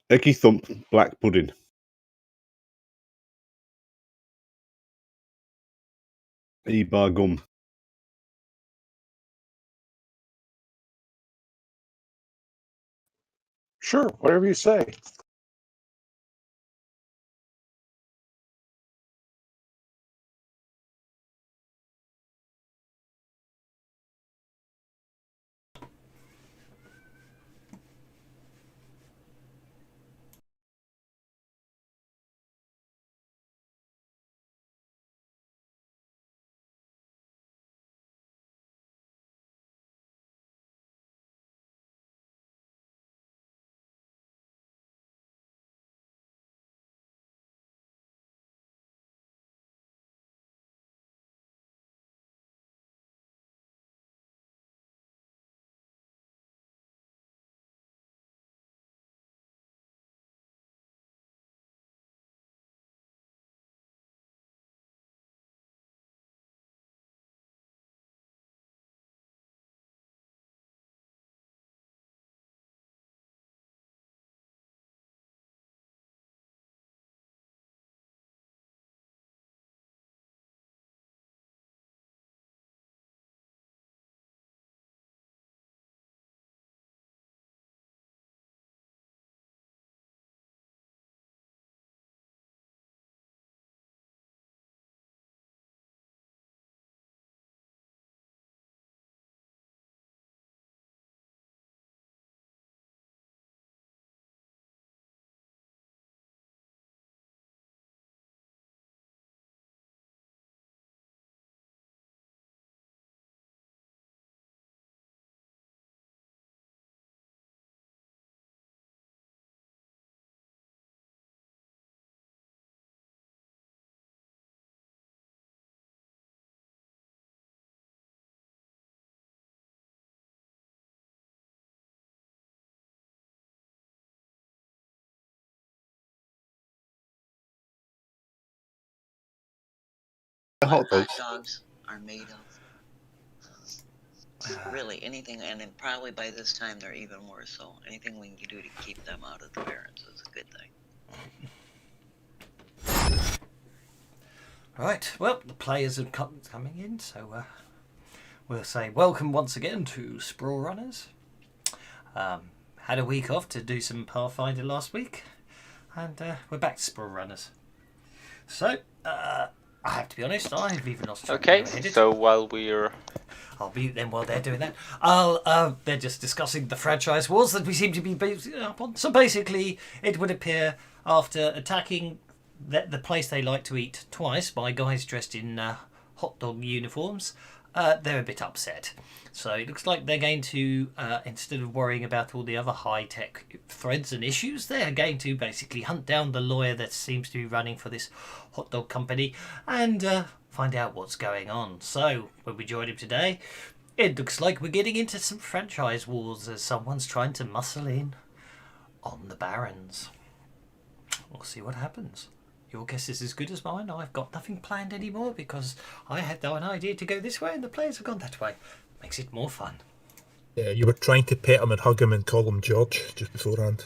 Eggy Thump Black Pudding. E-bar gum. Sure, whatever you say. Hot dogs. Hot dogs are made of. Really, anything, and then probably by this time they're even worse. So anything we can do to keep them out of the Barrens is a good thing. Right, well, the players are coming in, so we'll say welcome once again to Sprawlrunners. Had a week off to do some Pathfinder last week, and we're back to Sprawlrunners. So, I have to be honest, I've even lost track. Okay, so while we're... I'll mute them while they're doing that. They're just discussing the franchise wars that we seem to be based up on. So basically, it would appear after attacking the place they like to eat twice by guys dressed in hot dog uniforms, they're a bit upset. So it looks like they're going to, instead of worrying about all the other high-tech threads and issues, they're going to basically hunt down the lawyer that seems to be running for this hot dog company and find out what's going on. So when we join him today, it looks like we're getting into some franchise wars as someone's trying to muscle in on the Barrens. We'll see what happens. Your guess is as good as mine. I've got nothing planned anymore because I had an idea to go this way and the players have gone that way. Makes it more fun. Yeah, you were trying to pet him and hug him and call him George just beforehand.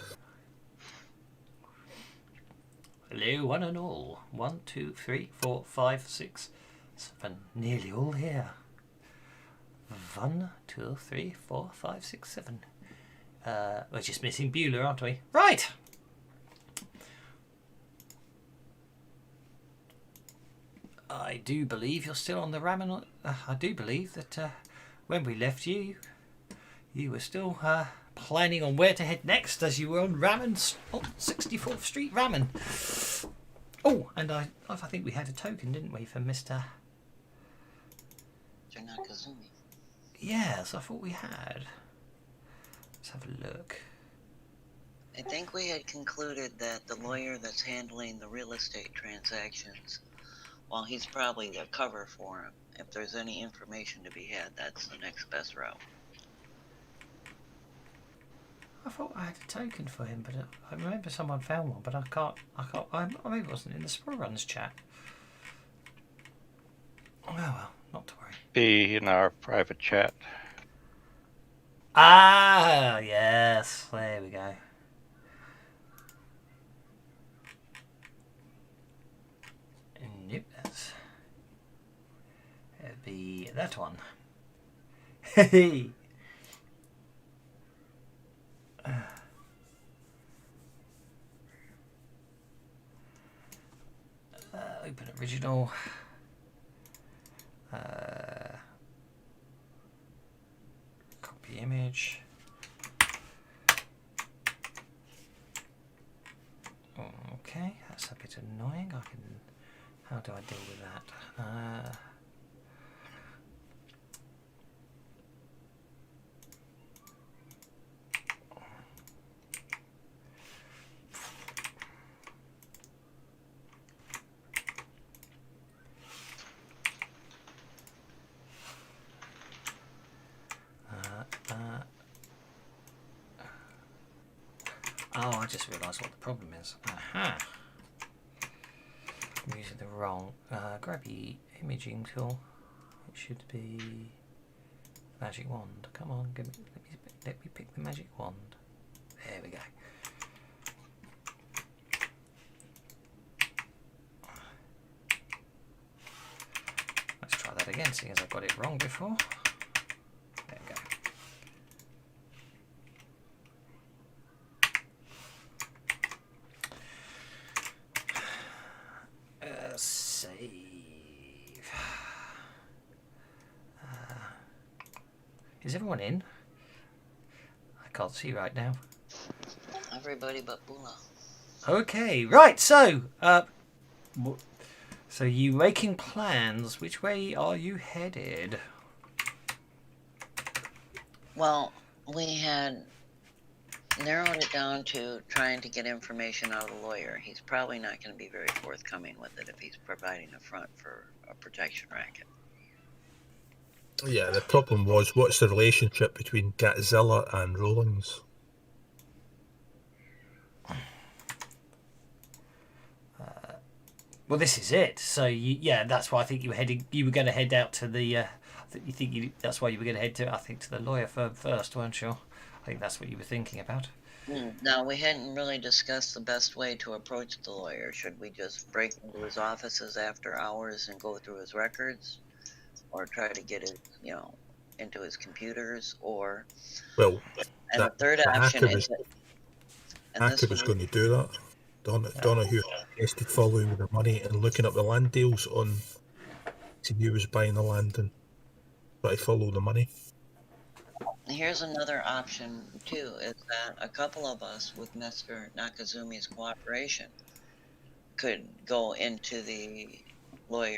Hello, one and all. 1, 2, 3, 4, 5, 6, 7. Nearly all here. 1, 2, 3, 4, 5, 6, 7. We're just missing Beulah, aren't we? Right! I do believe you're still on the ramen. I do believe that when we left you, you were still planning on where to head next as you were on Ramen, on 64th Street Ramen. Oh, and I think we had a token, didn't we, for Mr. Nakazumi. Yes, I thought we had. Let's have a look. I think we had concluded that the lawyer that's handling the real estate transactions, well, he's probably the cover for him. If there's any information to be had, that's the next best route. I thought I had a token for him, but I remember someone found one, but I can't. Maybe it wasn't in the Sprawlrunners chat. Oh well, not to worry. Be in our private chat. Ah, yes. There we go. that one. Hey. Open original. Copy image. Okay, that's a bit annoying. How do I deal with that? Oh, I just realised what the problem is. Aha! I'm using the wrong. Grab the imaging tool. It should be magic wand. Come on, let me pick the magic wand. There we go. Let's try that again, seeing as I got it wrong before. There we go. Save. Is everyone in? I can't see right now. Everybody but Bula. Okay, right. So you making plans? Which way are you headed? Well, we had narrowed it down to trying to get information out of the lawyer. He's probably not going to be very forthcoming with it if he's providing a front for a protection racket. Yeah, the problem was, what's the relationship between Godzilla and Rollins? Well, this is it. So yeah, that's why I think you were going to head out to the. That's why you were going to head to. I think to the lawyer firm first, weren't you? I think that's what you were thinking about. Now, we hadn't really discussed the best way to approach the lawyer. Should we just break into his offices after hours and go through his records? Or try to get it, into his computers? Or... Well, and the third option is... Hacker was going to do that. Donahue suggested following the money and looking up the land deals on... See who was buying the land and try to follow the money. Here's another option, too, is that a couple of us, with Mr. Nakazumi's cooperation, could go into the lawyer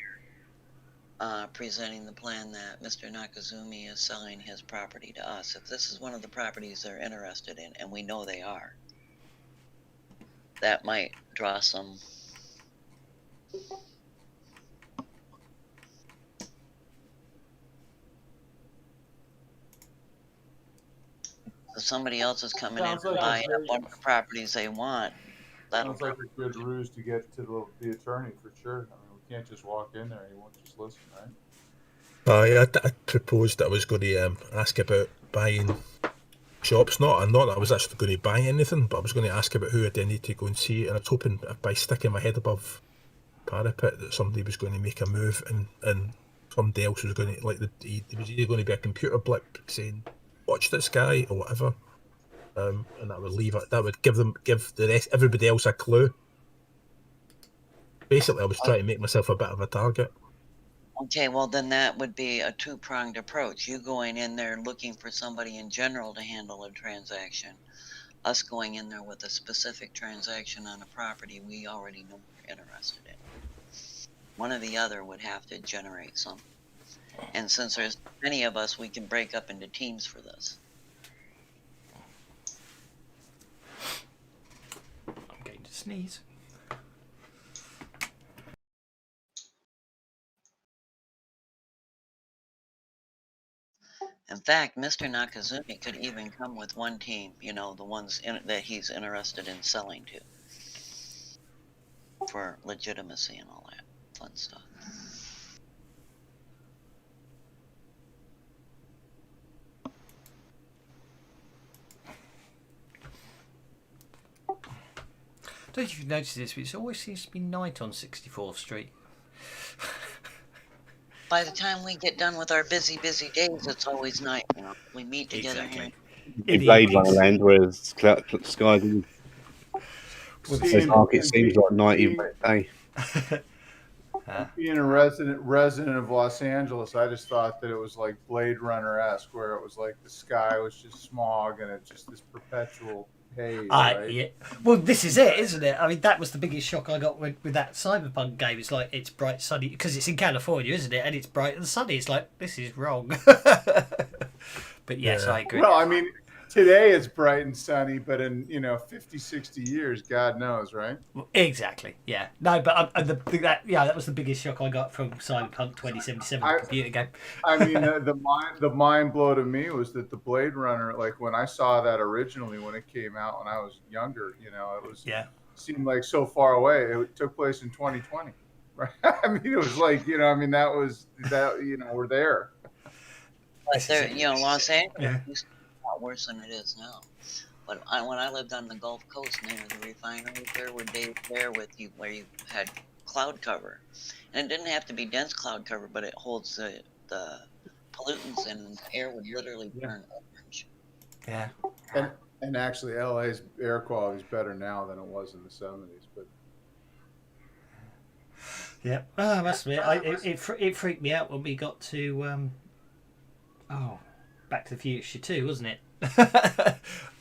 presenting the plan that Mr. Nakazumi is selling his property to us. If this is one of the properties they're interested in, and we know they are, that might draw some... If somebody else is coming in and buying up one of the properties they want, that'll... Sounds like a good ruse to get to the attorney for sure. I mean, we can't just walk in there. He won't just listen, right? I proposed that I was going to ask about buying shops. Not that I was actually going to buy anything, but I was going to ask about who I did need to go and see. And I was hoping by sticking my head above parapet that somebody was going to make a move, and somebody else was going to, like, there was either going to be a computer blip saying, "Watch this guy" or whatever, and that would leave it. That would give everybody else a clue. Basically, I was trying to make myself a bit of a target. Okay, well then that would be a two-pronged approach. You going in there looking for somebody in general to handle a transaction. Us going in there with a specific transaction on a property we already know we're interested in. One or the other would have to generate something. And since there's many of us, we can break up into teams for this. I'm going to sneeze. In fact, Mr. Nakazumi could even come with one team, the ones that he's interested in selling to. For legitimacy and all that fun stuff. I don't know if you've noticed this, but it always seems to be night on 64th Street. by the time we get done with our busy days, it's always night. You know, we meet together Exactly. In In the Blade Runner evenings. land, whereas Sky didn't. So Seeing, dark, it and seems like night being, even day. being a resident of Los Angeles, I just thought that it was like Blade Runner-esque, where it was like the sky was just smog and it's just this perpetual haze, right? Yeah. Well, this is it, isn't it? I mean, that was the biggest shock I got with that Cyberpunk game. It's like it's bright sunny because it's in California, isn't it? And it's bright and sunny. It's like this is wrong. But yes, Yeah. I agree. Well, I mean, today it's bright and sunny, but in 50, 60 years, God knows, right? Exactly. Yeah. No, but that was the biggest shock I got from Cyberpunk 2077, the computer game. I mean, the mind blow to me was that the Blade Runner, like when I saw that originally when it came out when I was younger, it was seemed like so far away. It took place in 2020, right? I mean, it was like that was we're there. But there, Los Angeles Yeah. used to be a lot worse than it is now. But when I lived on the Gulf Coast near the refineries, there were days there where you had cloud cover, and it didn't have to be dense cloud cover, but it holds the pollutants, and the air would literally turn orange. Yeah. And actually, LA's air quality is better now than it was in the 70s. But Yeah. Oh, I must admit, it freaked me out when we got to Back to the Future 2, wasn't it?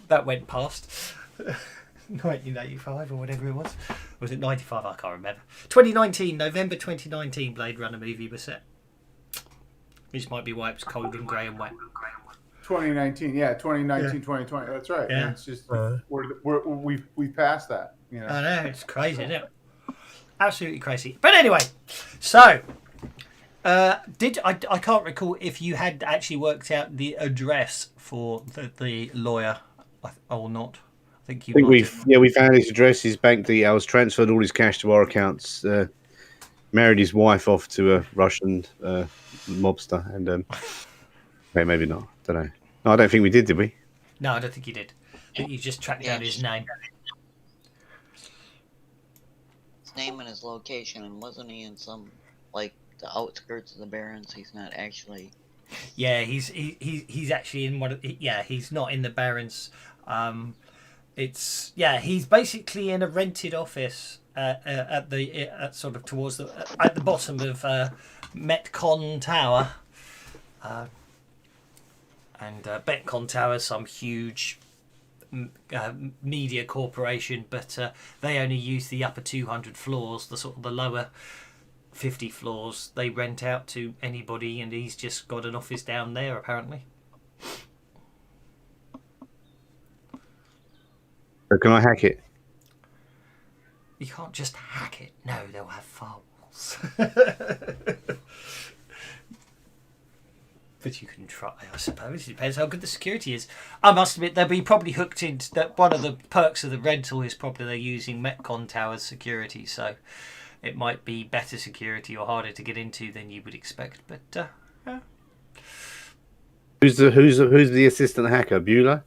That went past 1985 or whatever it was. Was it 95? I can't remember. 2019, November 2019, Blade Runner movie was set. Which might be why it was cold and grey and wet. 2019, 2020. That's right. Yeah. And it's just we've passed that. I know, it's crazy, isn't it? Absolutely crazy. But anyway, so I can't recall if you had actually worked out the address for the lawyer or not. I think we found his address, his bank details, transferred all his cash to our accounts, married his wife off to a Russian mobster, and okay, maybe not. Don't know. No, I don't think we did we? No, I don't think you did. I think you just tracked down his name. His name and his location, and wasn't he in some like the outskirts of the Barrens? He's not actually. Yeah, he's actually in one of. Yeah, he's not in the Barrens. He's basically in a rented office at sort of towards at the bottom of Metcon Tower, and Metcon Tower is some huge media corporation, but they only use the upper 200 floors. The lower 50 floors they rent out to anybody, and he's just got an office down there apparently. So can I hack it? You can't just hack it. No, they'll have firewalls. But you can try, I suppose. It depends how good the security is. I must admit, they'll be probably hooked into that. One of the perks of the rental is probably they're using Metcon Tower's security, so it might be better security or harder to get into than you would expect. But yeah. Who's the assistant hacker? Bueller?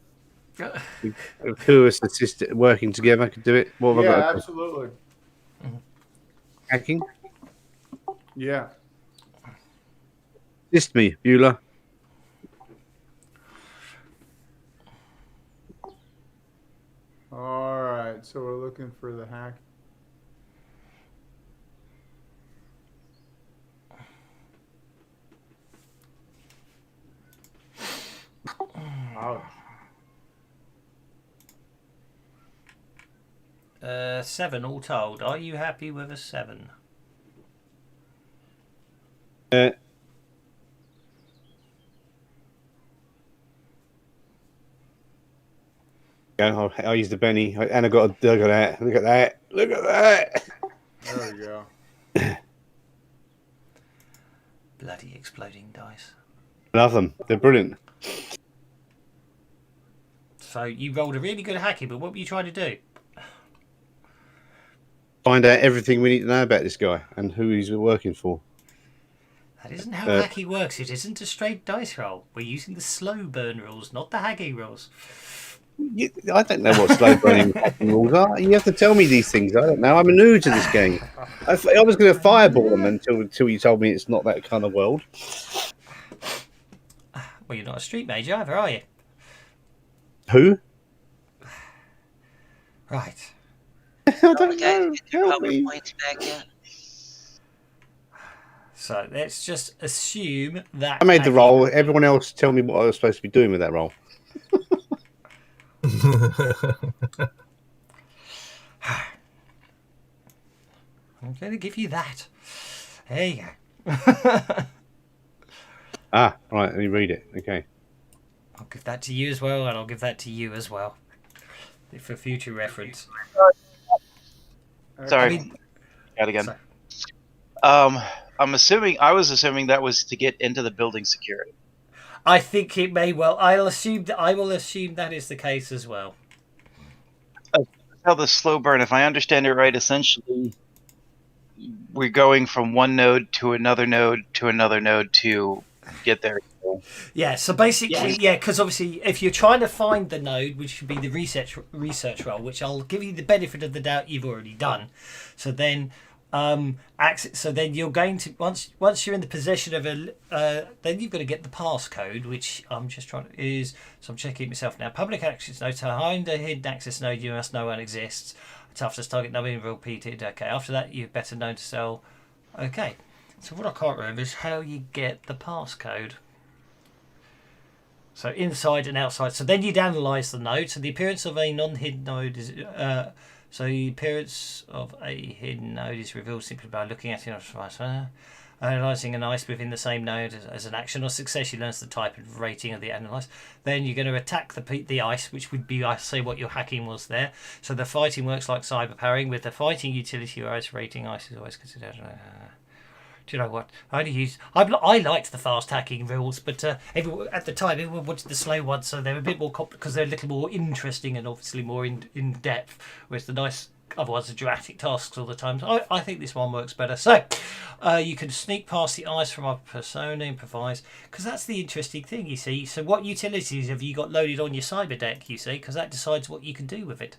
Two of us working together could do it. What have I got? Absolutely. Hacking? Yeah. Assist me, Bueller. All right. So we're looking for the hack. Ouch. 7 all told. Are you happy with a 7? I'll use the Benny. And I got a look at that. Look at that. Look at that. There we go. Bloody exploding dice. Love them. They're brilliant. So you rolled a really good hacking, but what were you trying to do? Find out everything we need to know about this guy and who he's working for. That isn't how hacking works. It isn't a straight dice roll. We're using the slow burn rules, not the hacking rules. I don't know what slow burning hacking rules are. You have to tell me these things. I don't know. I'm new to this game. I was going to fireball them until you told me it's not that kind of world. Well, you're not a street mage either, are you? Who? Right. I don't Okay, know. get your Help me. PowerPoints back yet? So let's just assume that I made the roll. Everyone else tell me what I was supposed to be doing with that roll. I'm going to give you that. There you go. Ah, right. Let me read it. Okay. I'll give that to you as well, and I'll give that to you as well, for future reference. Sorry, I mean, got again. sorry. I was assuming that was to get into the building security. I think it may well. I will assume that is the case as well. How the slow burn, if I understand it right, essentially we're going from one node to another node to another node to get there. Yeah, so basically, because obviously, if you're trying to find the node, which should be the research role, which I'll give you the benefit of the doubt you've already done. So then, so then you're going to once you're in the possession of then you've got to get the passcode, which I'm just trying to So I'm checking it myself now. Public access node. To find a hidden access node, you must know one exists. Toughest target number repeated. Okay. After that, you've better known to sell. Okay. So what I can't remember is how you get the passcode. So inside and outside. So then you'd analyse the node. So the appearance of a non-hidden node is. So the appearance of a hidden node is revealed simply by looking at it. Analysing an ice within the same node as an action or success, you learn the type and rating of the analyse. Then you're going to attack the ice, which would be, I say, what your hacking was there. So the fighting works like cyber powering. With the fighting utility or ice rating, ice is always considered. Do you know what? I liked the fast hacking rules, but at the time everyone wanted the slow ones, so they're a bit more because they're a little more interesting and obviously more in depth. Whereas the nice other ones are dramatic tasks all the time. So I think this one works better. So you can sneak past the ice from a persona, improvise, because that's the interesting thing, you see. So what utilities have you got loaded on your cyber deck? You see, because that decides what you can do with it.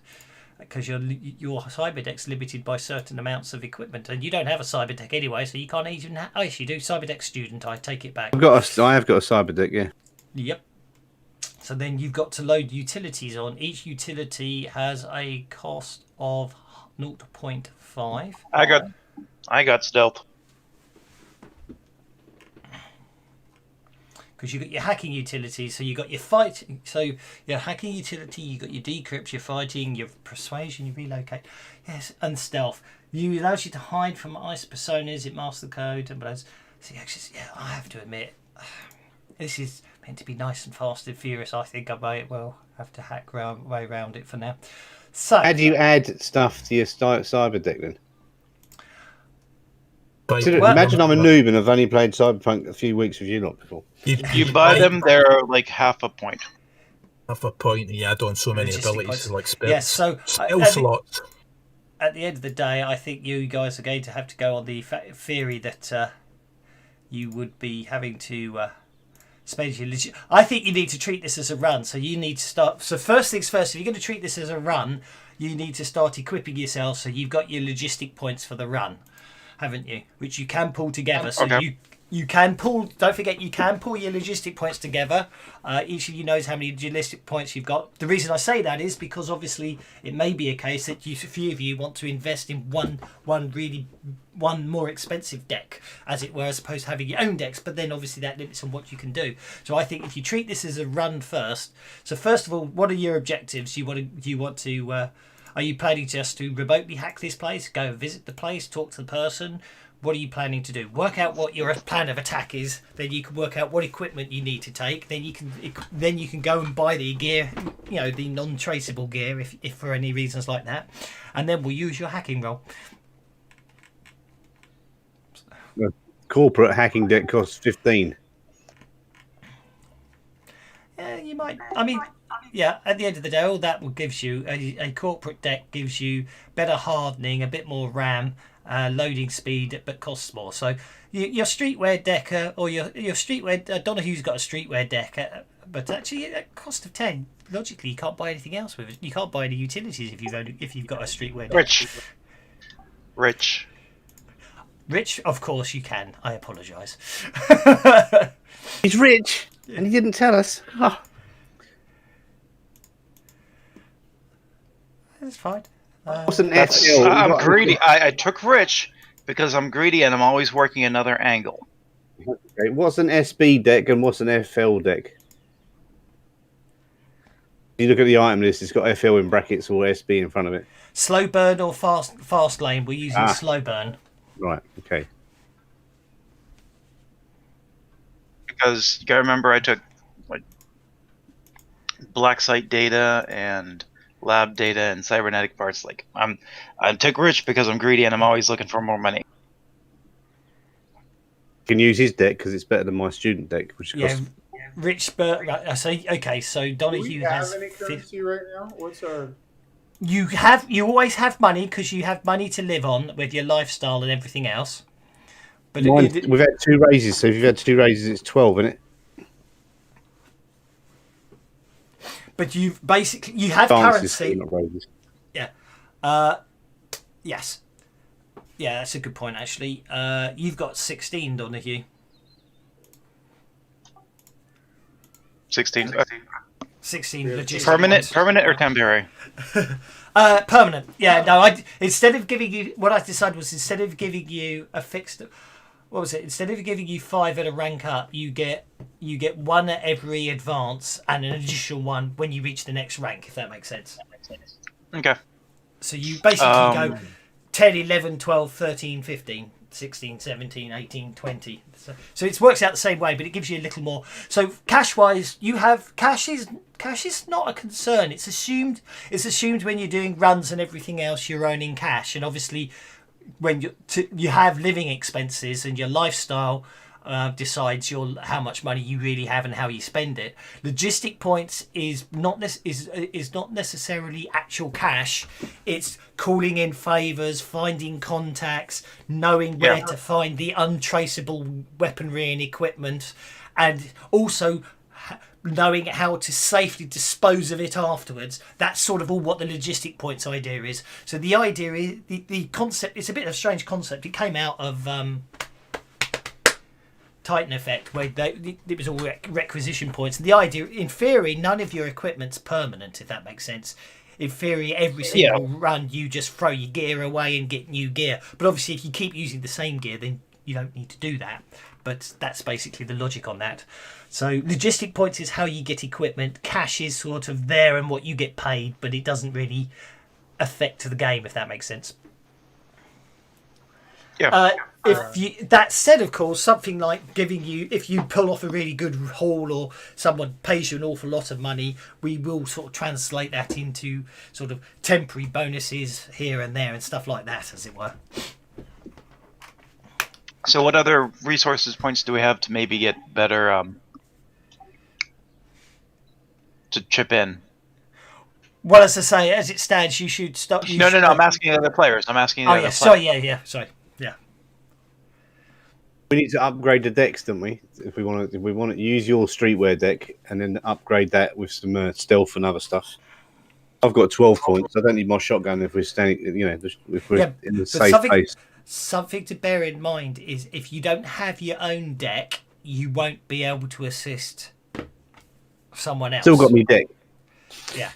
Because your cyber deck's limited by certain amounts of equipment, and you don't have a cyber deck anyway, so you can't even. Yes, you do. Cyber deck student, I take it back. I have got a cyber deck, yeah. Yep. So then you've got to load utilities on. Each utility has a cost of 0.5. I got stealth. Because you've got your hacking utilities, so you've got your fighting, so your hacking utility, you've got your decrypt, your fighting, your persuasion, your relocate, yes, and stealth. You allows you to hide from ice personas, it masks the code, and I have to admit, this is meant to be nice and fast and furious. I think I may well have to hack way around it for now. So, how do you add stuff to your cyber deck then? Imagine I'm a noob and I've only played Cyberpunk a few weeks with you lot before. You buy them, they're like half a point. Half a point, and you add on so many abilities like spells. Yeah, so spell slots. At the end of the day, I think you guys are going to have to go on the theory that you would be having to spend your I think you need to treat this as a run. So you need to start. So first things first, if you're going to treat this as a run, you need to start equipping yourself so you've got your logistic points for the run, haven't you? Which you can pull together. So you can pull. Don't forget, you can pull your logistic points together. Each of you knows how many logistic points you've got. The reason I say that is because obviously it may be a case that a few of you want to invest in one more expensive deck, as it were, as opposed to having your own decks. But then obviously that limits on what you can do. So I think if you treat this as a run first. So first of all, what are your objectives? Are you planning just to remotely hack this place? Go visit the place, talk to the person. What are you planning to do? Work out what your plan of attack is. Then you can work out what equipment you need to take. Then you can go and buy the gear, the non-traceable gear, if for any reasons like that. And then we'll use your hacking roll. The corporate hacking deck costs 15. Yeah, you might. I mean, yeah. At the end of the day, all that gives you a corporate deck gives you better hardening, a bit more RAM. Loading speed, but costs more. So your streetwear deck, or your streetwear, I don't know who's got a streetwear deck, But actually, at cost of 10, logically, you can't buy anything else with it. You can't buy any utilities if you've got a streetwear deck. Rich, of course you can. I apologise. He's rich, and he didn't tell us. Oh. That's fine. What's an That's, SL? I'm greedy. I took rich because I'm greedy and I'm always working another angle. Okay, what's an SB deck and what's an FL deck? You look at the item list; it's got FL in brackets or SB in front of it. Slow burn or fast lane? We're using slow burn. Right. Okay. Because you gotta remember, I took like black site data and lab data and cybernetic parts. Like I took rich because I'm greedy and I'm always looking for more money. You can use his deck because it's better than my student deck, which costs. Rich, but right, I say okay. So Donahue has. Do we have any currency right now? What's our? You always have money because you have money to live on with your lifestyle and everything else. But we've had 2 raises, so if you've had 2 raises, it's 12, isn't it? But you have Advances, currency. not raises. Yeah. Yes. Yeah, that's a good point actually. You've got 16, Donahue. 16. 16 logistic Permanent, points. permanent or temporary? Permanent. Yeah. No. Instead of giving you, what I decided was instead of giving you a fixed, what was it? Instead of giving you 5 at a rank up, you get 1 at every advance and an additional 1 when you reach the next rank. If that makes sense. Okay. So you basically go 10, 11, 12, 13, 15, 16, 17, 18, 20. So it works out the same way, but it gives you a little more. So cash-wise, you have cash is not a concern. It's assumed when you're doing runs and everything else, you're owning cash, and obviously when you have living expenses and your lifestyle decides how much money you really have and how you spend it. Logistic points is not necessarily actual cash. It's calling in favors, finding contacts, knowing where to find the untraceable weaponry and equipment, and also knowing how to safely dispose of it afterwards. That's sort of all what the logistic points idea is. So the idea is the concept. It's a bit of a strange concept. It came out of Titan Effect, where it was all requisition points. And the idea, in theory, none of your equipment's permanent, if that makes sense. In theory, every single run, you just throw your gear away and get new gear. But obviously, if you keep using the same gear, then you don't need to do that. But that's basically the logic on that. So logistic points is how you get equipment. Cash is sort of there and what you get paid, but it doesn't really affect the game, if that makes sense. Yeah. That said, of course, something like if you pull off a really good haul or someone pays you an awful lot of money, we will sort of translate that into sort of temporary bonuses here and there and stuff like that, as it were. So what other resources points do we have to maybe get better to chip in? Well, as I say, as it stands, you should start. No. I'm asking other players. Sorry. Yeah. Sorry. Yeah. We need to upgrade the decks, don't we? If we want to use your streetwear deck and then upgrade that with some stealth and other stuff. I've got 12 points. I don't need my shotgun if we're standing. If we're in the safe space. Something to bear in mind is if you don't have your own deck, you won't be able to assist someone else. Still got me deck. Yeah.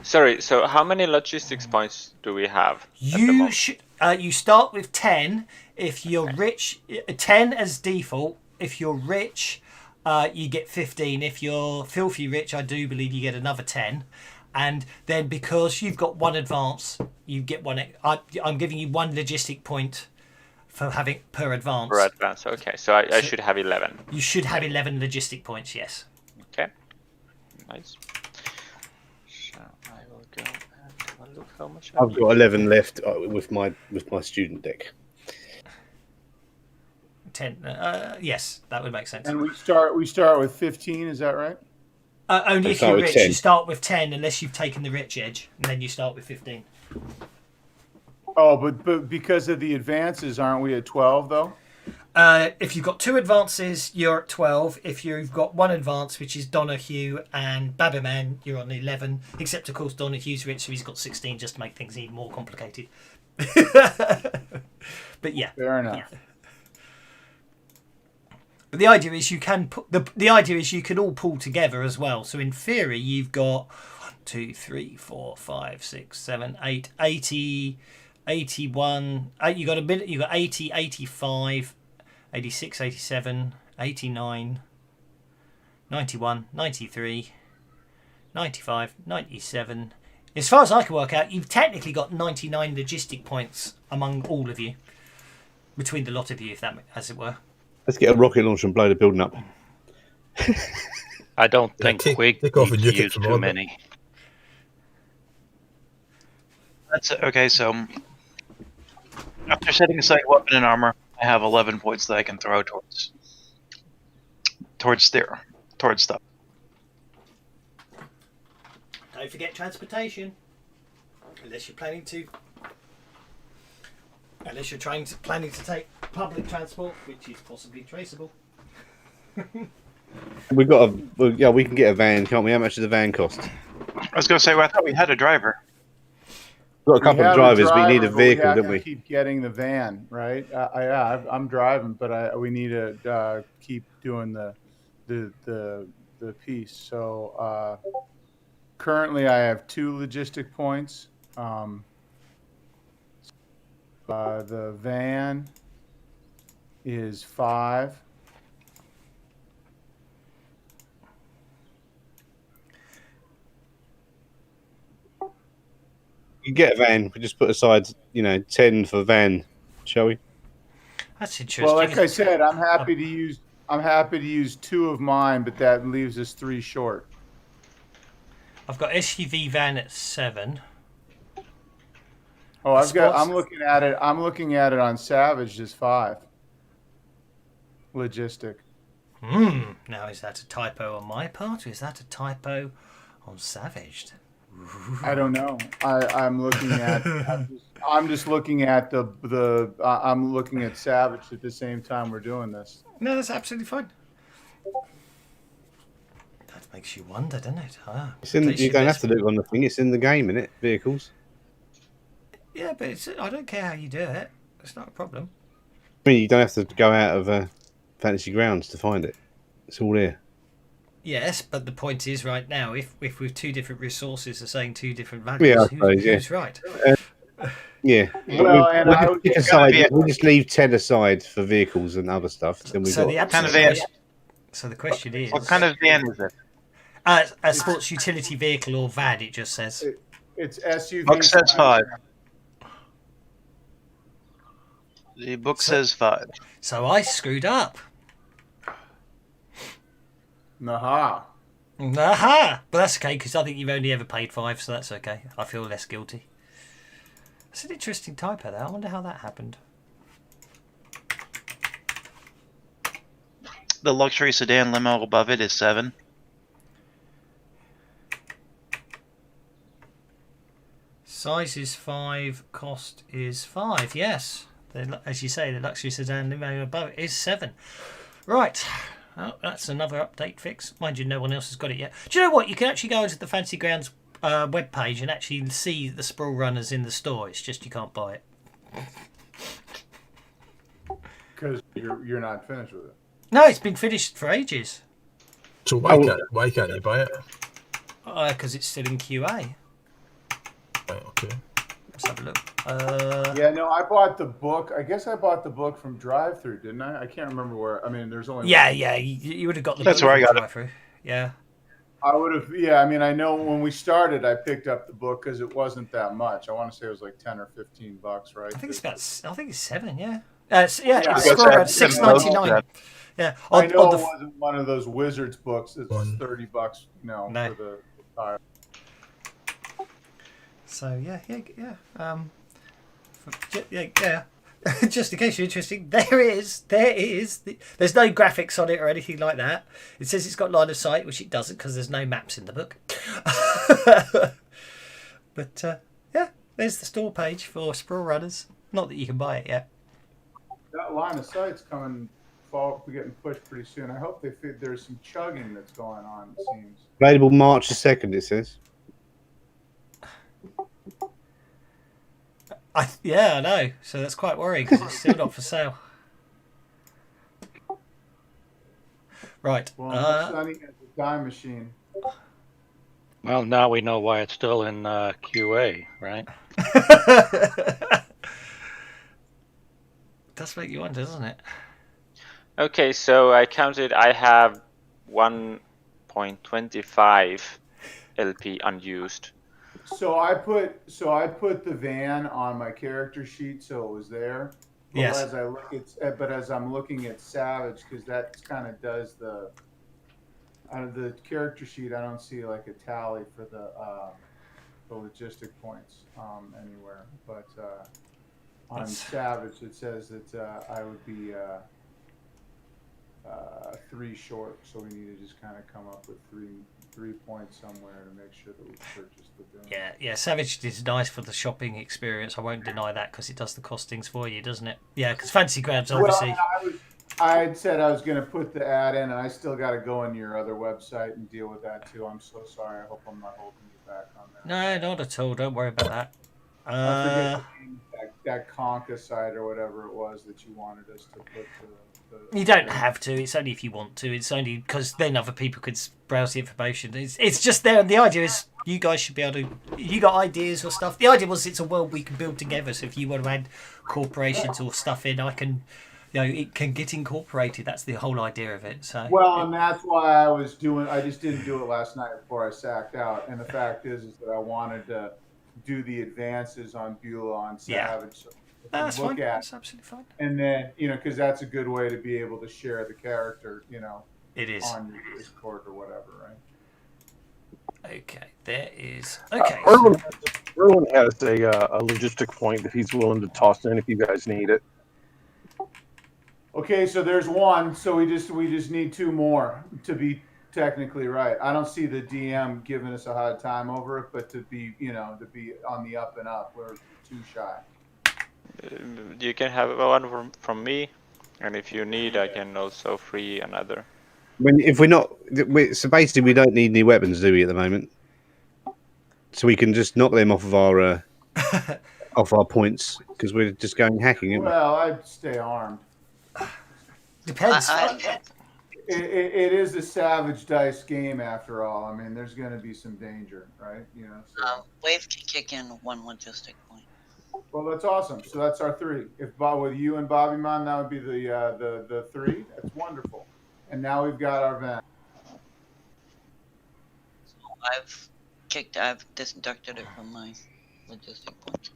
Sorry, so how many logistics points do we have? You should. You start with 10 if you're rich. 10 as default. If you're rich, you get 15. If you're filthy rich, I do believe you get another 10. And then because you've got 1 advance, you get 1. I'm giving you 1 logistic point for having per advance. Per advance, okay. So I should have 11. You should have 11 logistic points, yes. Okay. Nice. So I will go and have a look how much I've got 11 left with my student deck. 10. Yes, that would make sense. And we start with 15. Is that right? Only if you're rich. You start with 10 unless you've taken the rich edge, and then you start with 15. Oh, but because of the advances, aren't we at 12 though? If you've got 2 advances, you're at 12. If you've got 1 advance, which is Donahue and Babaman, you're on 11. Except, of course, Donahue's rich, so he's got 16 just to make things even more complicated. But yeah. Fair enough. Yeah. But the idea is you can the idea is you can all pull together as well. So in theory, you've got 1, 2, 3, 4, 5, 6, 7, 8, 80, 81. You got a minute. You got 80, 85. 86, 87, 89, 91, 93, 95, 97. As far as I can work out, you've technically got 99 logistic points among all of you, between the lot of you, if that, as it were. Let's get a rocket launcher and blow the building up. I don't think Quig take off needs and to nuke it use from too orbit. many. That's okay. So after setting aside weapon and armor, I have 11 points that I can throw towards stuff. Don't forget transportation, unless you're planning to planning to take public transport, which is possibly traceable. We can get a van, can't we? How much does the van cost? I was going to say, well, I thought we had a driver. We've got a couple We of have drivers, but you need a driver, but we vehicle, have don't to we? Keep getting the van, right? I'm driving, but we need to keep doing the piece. So currently, I have 2 logistic points. The van is 5. You can get a van. We just put aside, 10 for van, shall we? That's interesting. Well, like I said, I'm happy to use 2 of mine, but that leaves us 3 short. I've got SUV van at 7. Oh, I'm looking at it. I'm looking at it on Savage as 5. Logistic. Now, is that a typo on my part, or is that a typo on Savaged? I don't know. I'm looking at. I'm just looking at I'm looking at Savage at the same time we're doing this. No, that's absolutely fine. That makes you wonder, doesn't it? You don't have to do it on the thing. It's in the game, innit? Vehicles. Yeah, but I don't care how you do it. It's not a problem. I mean, you don't have to go out of Fantasy Grounds to find it. It's all there. Yes, but the point is, right now, if with 2 different resources are saying 2 different values, Yeah, I suppose, who's right? Yeah. Well, and I would we'll just leave 10 aside for vehicles and other stuff. Then we've So got the kind of absolute van. question, so the question is, What kind of van is it? a sports utility vehicle or VAD? It just says. It's SUV. Book says 5. The book says 5. So I screwed up. Aha. Aha! But that's okay, because I think you've only ever paid 5, so that's okay. I feel less guilty. That's an interesting typo there. I wonder how that happened. The luxury sedan limo above it is 7. Size is 5, cost is 5, yes. As you say, the luxury sedan limo above it is 7. Right. Oh, that's another update fix. Mind you, no one else has got it yet. Do you know what? You can actually go into the Fantasy Grounds webpage and actually see the Sprawlrunners in the store. It's just you can't buy it. Because you're not finished with it. No, it's been finished for ages. So why can't you buy it? Because it's still in QA. Right, okay. Let's have a look. Yeah, no, I bought the book. I guess I bought the book from Drive-Thru, didn't I? I can't remember where. I mean, there's only. Yeah. You would have got the. That's book where I from got it. Drive-Thru. Yeah. I would have. Yeah, I mean, I know when we started, I picked up the book because it wasn't that much. I want to say it was like $10 or $15, right? I think it's 7. Yeah. It's Yeah, Sprawlrunners, it's $6.99. Yeah. I know it wasn't one of those Wizards books that's One. $30, No. for the tire. So yeah. Yeah. Just in case you're interested, there's no graphics on it or anything like that. It says it's got line of sight, which it doesn't because there's no maps in the book. But yeah, there's the store page for Sprawlrunners. Not that you can buy it yet. that line of sight's coming. We're getting pushed pretty soon. I hope there's some chugging that's going on. It seems Available March the 2nd. It says. Yeah, I know. So that's quite worrying because it's still not for sale. Right. well, Sonny has a time machine. Well, now we know why it's still in QA, right? Does make you wonder, doesn't it? Okay, so I counted. I have 1.25 LP unused. So I put the van on my character sheet, so it was there. But Yes. as I'm looking at Savage, because that kind of does the character sheet. I don't see like a tally for the logistic points anywhere. But on Savage, it says that I would be 3 short. So we need to just kind of come up with three points somewhere to make sure that we purchase the van. Yeah. Savage is nice for the shopping experience. I won't deny that because it does the costings for you, doesn't it? Yeah, because Fancy Grabs obviously. Well, I had said I was going to put the ad in, and I still got to go on your other website and deal with that too. I'm so sorry. I hope I'm not holding you back on that. No, not at all. Don't worry about that. I forget that Conca site or whatever it was that you wanted us to put You don't have to. It's only if you want to. It's only because then other people could browse the information. It's just there, and the idea is you guys should be able to. You got ideas or stuff. The idea was it's a world we can build together. So if you want to add corporations or stuff in, I can. It can get incorporated. That's the whole idea of it. So and that's why I was doing. I just didn't do it last night before I sacked out. And the fact is that I wanted to do the advances on Beulah on Savage. So that's fine. That's absolutely fine. And then because that's a good way to be able to share the character. It is on your Discord or whatever, right? Okay, there is. Okay. Erwin has a logistic point that he's willing to toss in if you guys need it. Okay, so there's one. So we just need 2 more to be technically right. I don't see the DM giving us a hard time over it, but to be on the up and up, we're too shy. You can have one from me, and if you need, I can also free another. If we're not, so basically we don't need any weapons, do we, at the moment? So we can just knock them off of our points because we're just going hacking, aren't we? Well, I'd stay armed. Depends. It is a Savage Dice game after all. I mean, there's going to be some danger, right? So. Wave can kick in 1 logistic point. Well, that's awesome. So that's our 3. If with you and Bobby Man, that would be the 3. That's wonderful. And now we've got our van. So I've deducted it from my logistic points.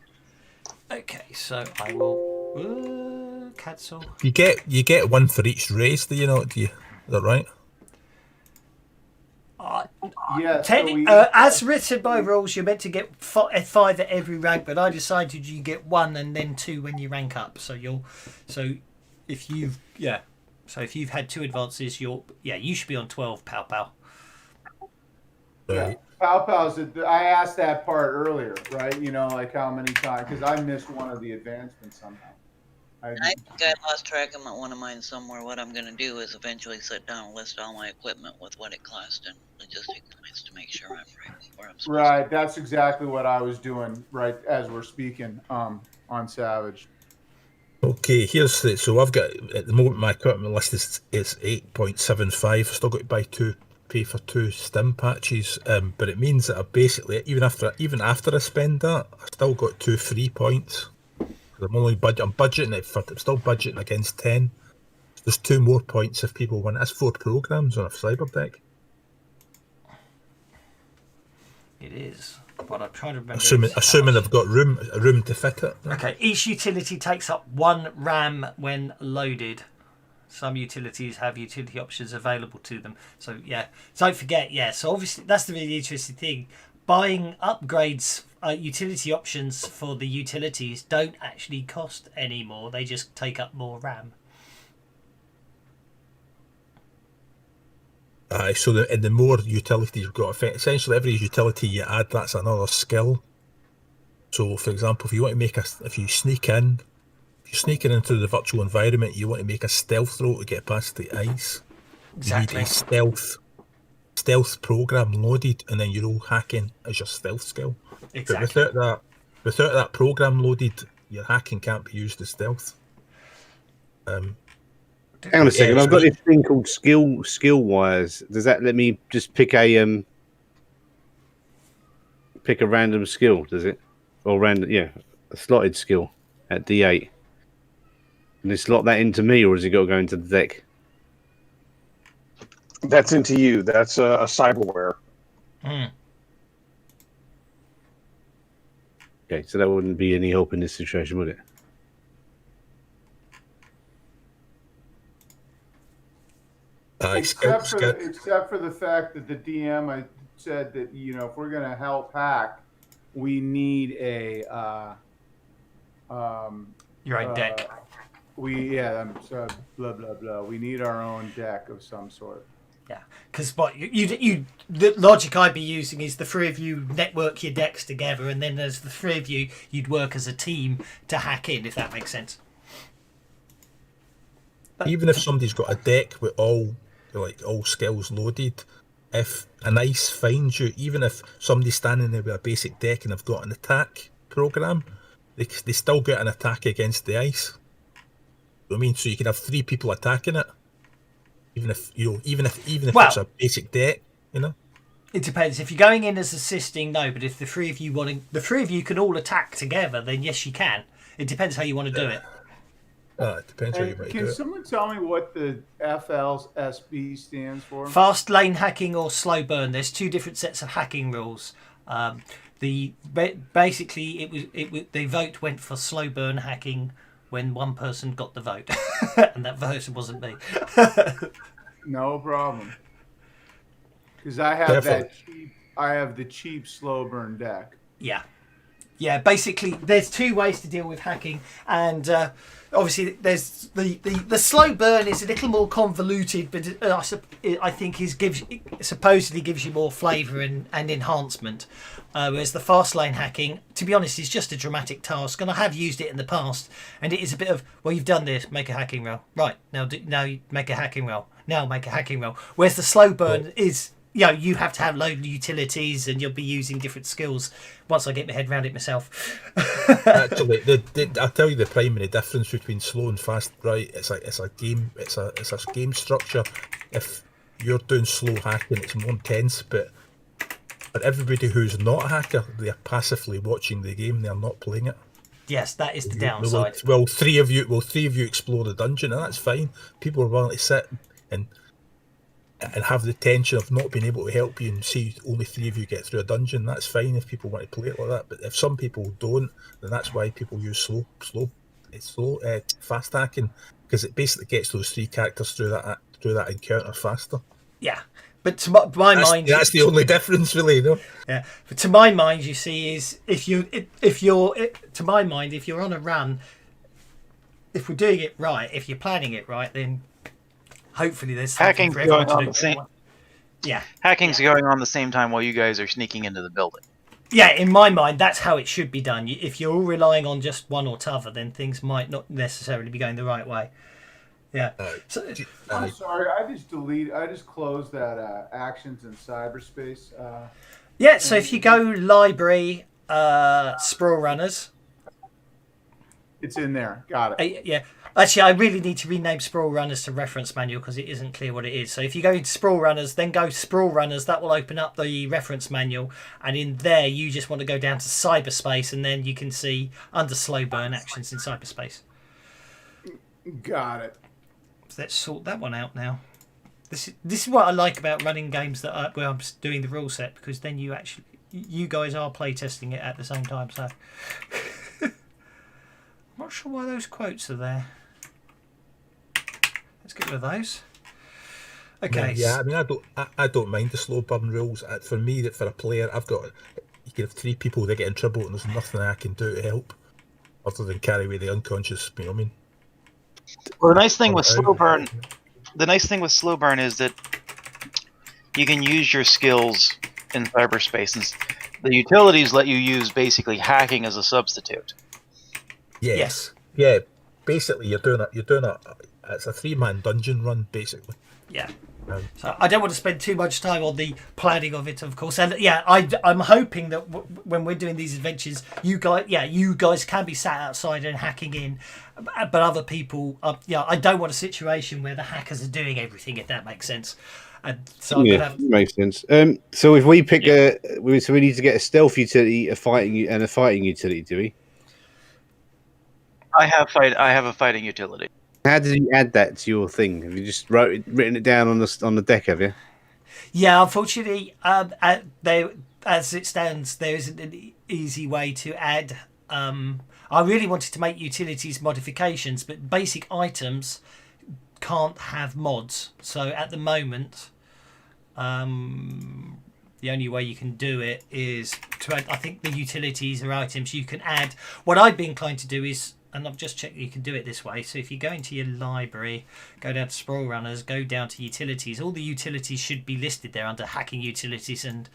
Okay, so I will cancel. You get 1 for each race, do you not? Is that right? Yeah. As written by rules, you're meant to get 5 at every rank, but I decided you get 1 and then 2 when you rank up. So if you've had 2 advances, you should be on 12, Pow. Yeah. Pow. I asked that part earlier, right? Like how many times, because I missed one of the advancements somehow. I think I lost track of one of mine somewhere. What I'm going to do is eventually sit down and list all my equipment with what it cost and logistic points to make sure I'm right where I'm supposed Right, to. that's exactly what I was doing right as we're speaking on Savage. Okay, so I've got at the moment my equipment list is 8.75. Still got to pay for 2 stim patches, but it means that I basically even after I spend that, I still got 2 free points. I'm budgeting it I'm still budgeting against 10. There's 2 more points if people want. That's 4 programs on a cyber deck. It is, but I'm trying to remember. Assuming I've got room to fit it. Okay, each utility takes up 1 RAM when loaded. Some utilities have utility options available to them. So don't forget. So obviously that's the really interesting thing. Buying upgrades, utility options for the utilities don't actually cost any more. They just take up more RAM. So the more utilities you've got, essentially every utility you add, that's another skill. So, for example, if you want to if you sneak in, sneaking into the virtual environment, you want to make a stealth roll to get past the ice. Exactly. You need a stealth program loaded, and then you're all hacking as your stealth skill. Exactly. But without that program loaded, your hacking can't be used as stealth. Hang on a second. I've got this thing called skill wires. Does that let me just pick a random skill? Does it? Or random? Yeah, a slotted skill at D8. And they slot that into me, or has it got to go into the deck? That's into you. That's a cyberware. Okay, so that wouldn't be any help in this situation, would it? Except for the fact that the DM I said that if we're gonna help hack, we need a your own deck. So blah blah blah. We need our own deck of some sort. Yeah, because what the logic I'd be using is the three of you network your decks together, and then as the three of you, you'd work as a team to hack in, if that makes sense. Even if somebody's got a deck with all skills loaded, if an ice finds you, even if somebody's standing there with a basic deck and they've got an attack program, they still get an attack against the ice. You know what I mean? So you can have 3 people attacking it. Even if it's a basic deck, It depends. If you're going in as assisting, no. But if the three of you can all attack together, then yes, you can. It depends how you want to do it. It depends how you might do it. Can someone tell me what the FLSB stands for? Fast lane hacking or slow burn. There's 2 different sets of hacking rules. Basically the vote went for slow burn hacking when one person got the vote, and that person wasn't me. No problem. Because I have the cheap slow burn deck. Yeah. Basically, there's 2 ways to deal with hacking, and obviously there's the slow burn is a little more convoluted, but I think supposedly gives you more flavour and enhancement. Whereas the fast lane hacking, to be honest, is just a dramatic task, and I have used it in the past, and it is a bit of, well, you've done this, make a hacking roll, right? Now you make a hacking roll. Now make a hacking roll. Whereas the slow burn is, you have to have load of utilities, and you'll be using different skills. Once I get my head around it myself. Actually, I'll tell you the primary difference between slow and fast. Right, it's a game structure. If you're doing slow hacking, it's more intense. But for everybody who's not a hacker, they are passively watching the game. They are not playing it. Yes, that is the downside. Will 3 of you explore the dungeon, and that's fine. People are willing to sit and have the tension of not being able to help you and see only 3 of you get through a dungeon. That's fine if people want to play it like that. But if some people don't, then that's why people use fast hacking, because it basically gets those 3 characters through that encounter faster. Yeah, but to my mind, that's the only difference, really. Yeah, but to my mind, you see, is if you're on a run, if we're doing it right, if you're planning it right, then hopefully there's hacking's going on the same. Yeah, hacking's going on the same time while you guys are sneaking into the building. Yeah, in my mind, that's how it should be done. If you're all relying on just one or t'other, then things might not necessarily be going the right way. Yeah. I'm sorry. I just closed that actions in cyberspace. So if you go library, Sprawlrunners. It's in there. Got it. Yeah. Actually, I really need to rename Sprawlrunners to reference manual because it isn't clear what it is. So if you go into Sprawlrunners, then go Sprawlrunners, that will open up the reference manual. And in there, you just want to go down to cyberspace, and then you can see under slow burn actions in cyberspace. Got it. So let's sort that one out now. This is what I like about running games where I'm doing the rule set, because then you guys are playtesting it at the same time. So I'm not sure why those quotes are there. Let's get rid of those. Okay. Yeah, I mean, I don't mind the slow burn rules. For me, for a player, you can have 3 people that get in trouble, and there's nothing I can do to help other than carry away the unconscious. You know what I mean? Well, the nice thing with slow burn is that you can use your skills in cyberspace, and the utilities let you use basically hacking as a substitute. Yes. Yeah. basically you're doing it's a 3-man dungeon run basically. Yeah. So I don't want to spend too much time on the planning of it, of course. And yeah, I'm hoping that when we're doing these adventures, you guys can be sat outside and hacking in, but other people, I don't want a situation where the hackers are doing everything, if that makes sense. And so makes sense. So if we pick so we need to get a stealth utility, a fighting utility, do we? I have a fighting utility. How did you add that to your thing? Have you just written it down on the deck? Have you? Yeah, unfortunately, as it stands, there isn't an easy way to add. I really wanted to make utilities modifications, but basic items can't have mods. So at the moment, the only way you can do it is to add. I think the utilities are items you can add. What I'd be inclined to do is, and I've just checked that you can do it this way. So if you go into your library, go down to Sprawlrunners, go down to utilities, all the utilities should be listed there under hacking utilities and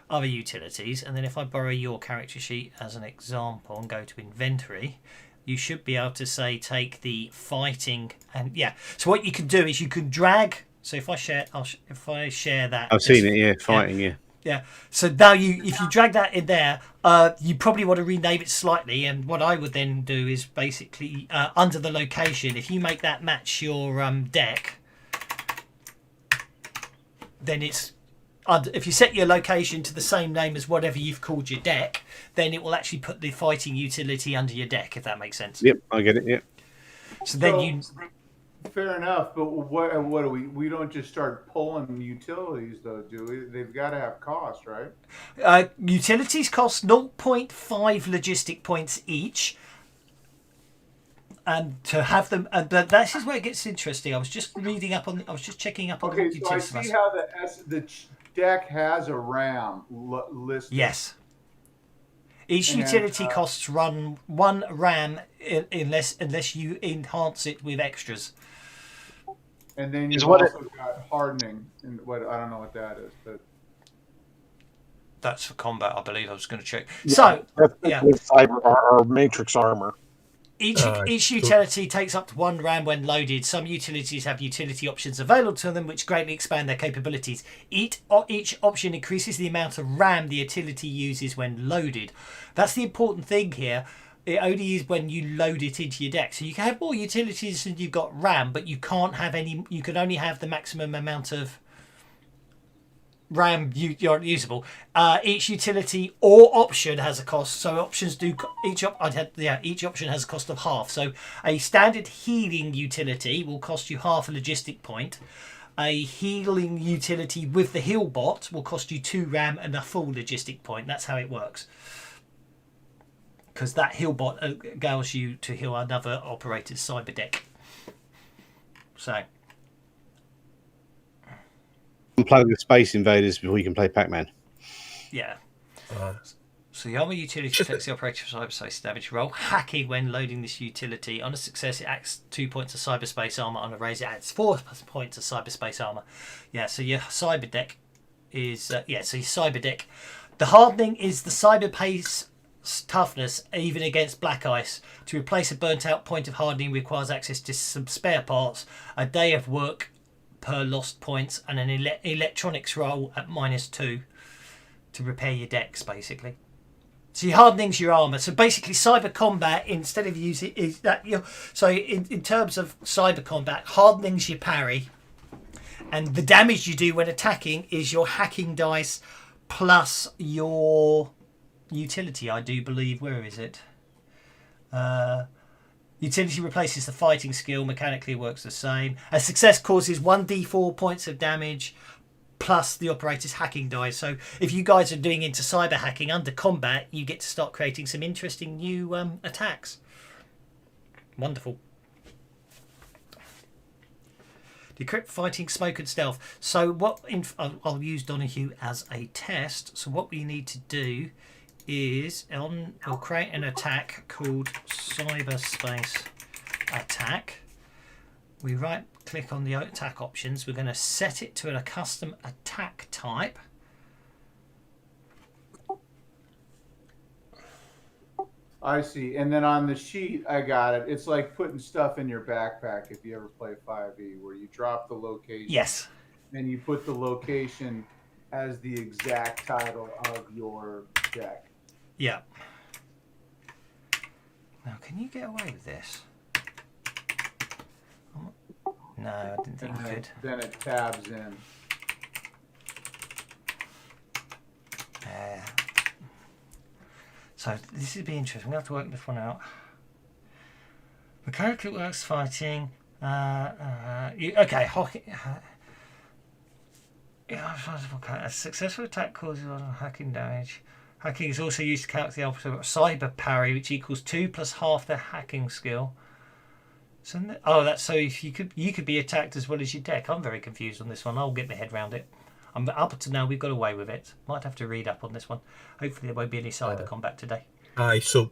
other utilities. And then if I borrow your character sheet as an example and go to inventory, you should be able to say take the fighting and so what you can do is you can drag. So if I share, that, I've seen it. Yeah, fighting. Yeah. Yeah. So now if you drag that in there, you probably want to rename it slightly. And what I would then do is basically under the location, if you make that match your deck, then it's if you set your location to the same name as whatever you've called your deck, then it will actually put the fighting utility under your deck, if that makes sense. Yep, I get it. Yep. So then Fair enough, but what do we don't just start pulling utilities though, do we? They've got to have cost, right? Utilities cost 0.5 logistic points each. And to have them, but this is where it gets interesting. I was just checking up on. Okay, so I see how the deck has a RAM listed. Yes. Each utility costs run 1 RAM unless you enhance it with extras. And then you've also got hardening, and I don't know what that is, but that's for combat, I believe. I was going to check. Yeah, so cyber or matrix armor. Each utility takes up to 1 RAM when loaded. Some utilities have utility options available to them which greatly expand their capabilities. Each option increases the amount of RAM the utility uses when loaded. That's the important thing here. It only is when you load it into your deck. So you can have more utilities than you've got RAM, but you can't have any. You can only have the maximum amount of RAM you're usable. Each utility or option has a cost. So options do each option has a cost of half. So a standard healing utility will cost you half a logistic point. A healing utility with the heal bot will cost you 2 RAM and a full logistic point. That's how it works. Because that heal bot allows you to heal another operator's cyber deck. So Unplug the Space Invaders before you can play Pac-Man. Yeah. So the armor utility affects the operator for cyberspace damage roll. Hacking when loading this utility. On a success, it adds 2 points of cyberspace armor. On a raise, it adds 4 points of cyberspace armor. Yeah, so your cyber deck is... so your cyber deck. The hardening is the cyberspace toughness even against black ice. To replace a burnt out point of hardening requires access to some spare parts, a day of work per lost points, and an electronics roll at -2 to repair your decks, basically. So your hardening's your armor. So basically cyber combat, instead of using is that so in terms of cyber combat, hardening's your parry, and the damage you do when attacking is your hacking dice plus your utility, I do believe. Where is it? Utility replaces the fighting skill. Mechanically works the same. A success causes 1d4 points of damage plus the operator's hacking dice. So if you guys are doing into cyber hacking under combat, you get to start creating some interesting new attacks. Wonderful. Decrypt, fighting, smoke and stealth. So I'll use Donahue as a test. So what we need to do is we'll create an attack called cyberspace attack. We right click on the attack options. We're going to set it to a custom attack type. I see. And then on the sheet, I got it. It's like putting stuff in your backpack if you ever play 5e, where you drop the location. Yes. And you put the location as the exact title of your deck. Yeah. Now, can you get away with this? No, I didn't think you could. Then it tabs in. So this would be interesting. We're going to have to work this one out. Mechanically works fighting. Okay, hockey. A successful attack causes hacking damage. Hacking is also used to calculate the opposite of cyber parry, which equals 2 plus half their hacking skill. So, that's so if you could be attacked as well as your deck. I'm very confused on this one. I'll get my head around it. I'm up to now. We've got away with it. Might have to read up on this one. Hopefully there won't be any cyber combat today. Aye, so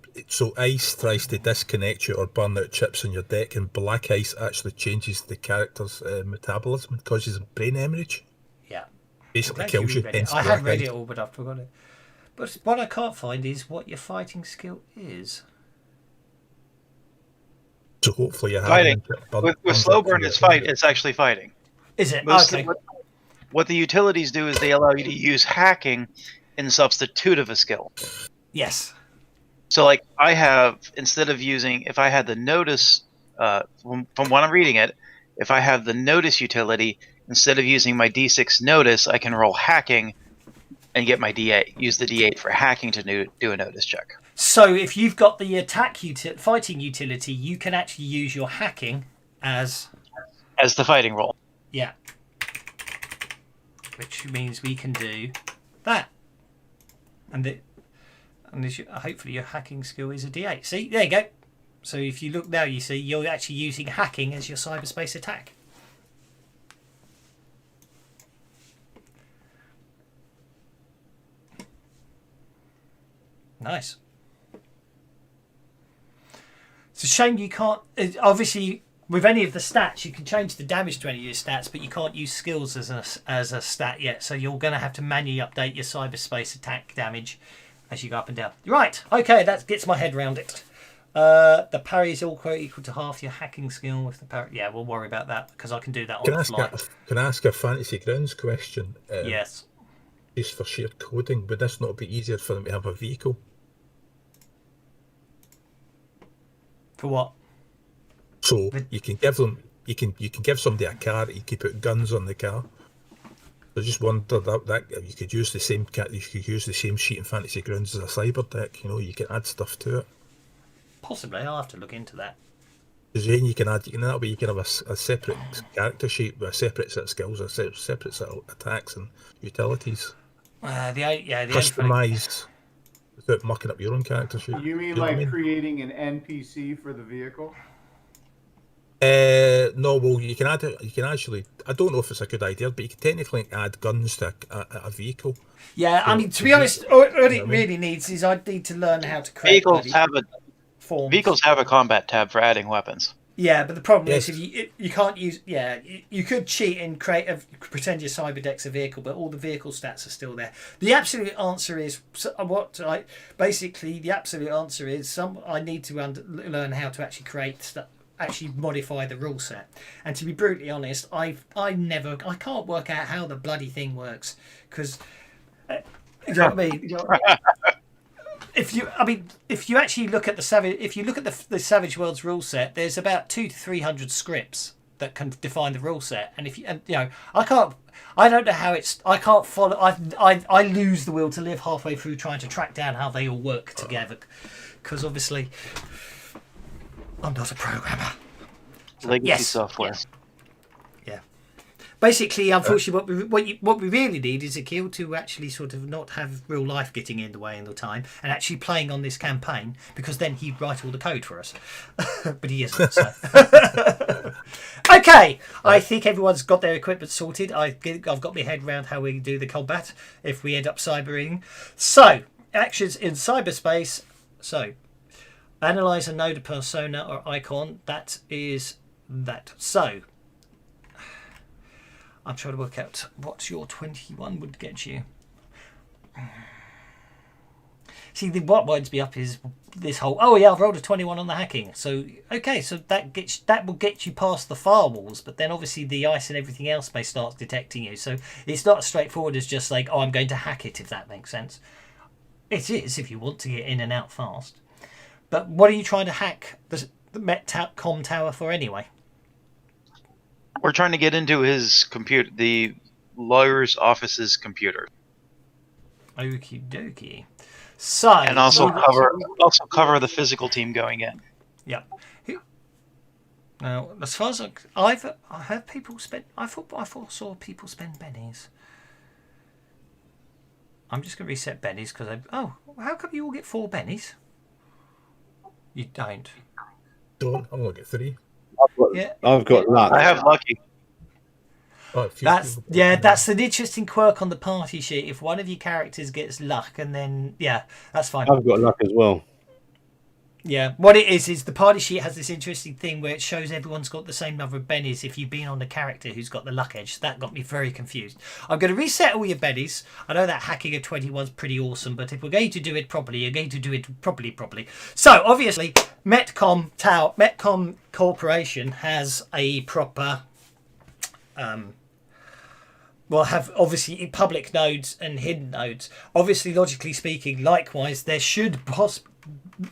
ice tries to disconnect you or burn out chips on your deck, and black ice actually changes the character's metabolism and causes brain hemorrhage. Yeah, basically kills you. I have read it all, but I've forgotten it. But what I can't find is what your fighting skill is. So hopefully you have fighting. With slow burn, it's actually fighting. Is it? Mostly Okay. What the utilities do is they allow you to use hacking in substitute of a skill. Yes. So, like, I have, instead of using, if I had the notice, from what I'm reading it, if I have the notice utility, instead of using my D6 notice, I can roll hacking and get my D8. Use the D8 for hacking to do a notice check. So, if you've got the attack fighting utility, you can actually use your hacking as the fighting roll. Yeah. Which means we can do that. And hopefully your hacking skill is a D8. See, there you go. So if you look now, you see you're actually using hacking as your cyberspace attack. Nice. It's a shame you can't. Obviously, with any of the stats, you can change the damage to any of your stats, but you can't use skills as a stat yet. So you're going to have to manually update your cyberspace attack damage as you go up and down. Right, okay, that gets my head around it. The parry is all equal to half your hacking skill with the parry. Yeah, we'll worry about that because I can do that on the fly. Can I ask a Fantasy Grounds question? Yes. Just for sheer coding, would this not be easier for them to have a vehicle? For what? So you can give them, you can give somebody a car, you can put guns on the car. I just wondered that you could use the same sheet in Fantasy Grounds as a cyber deck. You know, you can add stuff to it. Possibly, I'll have to look into that. Because then you can that way you can have a separate character sheet with a separate set of skills, a separate set of attacks and utilities. Customised without mucking up your own character sheet. You mean like creating an NPC for the vehicle? No, well, you can add it. You can actually. I don't know if it's a good idea, but you can technically add guns to a vehicle. Yeah, so, I mean, to be honest, what it really needs is I need to learn how to create vehicles have a combat tab for adding weapons. Yeah, but the problem is if you can't use. Yeah, you could cheat and pretend your cyber deck's a vehicle, but all the vehicle stats are still there. The absolute answer is the absolute answer is I need to learn how to actually create stuff. Actually modify the rule set, and to be brutally honest, I can't work out how the bloody thing works because you know what I mean. If you actually look at the Savage Worlds rule set, there's about 200 to 300 scripts that can define the rule set, and I don't know how I can't follow. I lose the will to live halfway through trying to track down how they all work together, because obviously. I'm not a programmer. Legacy software. Yes. Yeah. Basically, unfortunately, what we really need is a guild to actually sort of not have real life getting in the way all the time and actually playing on this campaign, because then he'd write all the code for us. But he isn't. So. Okay, I think everyone's got their equipment sorted. I've got my head around how we do the combat if we end up cybering. So, actions in cyberspace. So. Analyze a node, a persona, or icon. That is that. So, I'm trying to work out what your 21 would get you. See, what winds me up is this whole, oh yeah, I've rolled a 21 on the hacking. So, okay, so that will get you past the firewalls, but then obviously the ice and everything else may start detecting you. So it's not as straightforward as just like, oh, I'm going to hack it, if that makes sense. It is if you want to get in and out fast. But what are you trying to hack the Metcom tower for anyway? We're trying to get into his computer, the lawyer's office's computer. Okie dokie. So and also cover the physical team going in. Yeah. Now, as far as I have people spend. I saw people spend bennies. I'm just going to reset bennies because how come you all get 4 bennies? You don't. Don't. I'm gonna get 3. I've got luck. I have lucky. Oh, that's an interesting quirk on the party sheet. If one of your characters gets luck, and then that's fine. I've got luck as well. Yeah, what it is the party sheet has this interesting thing where it shows everyone's got the same number of bennies if you've been on the character who's got the luck edge. That got me very confused. I'm going to reset all your bennies. I know that hacking of 21 is pretty awesome, but if we're going to do it properly, you're going to do it properly. So, obviously, Metcom Corporation has a proper... will have obviously public nodes and hidden nodes. Obviously, logically speaking, likewise,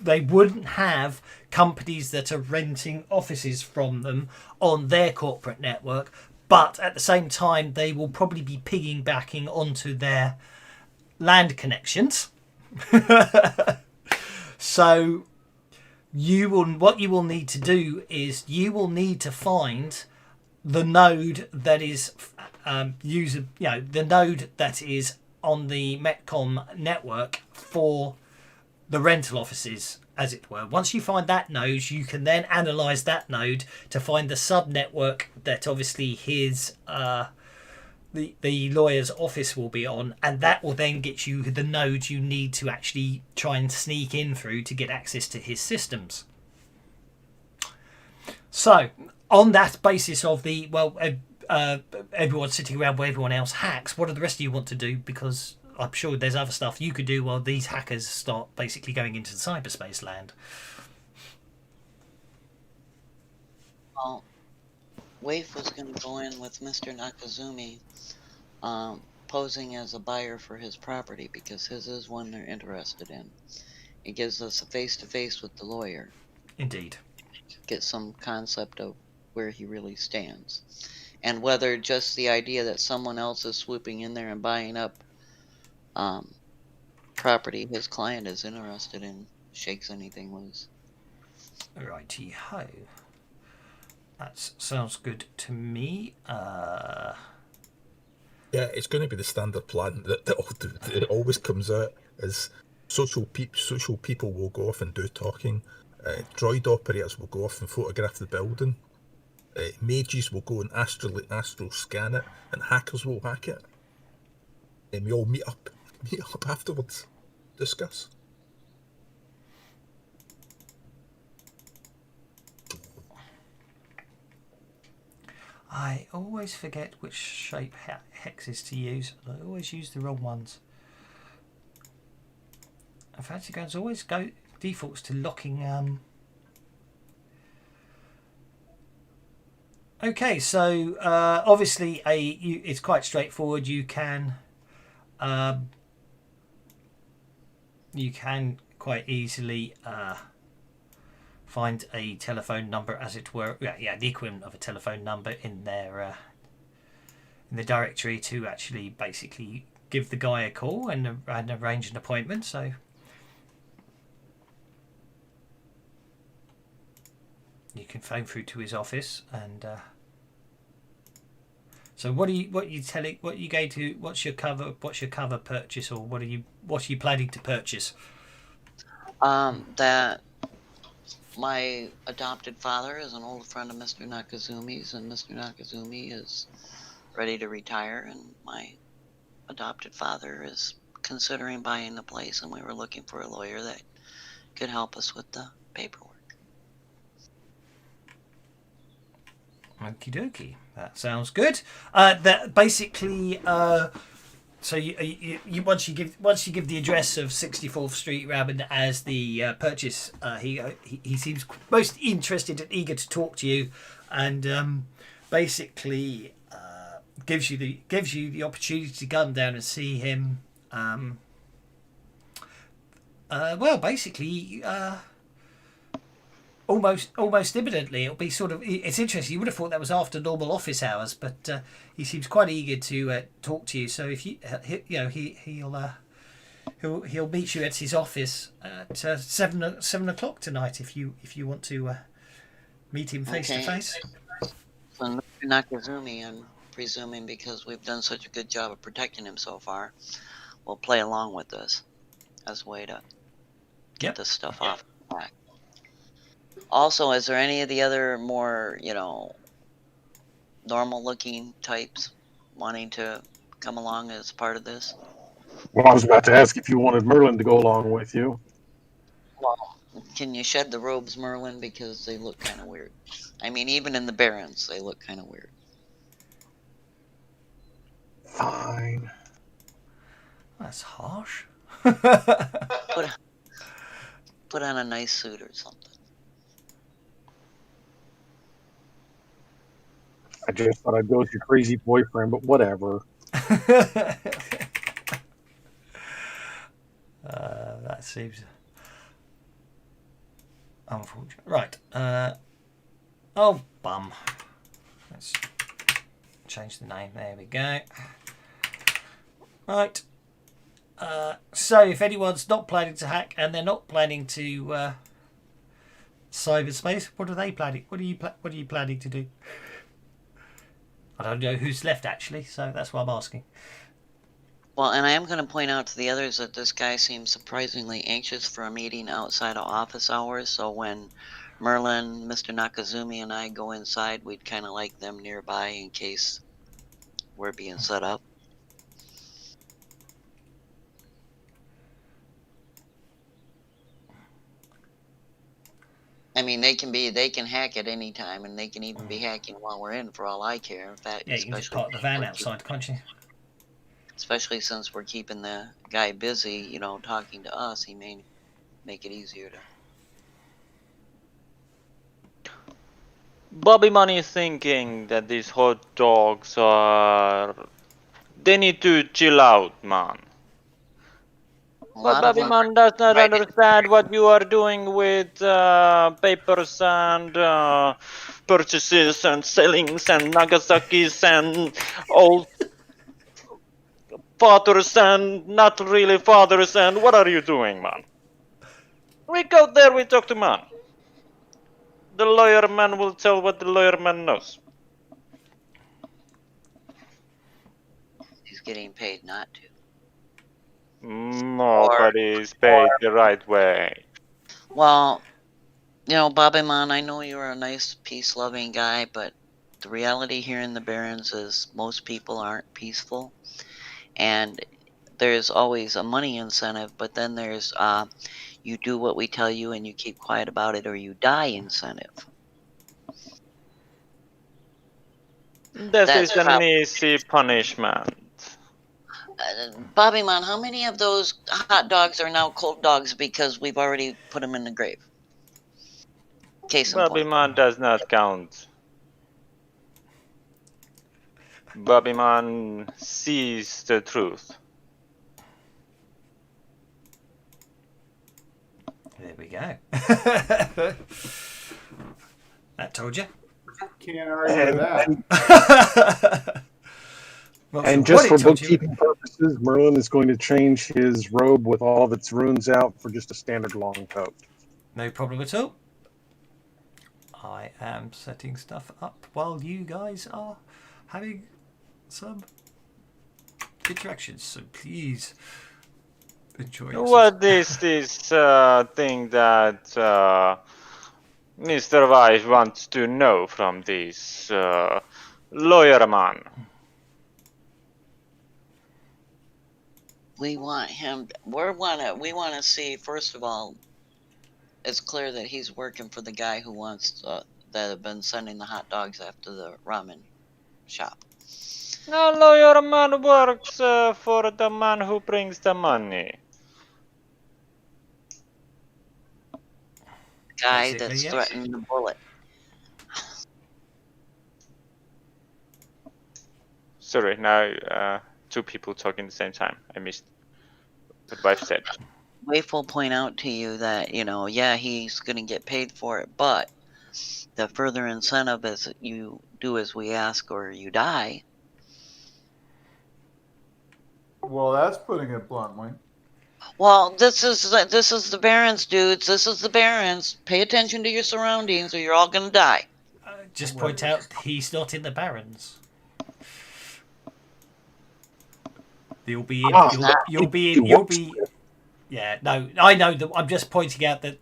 they wouldn't have companies that are renting offices from them on their corporate network, but at the same time, they will probably be piggybacking onto their land connections. So what you will need to do is you will need to find the node that is the node that is on the Metcom network for the rental offices, as it were. Once you find that node, you can then analyze that node to find the sub-network that obviously his the lawyer's office will be on, and that will then get you the node you need to actually try and sneak in through to get access to his systems. So, on that basis of everyone sitting around where everyone else hacks, what do the rest of you want to do? Because I'm sure there's other stuff you could do while these hackers start basically going into the cyberspace land. Well, Waif was going to go in with Mr. Nakazumi, posing as a buyer for his property because his is one they're interested in. It gives us a face-to-face with the lawyer. Indeed. Get some concept of where he really stands. And whether just the idea that someone else is swooping in there and buying up property his client is interested in shakes anything loose. Righty-ho. That sounds good to me. Yeah, it's going to be the standard plan that always comes out is social people will go off and do talking. Droid operators will go off and photograph the building. Mages will go and astral scan it, and hackers will hack it. And we all meet up afterwards, discuss. I always forget which shape hexes to use. I always use the wrong ones. In fact, it always defaults to locking. Okay, so obviously it's quite straightforward. You can quite easily find a telephone number, as it were. Yeah, the equivalent of a telephone number in their in the directory to actually basically give the guy a call and arrange an appointment. So you can phone through to his office and. So what's your cover purchase, or what are you planning to purchase? That my adopted father is an old friend of Mr. Nakazumi's, and Mr. Nakazumi is ready to retire, and my adopted father is considering buying the place, and we were looking for a lawyer that could help us with the paperwork. Okie dokie. That sounds good. That basically, So you once you give the address of 64th Street Ramen as the purchase, he seems most interested and eager to talk to you, and basically gives you the opportunity to come down and see him. Basically. Almost imminently. It'll be sort of. It's interesting. You would have thought that was after normal office hours, but he seems quite eager to talk to you. So if he'll meet you at his office at 7 o'clock tonight if you want to meet him face to face. So Mr. Nakazumi, I'm presuming because we've done such a good job of protecting him so far, we'll play along with this as a way to get this stuff off the back. Also, is there any of the other more, normal-looking types wanting to come along as part of this? Well, I was about to ask if you wanted Merlin to go along with you. Well, can you shed the robes, Merlin? Because they look kind of weird. I mean, even in the Barrens, they look kind of weird. Fine. That's harsh. Put on a nice suit or something. I just thought I'd go with your crazy boyfriend, but whatever. That seems unfortunate. Right. Oh, bum. Let's change the name. There we go. Right. So, if anyone's not planning to hack and they're not planning to cyberspace, what are they planning? What are you planning to do? I don't know who's left actually, so that's why I'm asking. Well, and I am going to point out to the others that this guy seems surprisingly anxious for a meeting outside of office hours, so when Merlin, Mr. Nakazumi, and I go inside, we'd kind of like them nearby in case we're being set up. I mean, they can hack at any time, and they can even be hacking while we're in, for all I care. In fact, Yeah, you can just park the van outside, can't you? Especially since we're keeping the guy busy, talking to us, he may make it easier to. Bobby Money is thinking that these hot dogs are. They need to chill out, man. But Bobby Man does not understand what you are doing with papers and purchases and sellings and Nagasaki's and old fathers and not really fathers and what are you doing, man? We go there, we talk to man. The lawyer man will tell what the lawyer man knows. He's getting paid not to. Nobody's paid the right way. Well, Bobby Man, I know you're a nice, peace-loving guy, but the reality here in the Barrens is most people aren't peaceful. And there's always a money incentive, but then there's you do what we tell you and you keep quiet about it or you die incentive. This is an easy punishment. Bobby Man, how many of those hot dogs are now cold dogs because we've already put them in the grave? Case in Bobby point. Man does not count. Bobby Man sees the truth. There we go. That told you. Can't argue with that. Well, And just for bookkeeping purposes, Merlin is going to change his robe with all of its runes out for just a standard long coat. No problem at all. I am setting stuff up while you guys are having some interactions, so please enjoy yourself. What is this thing that Mr. Weiss wants to know from this lawyer man? We want him. We want to see. First of all, it's clear that he's working for the guy who wants that have been sending the hot dogs after the ramen shop. A lawyer man works for the man who brings the money. Guy Basically, that's yes. threatening the bullet. Sorry, now two people talking at the same time. I missed what wife said. Waif will point out to you that, yeah, he's going to get paid for it, but the further incentive is you do as we ask or you die. Well, that's putting it bluntly. Well, this is the Barrens, dudes. This is the Barrens. Pay attention to your surroundings or you're all going to die. Just point out he's not in the Barrens. You'll be in. You'll be. Yeah, no, I know that. I'm just pointing out that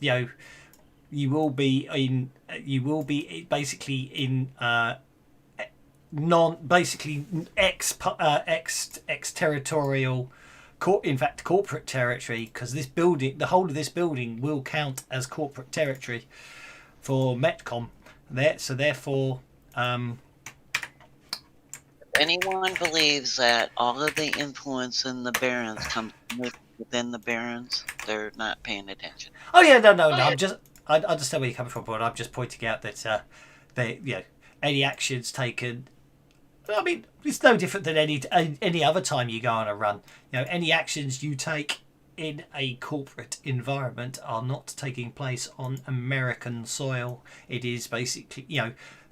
you will be in. You will be basically in ex-territorial, in fact, corporate territory, because this building, the whole of this building, will count as corporate territory for Metcom. Therefore. Anyone believes that all of the influence in the Barrens comes within the Barrens, they're not paying attention. Oh yeah, no. I understand where you're coming from, but I'm just pointing out that any actions taken. I mean, it's no different than any other time you go on a run. Any actions you take in a corporate environment are not taking place on American soil. It is basically,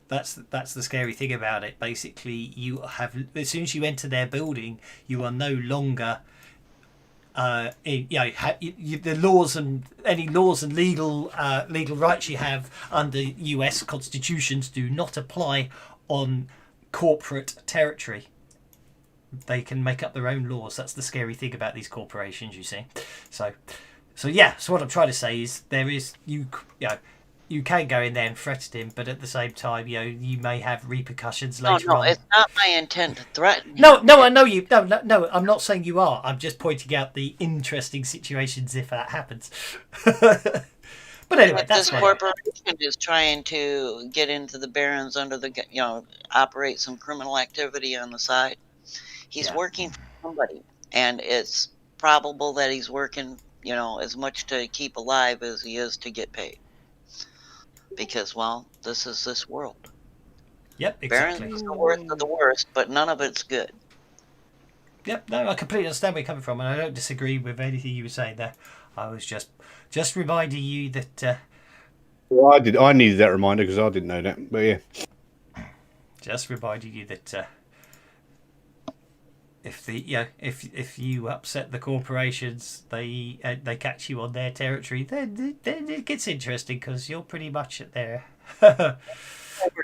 that's the scary thing about it. Basically, you have, as soon as you enter their building, you are no longer the laws and any laws and legal rights you have under U.S. constitutions do not apply on corporate territory. They can make up their own laws. That's the scary thing about these corporations, you see. So what I'm trying to say is you can go in there and threaten him, but at the same time, you may have repercussions later on. No, it's not my intent to threaten him. No, I know you. No, I'm not saying you are. I'm just pointing out the interesting situations if that happens. But anyway, that's this corporation is trying to get into the Barrens under the, operate some criminal activity on the side. He's working for somebody, and it's probable that he's working, as much to keep alive as he is to get paid. Because, this is this world. Yep, exactly. Barrens is the worst of the worst, but none of it's good. Yep, no, I completely understand where you're coming from, and I don't disagree with anything you were saying there. I was just reminding you that. Well, I needed that reminder because I didn't know that. But yeah, just reminding you that if you upset the corporations, they catch you on their territory. Then it gets interesting because you're pretty much at their. We're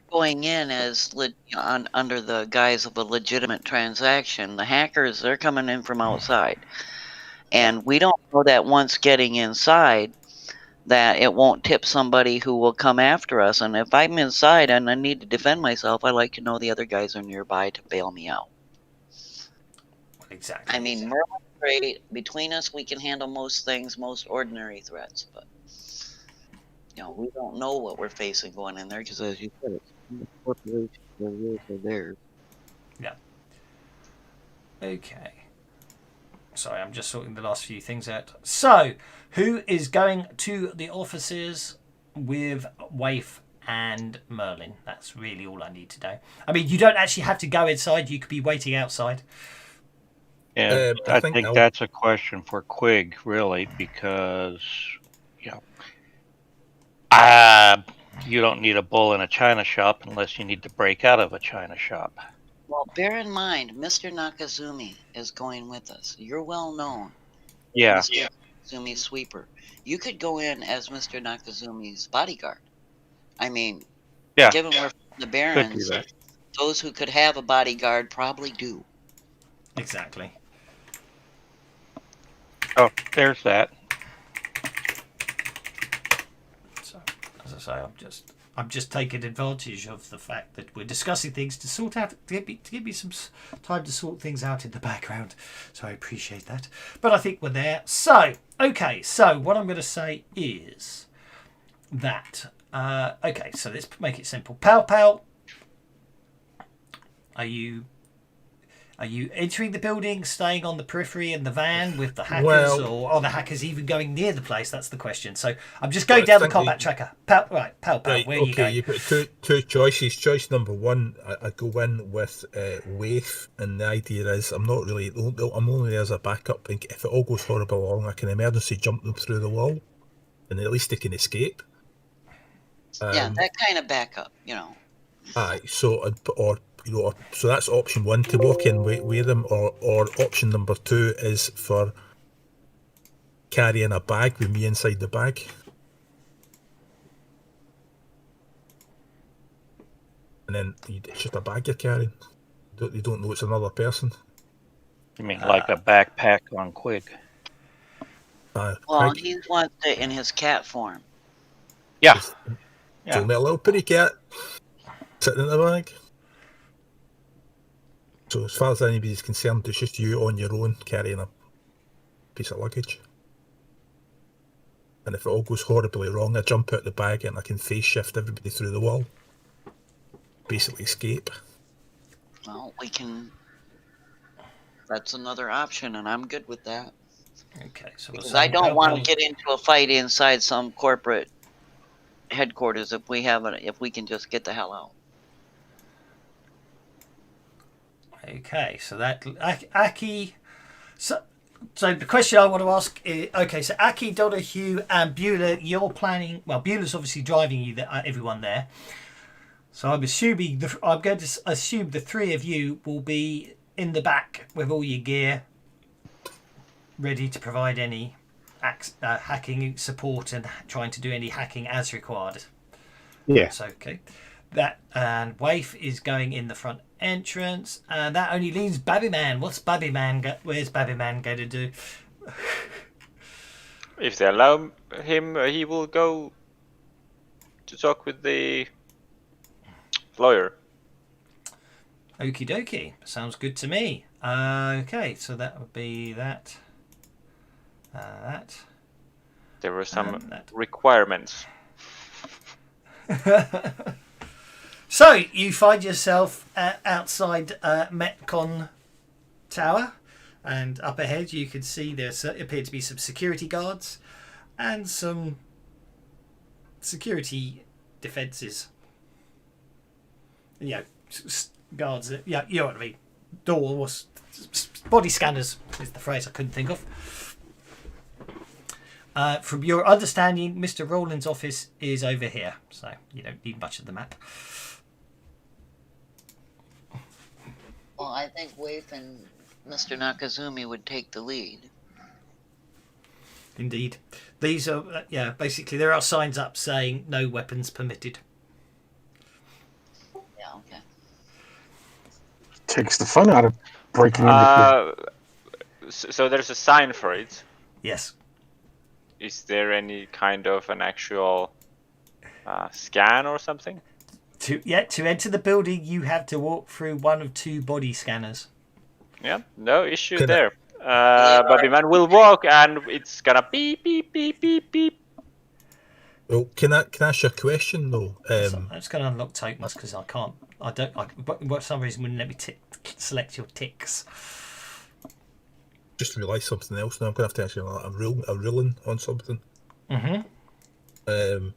going in as under the guise of a legitimate transaction. The hackers, they're coming in from outside. And we don't know that once getting inside that it won't tip somebody who will come after us. And if I'm inside and I need to defend myself, I like to know the other guys are nearby to bail me out. Exactly. I mean, Merlin's great. Between us, we can handle most things, most ordinary threats. But, we don't know what we're facing going in there because, as you said, it's corporations. The rules are theirs. Yeah. Okay. Sorry, I'm just sorting the last few things out. So, who is going to the offices with Waif and Merlin? That's really all I need to know. I mean, you don't actually have to go inside. You could be waiting outside. Yeah, I think that's a question for Quig, really, because, you don't need a bull in a china shop unless you need to break out of a china shop. Well, bear in mind, Mr. Nakazumi is going with us. You're well known. Yeah. Mr. Nakazumi's sweeper. You could go in as Mr. Nakazumi's bodyguard. I mean, given we're from the Barrens, those who could have a bodyguard probably do. Exactly. Oh, there's that. So, as I say, I'm just taking advantage of the fact that we're discussing things to sort out, to give me some time to sort things out in the background. So I appreciate that. But I think we're there. So, okay. So what I'm going to say is that, okay, so let's make it simple. Pal, are you Are you entering the building, staying on the periphery in the van with the hackers, Well- or are the hackers even going near the place? That's the question. So I'm just going down the combat tracker. Pal, where are you going? You've got two choices. Choice number one, I go in with Waif, and the idea is I'm only there as a backup. And if it all goes horrible wrong, I can emergency jump them through the wall, and at least they can escape. Yeah, that kind of backup, you know. Aye, so so that's option one, to walk in with them, or option number two is for carrying a bag with me inside the bag. And then it's just a bag you're carrying. You don't know it's another person. You mean like a backpack on Quig? Well, Craig, he wants it in his cat form. Yeah. show me a little pretty cat sitting in the bag. So as far as anybody's concerned, it's just you on your own carrying a piece of luggage. And if it all goes horribly wrong, I jump out the bag and I can phase shift everybody through the wall. Basically escape. Well, we can. That's another option, and I'm good with that. Okay, so Because I don't want to get into a fight inside some corporate headquarters if we can just get the hell out. Okay, so that Aki. So the question I want to ask is, okay, so Aki, Donahue, and Beulah, you're planning. Well, Beulah's obviously driving you, everyone there. So I'm going to assume the three of you will be in the back with all your gear, ready to provide any hacking support and trying to do any hacking as required. Yes. Okay. That and Waif is going in the front entrance, and that only leaves Babyman. Where's Babyman going to do? If they allow him, he will go to talk with the lawyer. Okie dokie. Sounds good to me. Okay, so that would be that. That. There were some requirements. So you find yourself outside Metcon Tower, and up ahead you can see there appear to be some security guards and some security defences. You know, guards. Yeah, you know what I mean. Doors, body scanners is the phrase I couldn't think of. From your understanding, Mr. Rowland's office is over here, so you don't need much of the map. Well, I think Waif and Mr. Nakazumi would take the lead. Indeed. These are, basically there are signs up saying no weapons permitted. Yeah, okay. Takes the fun out of breaking into So there's a sign for it. Yes. Is there any kind of an actual scan or something? To enter the building, you have to walk through one of two body scanners. Yeah, no issue there. Babyman will walk, and it's gonna beep, beep, beep, beep, beep. Well, can I ask you a question though? I'm just going to unlock Totemus because I can't. For some reason, wouldn't let me select your ticks. Just realised something else now. I'm going to have to ask you a ruling on something. Mm-hmm.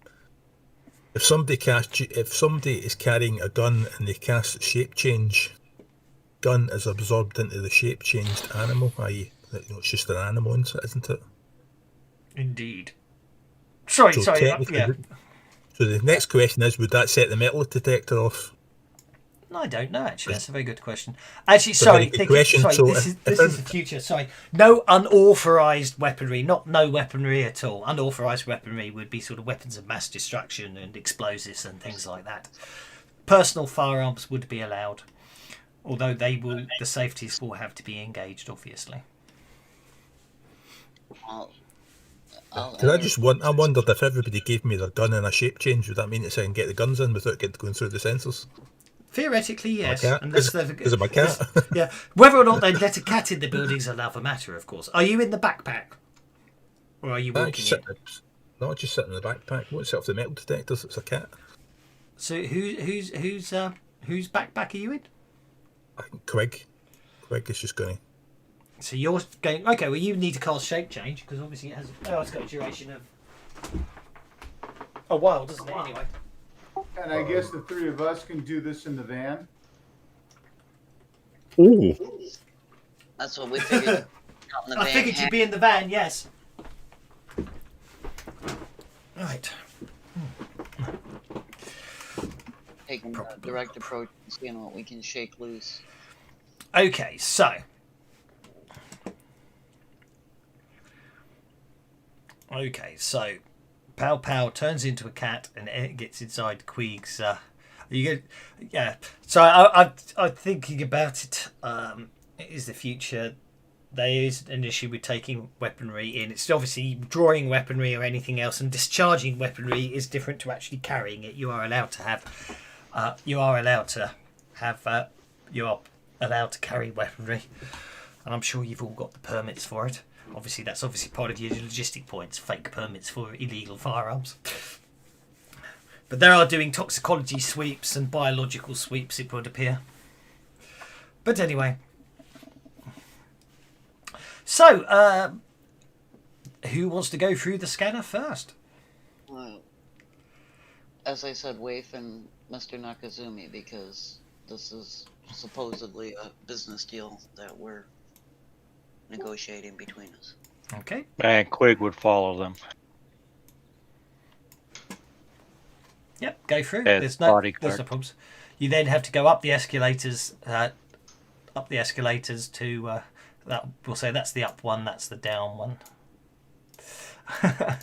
If somebody is carrying a gun and they cast shape change, gun is absorbed into the shape changed animal, i.e., it's just an animal, isn't it? Indeed. Sorry. Yeah. So the next question is, would that set the metal detector off? No, I don't know, actually. That's a very good question. Actually, sorry. This is the future. Sorry. No unauthorised weaponry. Not no weaponry at all. Unauthorised weaponry would be sort of weapons of mass destruction and explosives and things like that. Personal firearms would be allowed. Although the safeties will have to be engaged, obviously. Well, I wondered if everybody gave me their gun and a shape change, would that mean that I can get the guns in without going through the sensors? Theoretically, yes. Because of my cat. Yeah. Whether or not they let a cat in the building is another matter, of course. Are you in the backpack? Or are you walking in? No, just sitting in the backpack. Won't set off the metal detectors, it's a cat. So whose backpack are you in? I think Quig Quig is just going to. So you're going. Okay, well you need to cast shape change because obviously it has. Oh, it's got a duration of a while, doesn't it? Anyway. And I guess the three of us can do this in the van. Ooh. That's what we figured. Out in the I van. figured you'd be in the van. Yes. Right. Taking a direct approach and seeing what we can shake loose. Okay, so. Pow Pow turns into a cat and it gets inside Queeg's. Yeah. So I'm thinking about it. It is the future. There is an issue with taking weaponry in. It's obviously drawing weaponry or anything else, and discharging weaponry is different to actually carrying it. You are allowed to have. You are allowed to carry weaponry, and I'm sure you've all got the permits for it. Obviously, that's part of your logistic points. Fake permits for illegal firearms. But they are doing toxicology sweeps and biological sweeps, it would appear. But anyway. So, who wants to go through the scanner first? Well, as I said, Waif and Mr. Nakazumi, because this is supposedly a business deal that we're negotiating between us. Okay. And Quig would follow them. Yep, go through. As There's no problems. You then have to go up the escalators. To that. We'll say that's the up one. That's the down one. I'm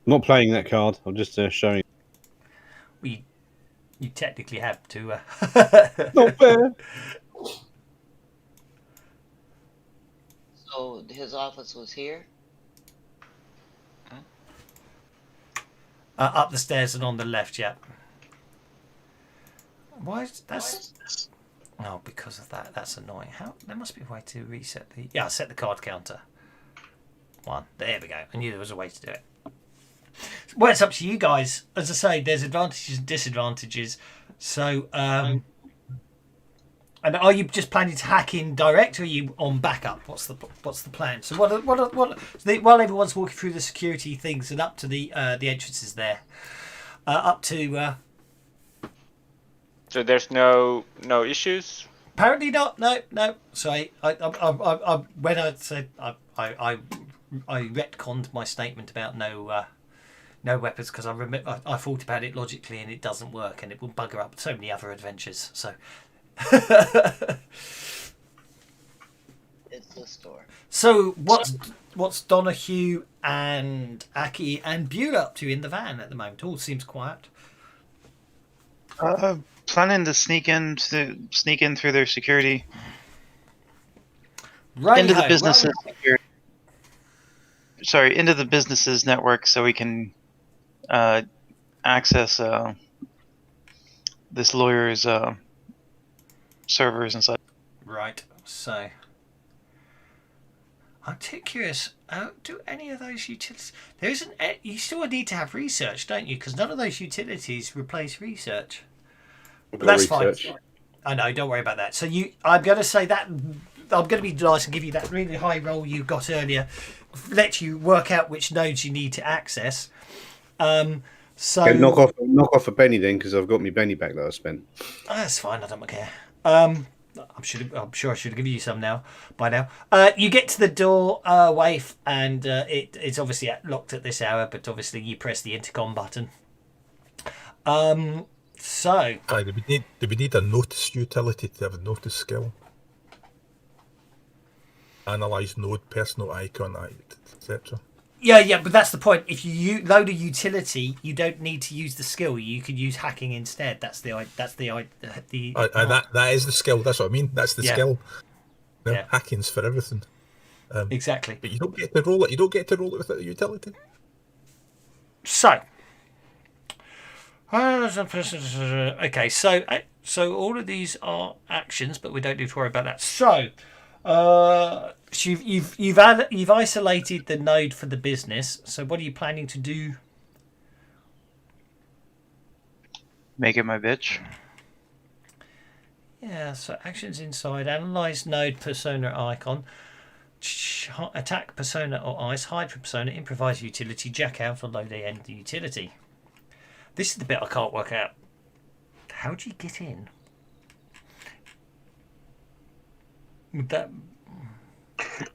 not playing that card. I'm just showing. You technically have to. Not fair. So his office was here? Up the stairs and on the left, yeah. Why is that's? Oh, because of that. That's annoying. How? There must be a way to reset the. Yeah, set the card counter. One. There we go. I knew there was a way to do it. Well, it's up to you guys. As I say, there's advantages and disadvantages. So, and are you just planning to hack in direct, or are you on backup? What's the plan? So, while everyone's walking through the security things and up to the entrances there, up to. So there's no issues. Apparently not. No. Sorry, I when I said I retconned my statement about no weapons because I thought about it logically and it doesn't work and it will bugger up so many other adventures. So It's the store. So what's Donahue and Aki and Beulah up to in the van at the moment? All seems quiet. Planning to sneak in through their security. Right Into the businesses. Sorry, into the businesses network so we can access this lawyer's servers and such. Right. So I'm too curious. Do any of those utilities? There isn't. You still need to have research, don't you? Because none of those utilities replace research. But that's fine. I know. Don't worry about that. So I'm going to say that. I'm going to be nice and give you that really high roll you got earlier. Let you work out which nodes you need to access. So Okay, knock off a penny then, because I've got my penny back that I spent. That's fine. I don't care. I'm sure I should have given you some by now. You get to the door, Waif, and it's obviously locked at this hour. But obviously, you press the intercom button. So. Do we need a notice utility to have a notice skill? Analyze node, personal icon, etc. Yeah, but that's the point. If you load a utility, you don't need to use the skill. You can use hacking instead. That is the skill. That's what I mean. That's the skill. No, yeah. Hacking's for everything. Exactly. But you don't get to roll it. You don't get to roll it without a utility. So. Okay, so all of these are actions, but we don't need to worry about that. So. You've isolated the node for the business. So what are you planning to do? Make it my bitch. Yeah, so actions inside, analyze node persona icon, attack persona or ice, hide from persona, improvise utility, jack out or load end the utility. This is the bit I can't work out. How do you get in? That...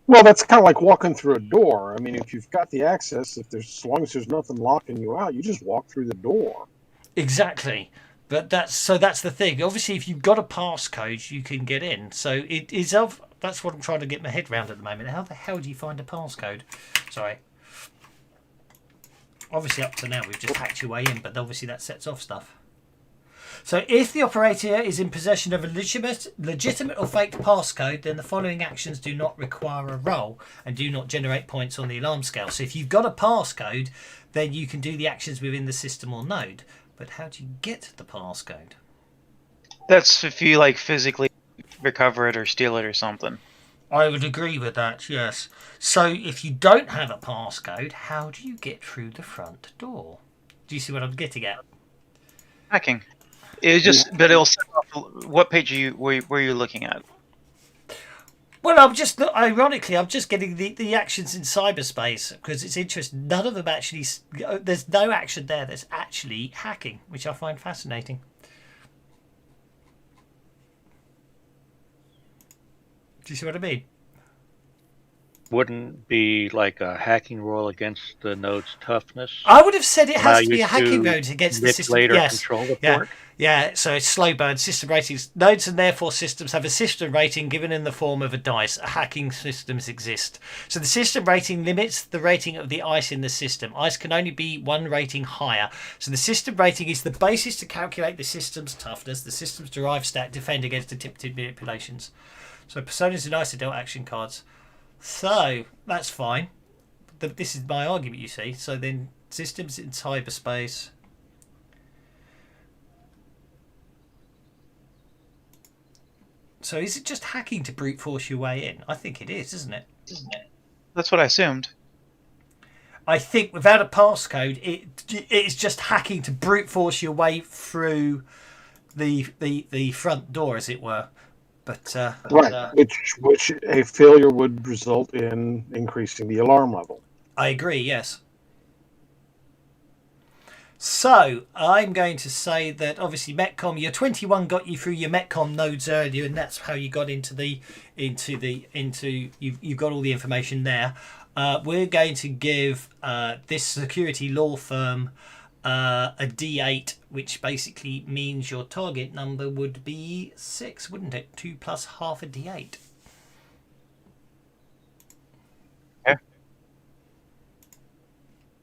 Well, that's kind of like walking through a door. I mean, if you've got the access, as long as there's nothing locking you out, you just walk through the door. Exactly. But that's the thing. Obviously, if you've got a passcode, you can get in. So it is of. That's what I'm trying to get my head around at the moment. How the hell do you find a passcode? Sorry. Obviously, up to now we've just hacked your way in, but obviously that sets off stuff. So if the operator is in possession of a legitimate or faked passcode, then the following actions do not require a roll and do not generate points on the alarm scale. So if you've got a passcode, then you can do the actions within the system or node. But how do you get the passcode? That's if you like physically recover it or steal it or something. I would agree with that, yes. So if you don't have a passcode, how do you get through the front door? Do you see what I'm getting at? Hacking. It just, but it'll set off. What page were you looking at? Well, I'm just getting the actions in cyberspace because it's interesting. None of them actually. There's no action there that's actually hacking, which I find fascinating. Do you see what I mean? Wouldn't be like a hacking roll against the node's toughness. I would have said it has Allow to be you a hacking to road against the system. manipulate or Yes. control the Yeah. port? Yeah, so it's slow burn system ratings. Nodes and therefore systems have a system rating given in the form of a dice. Hacking systems exist. So the system rating limits the rating of the ice in the system. Ice can only be one rating higher. So the system rating is the basis to calculate the system's toughness. The system's derived stat defend against attempted manipulations. So personas and ice are dealt action cards. So that's fine. This is my argument, you see. So then systems in cyberspace. So is it just hacking to brute force your way in? I think it is, isn't it? That's what I assumed. I think without a passcode, it's just hacking to brute force your way through the front door, as it were. But Right, which a failure would result in increasing the alarm level. I agree, yes. So I'm going to say that obviously Metcom, your 21 got you through your Metcom nodes earlier, and that's how you got you've got all the information there. We're going to give this security law firm a D8, which basically means your target number would be 6, wouldn't it? 2 plus half a D8.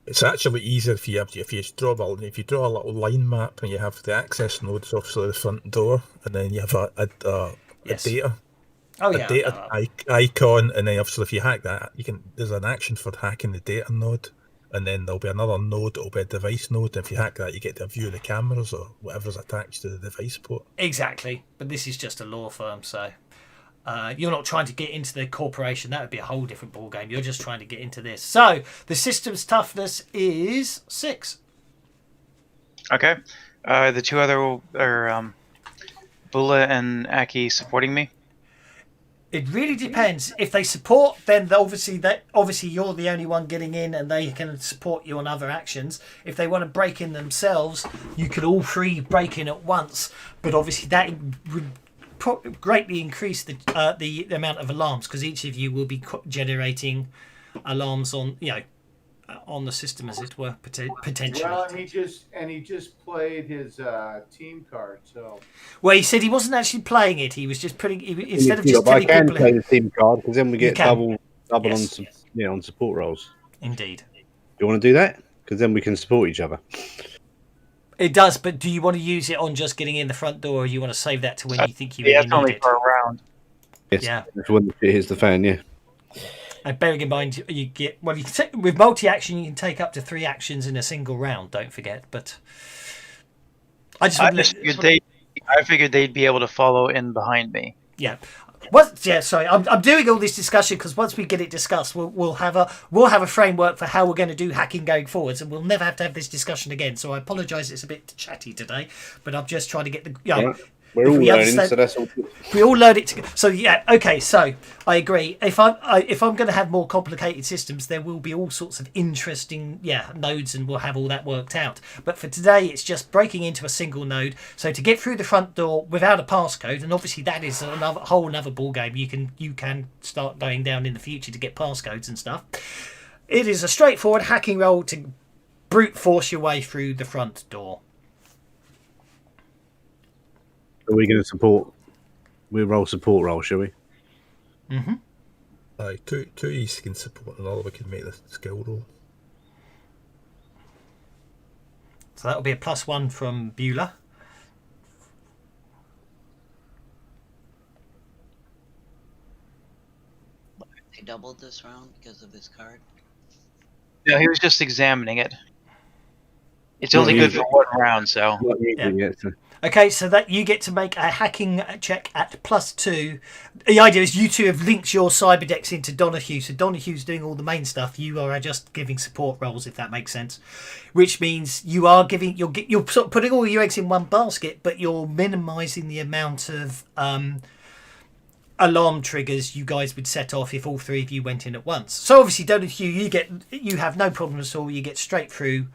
It's actually easier if you draw a little line map and you have the access nodes, obviously the front door, and then you have a data. Oh, a yeah. data icon, and then obviously if you hack that, there's an action for hacking the data node, and then there'll be another node, it'll be a device node, and if you hack that, you get to view the cameras or whatever's attached to the device port. Exactly, but this is just a law firm, so you're not trying to get into the corporation. That would be a whole different ball game. You're just trying to get into this. So the system's toughness is 6. Okay. The two other are Bula and Aki supporting me. It really depends. If they support, then obviously you're the only one getting in, and they can support you on other actions. If they want to break in themselves, you could all three break in at once. But obviously that would greatly increase the amount of alarms, because each of you will be generating alarms on the system, as it were, potentially. Well, and he just played his team card. So. Well, he said he wasn't actually playing it. He was just putting instead of Yeah, just but I telling can people. play the team card because then we get double Yes. on support roles. Indeed. Do you want to do that? Because then we can support each other. It does, but do you want to use it on just getting in the front door, or you want to save that to when you think you really it's need only it? for a round. Yes, Yeah. that's when the shit hits the fan, yeah. And bearing in mind, you get with multi-action, you can take up to 3 actions in a single round. Don't forget, but I I figured they'd be able to follow in behind me. Yeah, Sorry, I'm doing all this discussion because once we get it discussed, we'll have a framework for how we're going to do hacking going forwards, and we'll never have to have this discussion again. So I apologise, it's a bit chatty today, but I'm just trying to get the We're all learning, so that's all. We all learn it together. So yeah, okay. So I agree. If I'm going to have more complicated systems, there will be all sorts of interesting nodes, and we'll have all that worked out. But for today, it's just breaking into a single node. So to get through the front door without a passcode, and obviously that is whole another ball game. You can start going down in the future to get passcodes and stuff. It is a straightforward hacking roll to brute force your way through the front door. Are we going to support? We'll roll support roll, shall we? Mm-hmm. Aye, two East can support, and all of us can make the skill roll. So that'll be a +1 from Beulah. He doubled this round because of his card. No, he was just examining it. It's only good for one round, so. Okay, so that you get to make a hacking check at +2. The idea is you two have linked your cyberdex into Donahue, so Donahue's doing all the main stuff. You are just giving support rolls, if that makes sense. Which means you are giving you're sort of putting all your eggs in one basket, but you're minimising the amount of alarm triggers you guys would set off if all three of you went in at once. So obviously, Donahue, you have no problems at all. You get straight through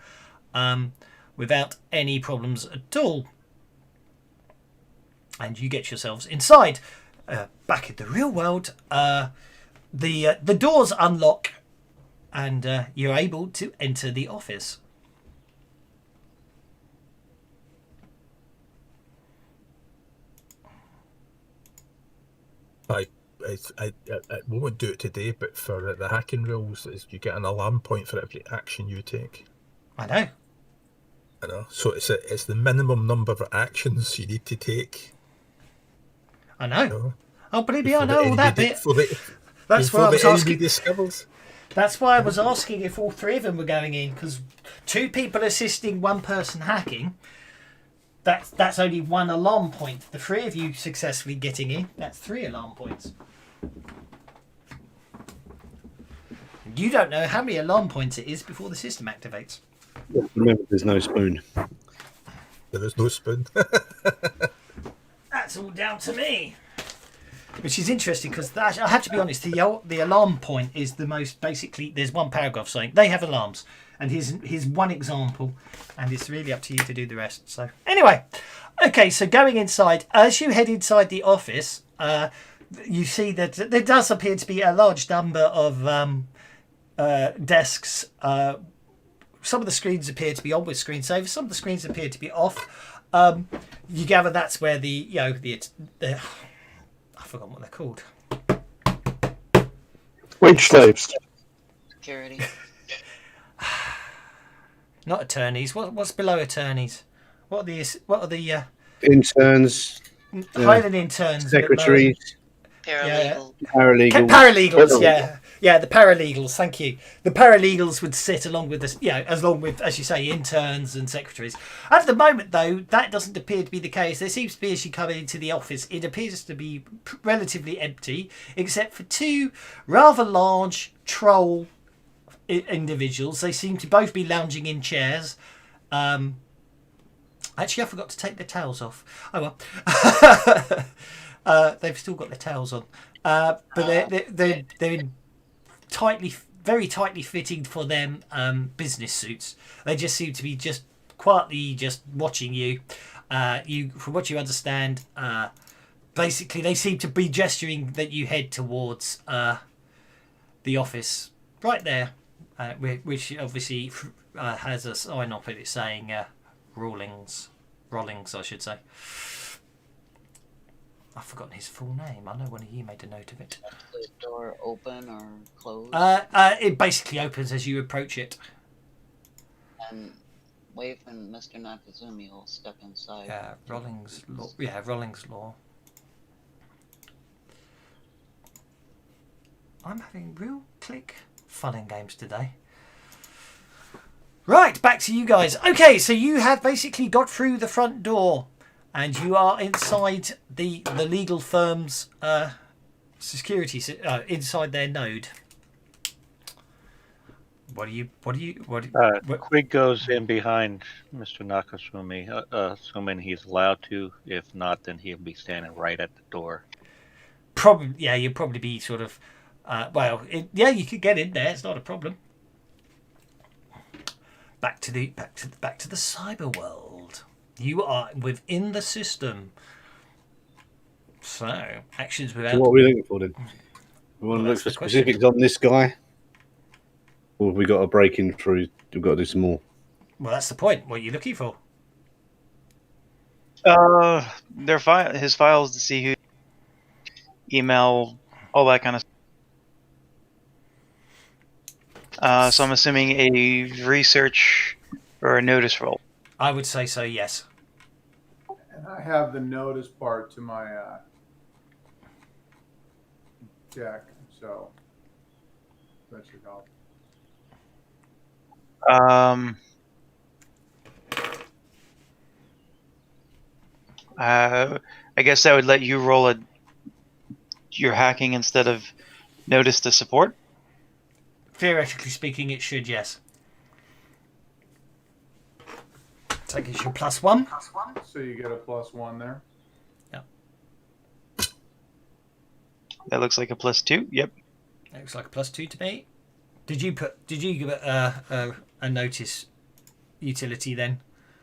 without any problems at all. And you get yourselves inside. Back in the real world, the doors unlock, and you're able to enter the office. I won't do it today, but for the hacking rules, you get an alarm point for every action you take. I know. So it's the minimum number of actions you need to take. I know. Oh, believe me, I know all that bit. That's why I was asking. Discovers. That's why I was asking if all three of them were going in, because 2 people assisting 1 person hacking. That's only 1 alarm point. The 3 of you successfully getting in, that's 3 alarm points. You don't know how many alarm points it is before the system activates. Remember, there's no spoon. There is no spoon. That's all down to me. Which is interesting because I have to be honest, the alarm point is the most basically. There's one paragraph saying they have alarms, and here's one example, and it's really up to you to do the rest. So anyway, okay. So going inside, as you head inside the office, you see that there does appear to be a large number of desks. Some of the screens appear to be on with screensavers. Some of the screens appear to be off. You gather that's where the I forgot what they're called. Wage slaves. Security. Not attorneys. What's below attorneys? What are the interns? Higher than interns. Secretaries. Paralegal. Paralegals. Yeah, the paralegals. Thank you. The paralegals would sit along with this, along with, as you say, interns and secretaries. At the moment, though, that doesn't appear to be the case. There seems to be, as you come into the office, it appears to be relatively empty, except for 2 rather large troll individuals. They seem to both be lounging in chairs. Actually, I forgot to take their towels off. Oh well. They've still got their towels on, but they're in very tightly fitting for them business suits. They just seem to be just quietly just watching you. From what you understand, basically they seem to be gesturing that you head towards the office right there, which obviously has a sign off it saying Rawlings, I should say. I've forgotten his full name. I know one of you made a note of it. Does the door open or close? It basically opens as you approach it. And Wave and Mr. Nakazumi will step inside. Yeah, Rawlings Law. Yeah, Rawlings Law. I'm having real click fun and games today. Right, back to you guys. Okay, so you have basically got through the front door. And you are inside the legal firm's security inside their node. What? Quig goes in behind Mr. Nakasumi, assuming he's allowed to. If not, then he'll be standing right at the door. Probably, yeah. You'll probably be sort of. You could get in there. It's not a problem. Back to the cyber world. You are within the system. So actions without. So what are we looking for then? We want to look for specifics on this guy, or have we got to break in through? We've got to do some more. Well, that's the point. What are you looking for? His files to see who, email, all that kind of stuff. So I'm assuming a research or a notice roll. I would say so, yes. And I have the notice part to my deck, so that should help. I guess I would let you roll your hacking instead of notice to support. Theoretically speaking, it should, yes. So that gives you +1. So you get a +1 there. Yep. That looks like a +2. Yep. That looks like a +2 to me. Did you give it a notice utility then?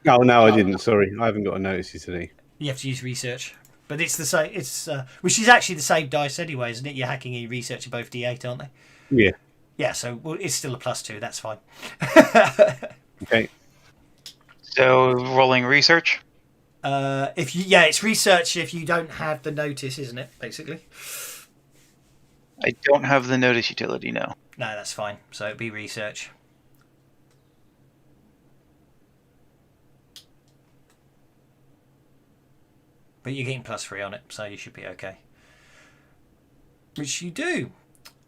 Oh no, I didn't. Sorry, I haven't got a notice utility. You have to use research, but it's the same. Which is actually the same dice anyway, isn't it? You're hacking and research are both D8, aren't they? Yeah. Yeah. So it's still a +2. That's fine. Okay. So rolling research. It's research if you don't have the notice, isn't it? Basically. I don't have the notice utility, no. No, that's fine. So it'd be research. But you're getting +3 on it, so you should be okay. Which you do.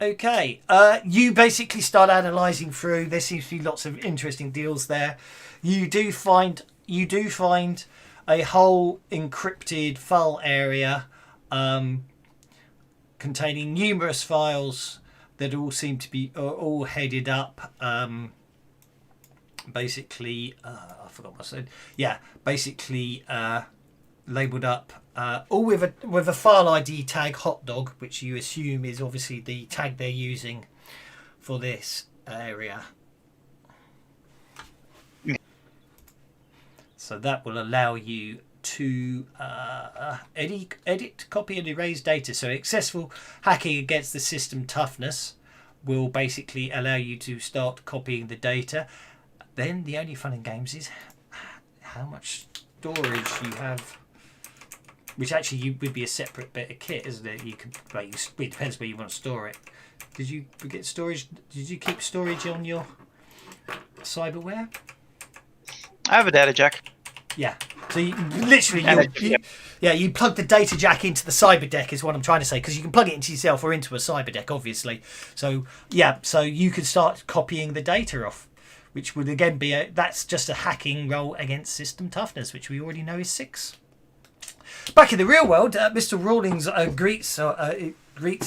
Okay. You basically start analysing through. There seems to be lots of interesting deals there. You do find a whole encrypted file area containing numerous files that all seem to be all headed up. Basically, I forgot what I said. Yeah, basically labelled up, all with a file ID tag hotdog, which you assume is obviously the tag they're using for this area. So that will allow you to edit, copy, and erase data. So successful hacking against the system toughness will basically allow you to start copying the data. Then the only fun in games is how much storage you have, which actually would be a separate bit of kit, isn't it? You could, it depends where you want to store it. Did you get storage? Did you keep storage on your cyberware? I have a data jack. Yeah. So you literally, you plug the data jack into the cyber deck is what I'm trying to say, because you can plug it into yourself or into a cyber deck, obviously. So yeah, so you could start copying the data off, which would again be that's just a hacking roll against system toughness, which we already know is 6. Back in the real world, Mr. Rawlings greets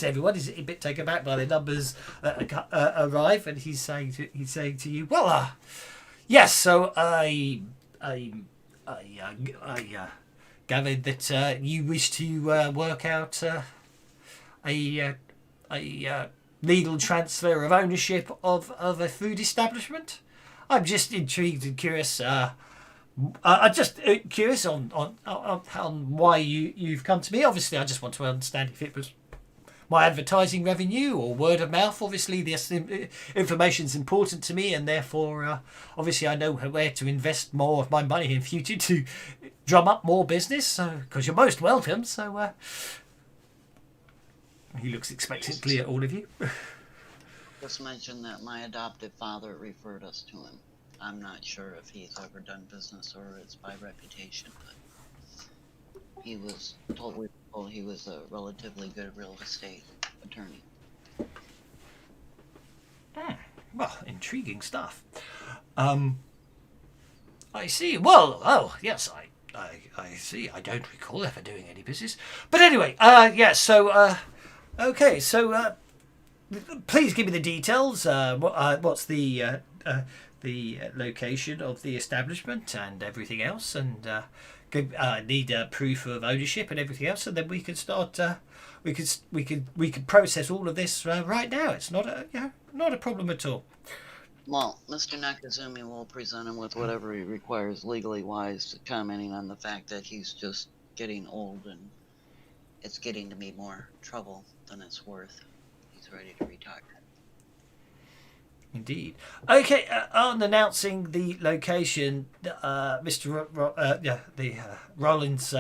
everyone. He's a bit taken aback by the numbers arrive, and he's saying to you, well, yes. So I gathered that you wish to work out a legal transfer of ownership of a food establishment. I'm just intrigued and curious. I'm just curious on why you've come to me. Obviously, I just want to understand if it was my advertising revenue or word of mouth. Obviously, this information is important to me, and therefore, obviously, I know where to invest more of my money in future to drum up more business. So, because you're most welcome. So, he looks expectantly at all of you. Just mention that my adoptive father referred us to him. I'm not sure if he's ever done business or it's by reputation, but he was told he was a relatively good real estate attorney. Well, intriguing stuff. I see. Well, oh yes, I see. I don't recall ever doing any business, but anyway, yeah. So Okay, so please give me the details. What's the location of the establishment and everything else, and need proof of ownership and everything else, and then we can start. We could process all of this right now. It's not a problem at all. Well, Mr. Nakazumi will present him with whatever he requires legally wise, commenting on the fact that he's just getting old and it's getting to be more trouble than it's worth. He's ready to retire. Indeed. Okay, on announcing the location, Mr. Rollins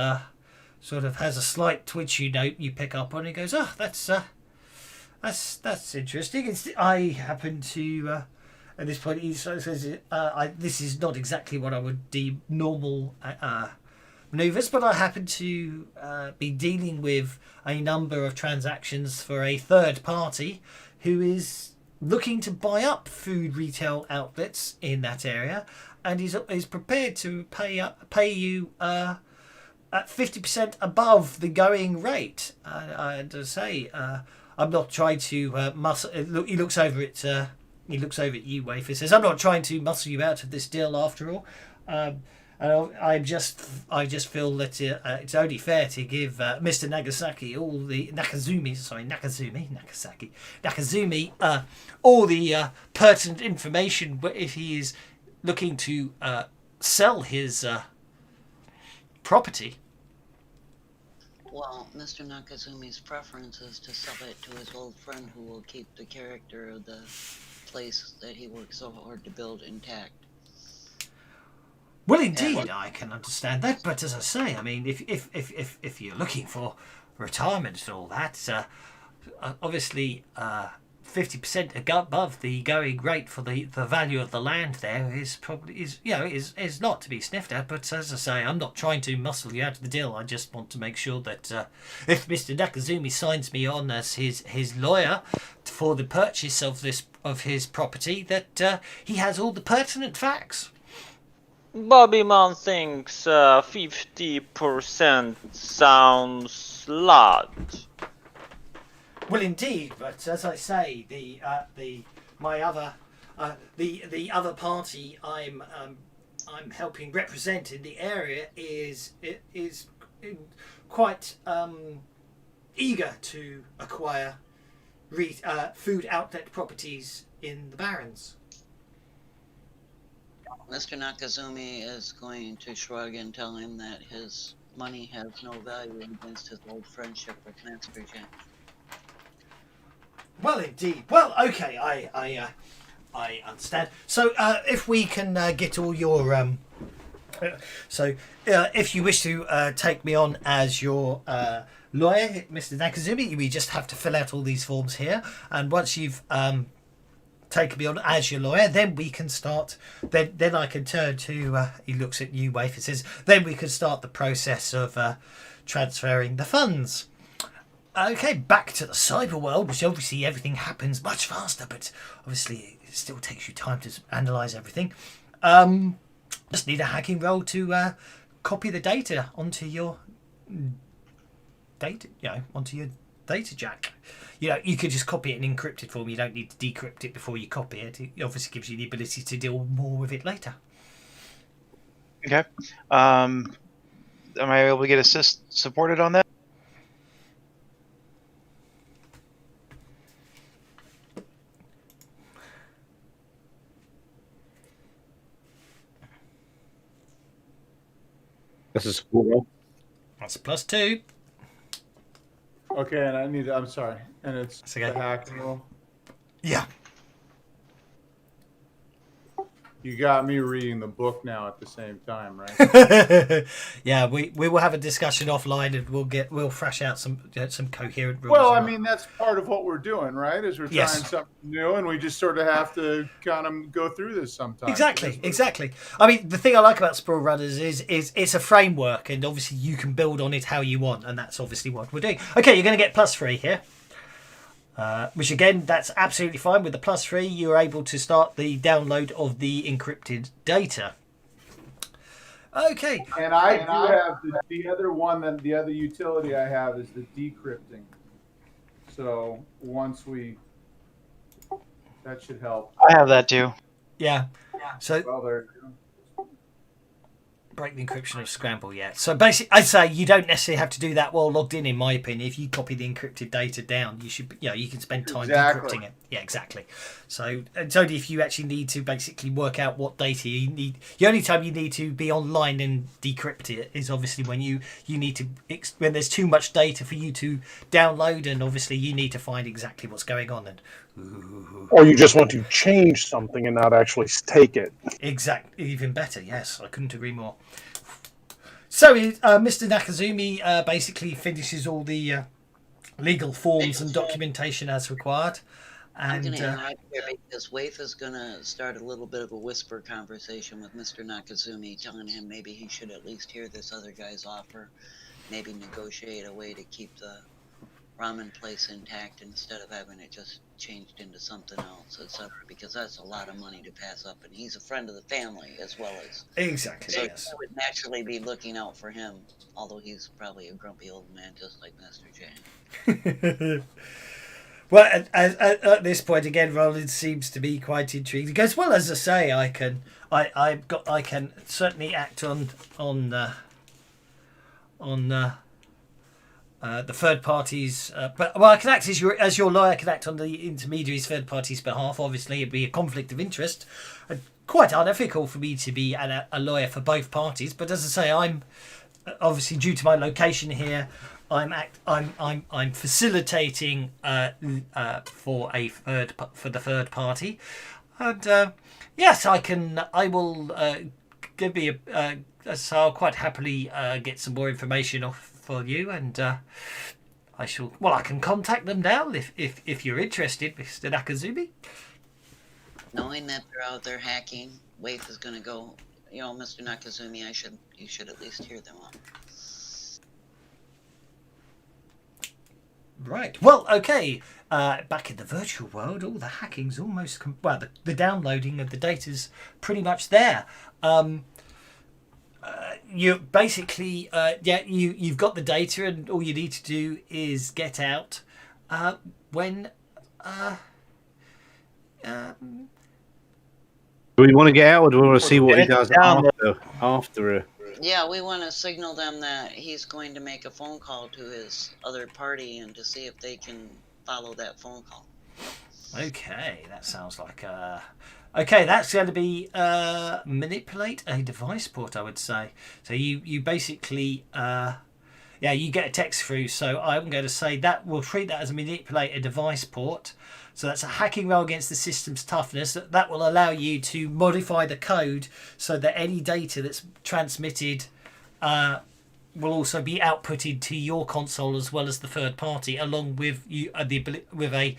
sort of has a slight twitch. You pick up on. He goes, "Oh, that's interesting." I happen to. At this point, he sort of says, "This is not exactly what I would deem normal maneuvers, but I happen to be dealing with a number of transactions for a third party who is looking to buy up food retail outlets in that area, and is prepared to pay you at 50% above the going rate." And to say, I'm not trying to muscle. He looks over at you, Wafer. He says, "I'm not trying to muscle you out of this deal after all. And I just feel that it's only fair to give Mr. Nakazumi all the pertinent information if he is looking to sell his property." Well, Mr. Nakazumi's preference is to sell it to his old friend who will keep the character of the place that he worked so hard to build intact. Well, indeed, I can understand that, but as I say, I mean, if you're looking for retirement and all that, obviously 50% above the going rate for the value of the land there is not to be sniffed at. But as I say, I'm not trying to muscle you out of the deal. I just want to make sure that if Mr. Nakazumi signs me on as his lawyer for the purchase of his property, that he has all the pertinent facts. Bobby Man thinks 50% sounds large. Well, indeed, but as I say, the other party I'm helping represent in the area is quite eager to acquire food outlet properties in the Barrens. Mr. Nakazumi is going to shrug and tell him that his money has no value against his old friendship with Master Jack. Well, indeed. Well, okay, I understand. So, if we can get all your if you wish to take me on as your lawyer, Mr. Nakazumi, we just have to fill out all these forms here, and once you've taken me on as your lawyer, then we can start. Then I can turn to. He looks at you, Waif, and says, "Then we can start the process of transferring the funds." Okay, back to the cyber world, which obviously everything happens much faster, but obviously it still takes you time to analyse everything. Just need a hacking roll to copy the data onto your data, onto your data jack. You could just copy it and encrypt it for me. You don't need to decrypt it before you copy it. It obviously gives you the ability to deal more with it later. Okay. Am I able to get assist supported on that? That's a support roll. That's a +2. Okay, and I'm sorry, and it's okay. the hacking roll. Yeah. You got me reading the book now at the same time, right? Yeah, we will have a discussion offline, and we'll thrash out some coherent rules. Well, I mean, that's part of what we're doing, right? Is we're Yes. trying something new, and we just sort of have to kind of go through this sometimes. Exactly. I mean, the thing I like about Sprawlrunners is it's a framework, and obviously you can build on it how you want, and that's obviously what we're doing. Okay, you're going to get +3 here. Which again, that's absolutely fine. With the +3, you're able to start the download of the encrypted data. Okay. And I do have the other one, that the other utility I have is the decrypting. So once that should help. I have that too. Yeah. So Well, there. break the encryption of Scramble, yeah. So basically, I'd say you don't necessarily have to do that while logged in my opinion. If you copy the encrypted data down, you should, you can spend time decrypting it. Yeah, exactly. So it's only if you actually need to basically work out what data you need. The only time you need to be online and decrypt it is obviously when you need to, when there's too much data for you to download, and obviously you need to find exactly what's going on. And or you just want to change something and not actually take it. Exactly, even better. Yes, I couldn't agree more. So, Mr. Nakazumi basically finishes all the legal forms and documentation as required. And I'm going to interrupt here because Waif is going to start a little bit of a whisper conversation with Mr. Nakazumi, telling him maybe he should at least hear this other guy's offer, maybe negotiate a way to keep the ramen place intact instead of having it just changed into something else, etc. Because that's a lot of money to pass up, and he's a friend of the family as well as. Exactly. So yes. I would naturally be looking out for him, although he's probably a grumpy old man just like Master J. Well, at this point again, Roland seems to be quite intrigued. He goes, well, as I say, I can certainly act on the third parties, but I can act as your lawyer. I can act on the intermediary's third party's behalf. Obviously, it'd be a conflict of interest, quite unethical for me to be a lawyer for both parties. But as I say, I'm obviously due to my location here. I'm facilitating for the third party, and yes, I will give me so I'll quite happily get some more information for you, and I can contact them now if you're interested, Mr. Nakazumi. Knowing that they're out there hacking, Waif is going to go, Mr. Nakazumi, you should at least hear them all. Right. Well, okay. Back in the virtual world, all the hacking's almost the downloading of the data's pretty much there. You basically, you've got the data, and all you need to do is get out when. Do we want to get out, or do we want to see what he does after? Yeah, we want to signal them that he's going to make a phone call to his other party and to see if they can follow that phone call. Okay, that sounds like okay, that's going to be manipulate a device port, I would say. So you basically you get a text through. So I'm going to say that we'll treat that as a manipulate a device port. So that's a hacking roll against the system's toughness. That will allow you to modify the code so that any data that's transmitted will also be outputted to your console as well as the third party, along with with a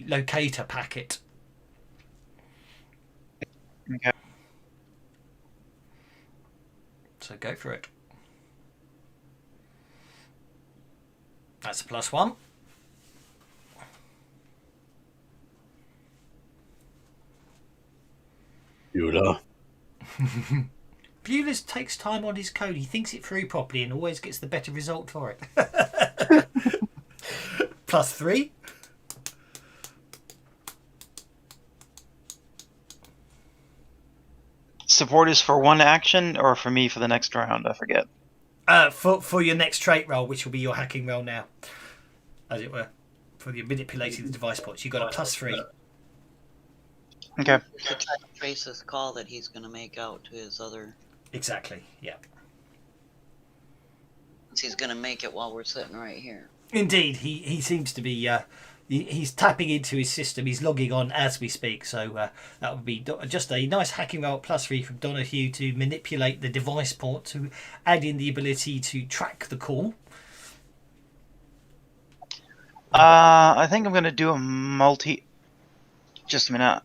locator packet. Okay. So go for it. That's a +1. Bueller. Bueller takes time on his code. He thinks it through properly and always gets the better result for it. +3. Support is for one action or for me for the next round? I forget. For your next trait roll, which will be your hacking roll now, as it were, for the manipulating the device ports. You got a +3. Okay. To try to trace this call that he's going to make out to his other. Exactly. Yeah. He's going to make it while we're sitting right here. Indeed, he seems to be. He's tapping into his system. He's logging on as we speak. So that would be just a nice hacking roll +3 from Donahue to manipulate the device port to add in the ability to track the call. I think I'm going to do a multi. Just a minute.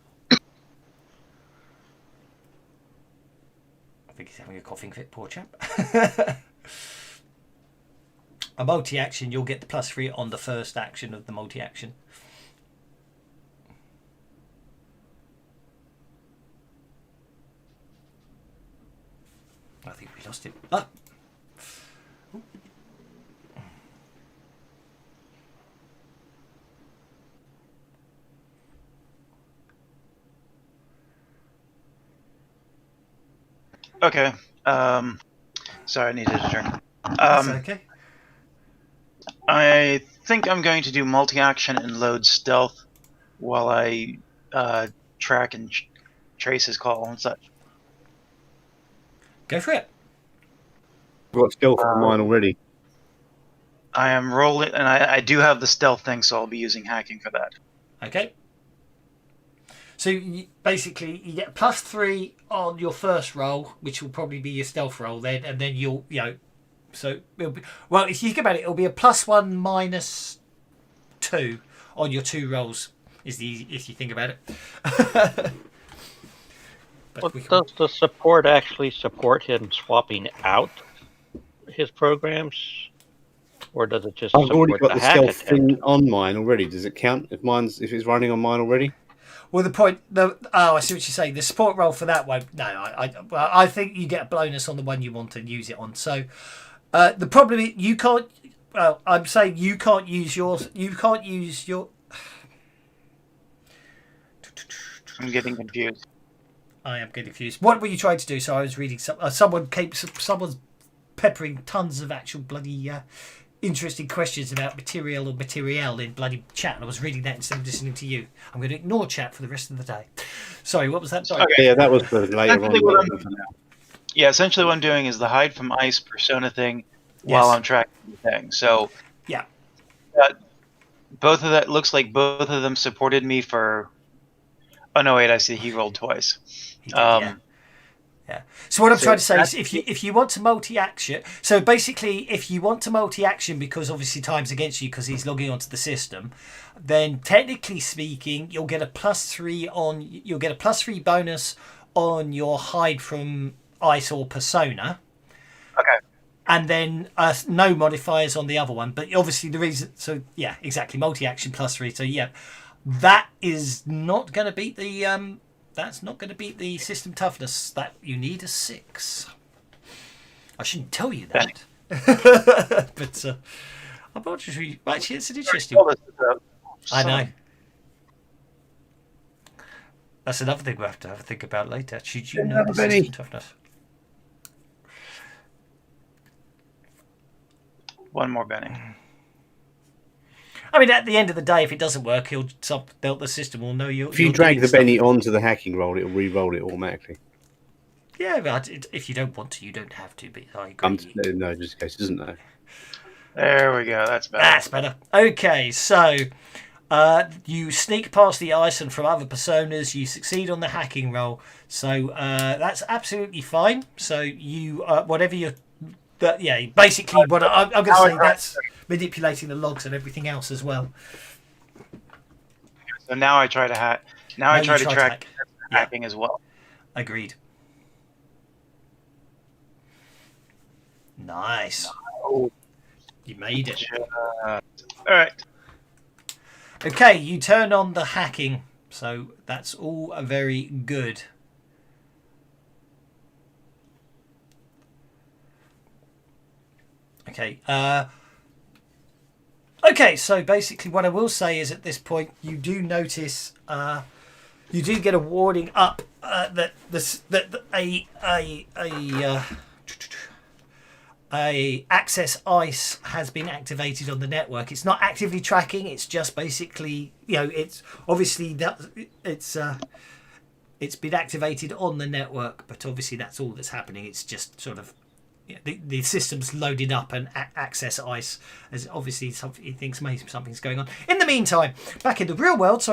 I think he's having a coughing fit, poor chap. A multi-action, you'll get the +3 on the first action of the multi-action. I think we lost him. Ah! Okay. Sorry, I needed a drink. That's okay. I think I'm going to do multi-action and load stealth while I track and trace his call and such. Go for it. I've got stealth on mine already. I am rolling, and I do have the stealth thing, so I'll be using hacking for that. Okay. So basically, you get +3 on your first roll, which will probably be your stealth roll then, and then you'll, so it'll be, well, if you think about it, it'll be a +1 -2 on your 2 rolls. If you think about it. Well, does the support actually support him swapping out his programs, or does it just I've already support got the the hack stealth attempt? thing on mine already. Does it count if it's running on mine already? Well, I see what you're saying. The support roll for that one, no, I think you get a bonus on the one you want to use it on. So the problem is you can't. Well, I'm saying you can't use yours. You can't use your. I'm getting confused. I am getting confused. What were you trying to do? So I was reading someone's peppering tons of actual bloody interesting questions about material or materiel in bloody chat, and I was reading that instead of listening to you. I'm going to ignore chat for the rest of the day. Sorry, what was that? Okay. Yeah, that was for later on. Yeah, essentially what I'm doing is the hide from ice persona thing while I'm tracking the thing. So yeah, both of that looks like both of them supported me for. Oh no, wait! I see he rolled twice. He did, yeah. So what I'm trying to say is, if you want to multi-action, so basically, if you want to multi-action because obviously time's against you because he's logging onto the system, then technically speaking, you'll get a +3 bonus on your hide from ice or persona. Okay. And then no modifiers on the other one, but obviously the reason. So yeah, exactly, multi-action +3. So yeah, that is not going to beat the. That's not going to beat the system toughness. That you need a 6. I shouldn't tell you that, but I'm not sure. Actually, it's an interesting. I know. That's another thing we'll have to think about later. Should you know the system toughness? One more Benny. I mean, at the end of the day, if it doesn't work, the system will know you. If you drag the Benny onto the hacking roll, it'll re-roll it automatically. Yeah, but if you don't want to, you don't have to. But I agree. No, just in case it doesn't know. There we go. That's better. That's better. Okay, so you sneak past the ice and from other personas, you succeed on the hacking roll. So that's absolutely fine. So you, whatever you're. Basically, what I'm going to say, that's manipulating the logs and everything else as well. So now I try to hack. Now I try to track hacking as well. Agreed. Nice. Oh. You made it. All right. Okay, you turn on the hacking, so that's all very good. Okay. Okay, so basically what I will say is at this point you do notice you do get a warning up that a access ice has been activated on the network. It's not actively tracking, it's just basically, it's obviously that it's been activated on the network, but obviously that's all that's happening. It's just sort of the system's loaded up and access ice, as obviously he thinks maybe something's going on. In the meantime, back in the real world,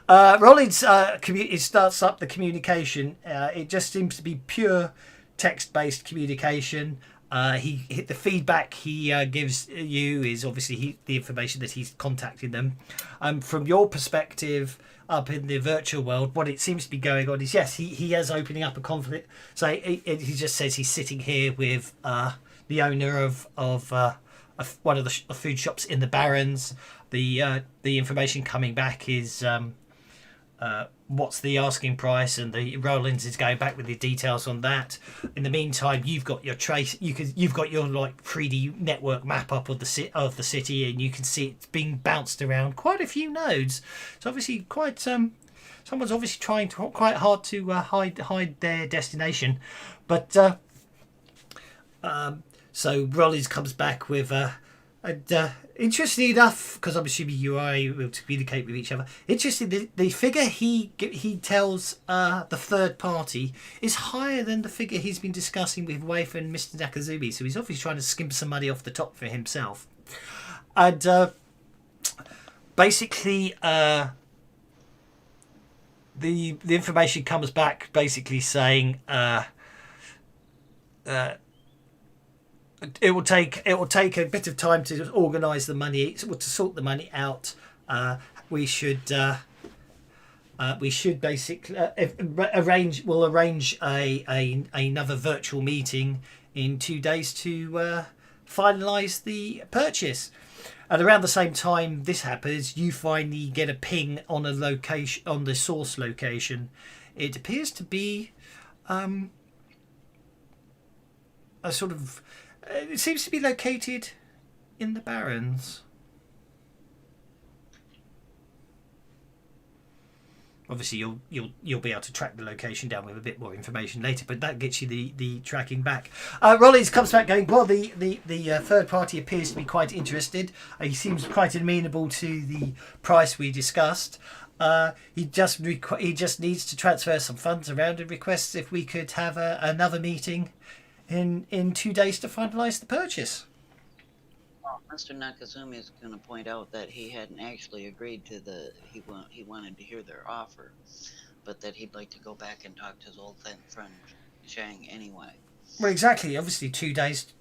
Rollins starts up the communication. It just seems to be pure text-based communication. The feedback he gives you is obviously the information that he's contacting them. From your perspective, up in the virtual world, what it seems to be going on is, yes, he is opening up a conflict. So he just says he's sitting here with the owner of one of the food shops in the Barrens. The information coming back is what's the asking price, and the Rollins is going back with the details on that. In the meantime, you've got your trace. You've got your 3D network map up of the city, and you can see it's being bounced around quite a few nodes. So obviously, someone's obviously trying quite hard to hide their destination. But So Rollins comes back with interestingly enough, because I'm assuming you are able to communicate with each other. Interesting, the figure he tells the third party is higher than the figure he's been discussing with Waif and Mr. Nakazumi. So he's obviously trying to skim some money off the top for himself. And basically, the information comes back basically saying it will take a bit of time to organise the money, to sort the money out. We should basically arrange another virtual meeting in 2 days to finalise the purchase. And around the same time this happens, you finally get a ping on a location, on the source location. It appears to be a sort of. It seems to be located in the Barrens. Obviously, you'll be able to track the location down with a bit more information later, but that gets you the tracking back. Rollins comes back going, well, the third party appears to be quite interested. He seems quite amenable to the price we discussed. He just needs to transfer some funds around and requests if we could have another meeting in 2 days to finalise the purchase. Well, Mr. Nakazumi is going to point out that he hadn't actually agreed to he wanted to hear their offer, but that he'd like to go back and talk to his old friend Zhang anyway. Well, exactly. Obviously,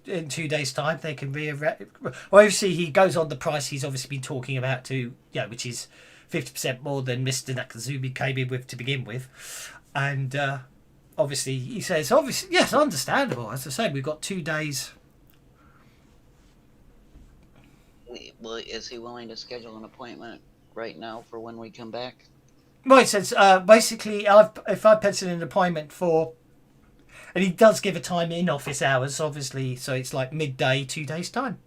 in 2 days' time, they can rearrange. Well, obviously, he goes on the price he's obviously been talking about which is 50% more than Mr. Nakazumi came in with to begin with, and obviously he says, obviously, yes, understandable. As I said, we've got 2 days. Well, is he willing to schedule an appointment right now for when we come back? Well, he says, basically, if I pencil in an appointment for... And he does give a time in office hours, obviously, so it's like midday, 2 days' time.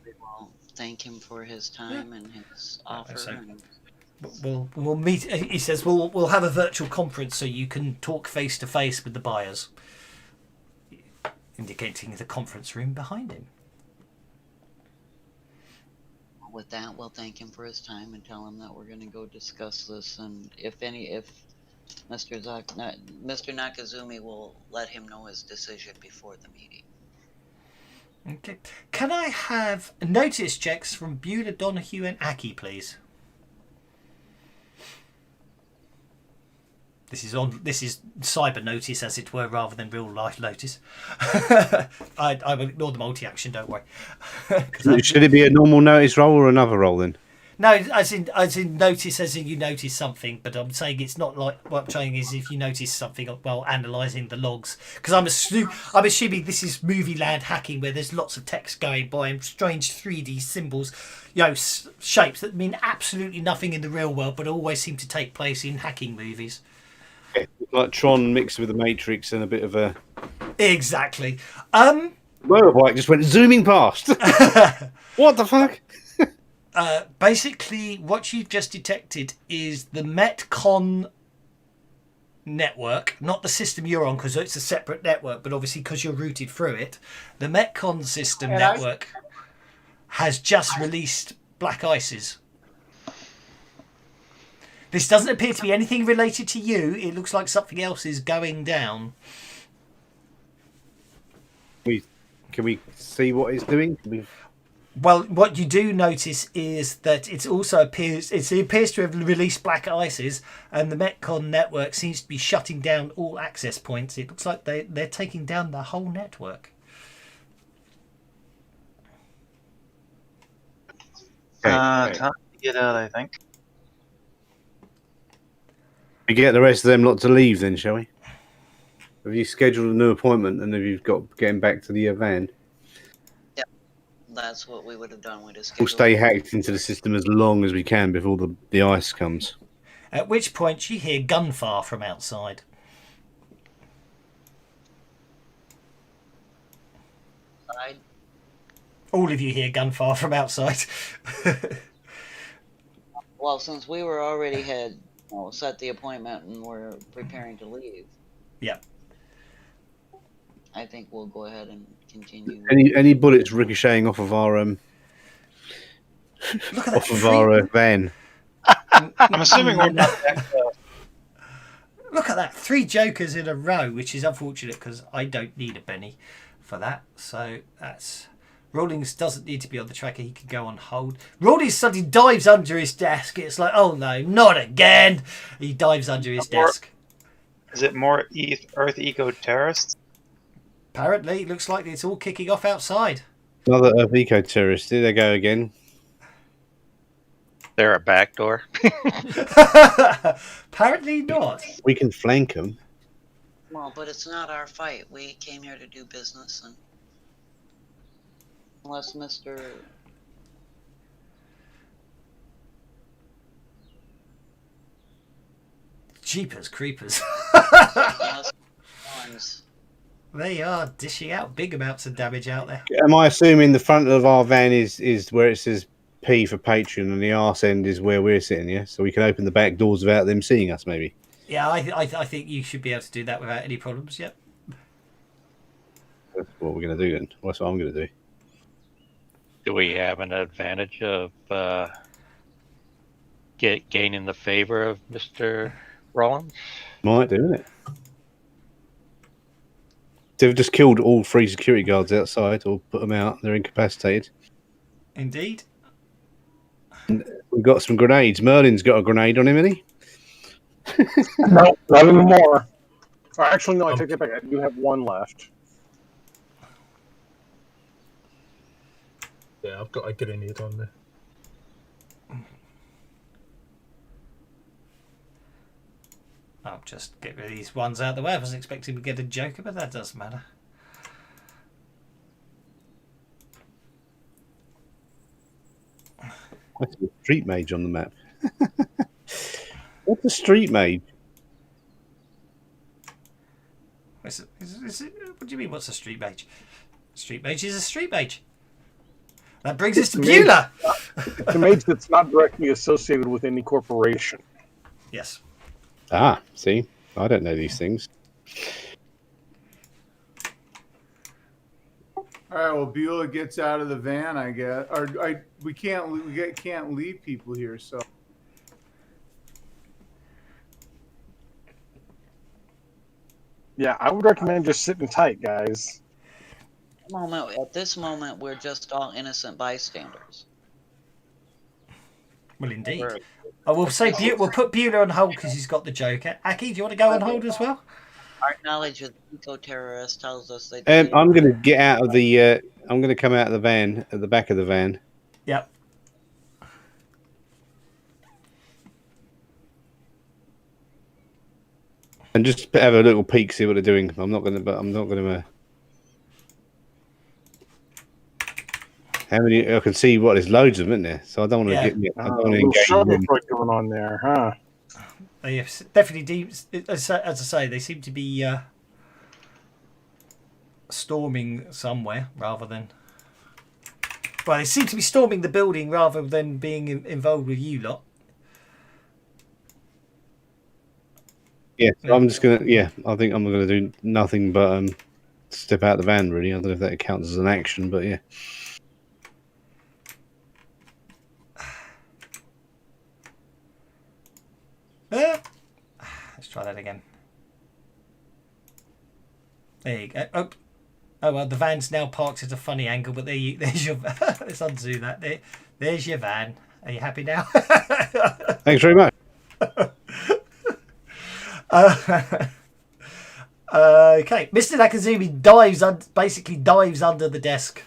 We will thank him for his time and his offer. We'll meet. He says we'll have a virtual conference so you can talk face to face with the buyers, indicating the conference room behind him. With that, we'll thank him for his time and tell him that we're going to go discuss this, and if Mr. Nakazumi will let him know his decision before the meeting. Okay. Can I have notice checks from Beulah, Donahue, and Aki, please? This is cyber notice, as it were, rather than real life notice. I will ignore the multi-action, don't worry. Should it be a normal notice roll or another roll then? No, as in notice, as in you notice something. But I'm saying it's not like what I'm saying is if you notice something while analysing the logs, because I'm assuming this is movie land hacking where there's lots of text going by and strange 3D symbols, shapes that mean absolutely nothing in the real world, but always seem to take place in hacking movies. Like Tron mixed with the Matrix and a bit of a... Exactly. Motorbike just went zooming past. What the fuck? Basically, what you've just detected is the Metcon network, not the system you're on, because it's a separate network, but obviously because you're routed through it, the Metcon system network has just released black ices. This doesn't appear to be anything related to you. It looks like something else is going down. Can we see what it's doing? Well, what you do notice is that it appears to have released black ices, and the Metcon network seems to be shutting down all access points. It looks like they're taking down the whole network. Time to get out, I think. We get the rest of them lot to leave then, shall we? Have you scheduled a new appointment and have you got getting back to the van? Yep, that's what we would have done. We'll stay hacked into the system as long as we can before the ice comes. At which point you hear gunfire from outside. All of you hear gunfire from outside. Well, since we were already set the appointment and we're preparing to leave. Yeah. I think we'll go ahead and continue. Any bullets ricocheting off of our Look at off that of tree. our van? I'm assuming we're not that close. Look at that, 3 jokers in a row, which is unfortunate because I don't need a penny for that. So that's Rawlings doesn't need to be on the tracker; he can go on hold. Rawlings suddenly dives under his desk. It's like, oh no, not again! He dives under his desk. Is it more Earth Eco Terrorists? Apparently, it looks like it's all kicking off outside. Another Earth eco terrorist. Here they go again. They're a backdoor. Apparently not. We can flank them. Well, but it's not our fight. We came here to do business, and unless Mr. Jeepers creepers. unless They are dishing out big amounts of damage out there. Am I assuming the front of our van is where it says P for Patreon and the arse end is where we're sitting, yeah? So we can open the back doors without them seeing us, maybe? Yeah, I think you should be able to do that without any problems, yep. That's what we're going to do then. That's what I'm going to do. Do we have an advantage of gaining the favor of Mr. Rollins? Might do, isn't it? They've just killed all 3 security guards outside or put them out. They're incapacitated. Indeed. We've got some grenades. Merlin's got a grenade on him, hasn't he? No, not anymore. Oh, actually, no, I take it back. I do have 1 left. Yeah, I've got a grenade on there. I'll just get rid of these ones out of the way. I wasn't expecting to get a joker, but that doesn't matter. What's a street mage on the map? What's a street mage? What do you mean, what's a street mage? A street mage is a street mage. That brings us to Beulah! It's a mage that's not directly associated with any corporation. Yes. Ah, see? I don't know these things. All right. Well, Beulah gets out of the van, I guess. We can't leave people here. So Yeah, I would recommend just sitting tight, guys. At this moment, we're just all innocent bystanders. Well, indeed. We'll put Beulah on hold because he's got the joker. Aki, do you want to go on hold as well? Our knowledge of eco-terrorists tells us they. I'm going to get out of the. I'm going to come out of the van at the back of the van. Yep. And just have a little peek, see what they're doing. I'm not going to. How many? I can see what there's loads of them, isn't there? So I don't want to get. I don't want to engage them. What's going on there, huh? They definitely, as I say, they seem to be storming somewhere rather than. Well, they seem to be storming the building rather than being involved with you lot. Yeah, so I'm just gonna. Yeah, I think I'm gonna do nothing but step out the van. Really, I don't know if that counts as an action, but yeah. Let's try that again. There you go. Oh well, the van's now parked at a funny angle, but there's your. Let's undo that. There's your van. Are you happy now? Thanks very much. Okay, Mr. Nakazumi basically dives under the desk.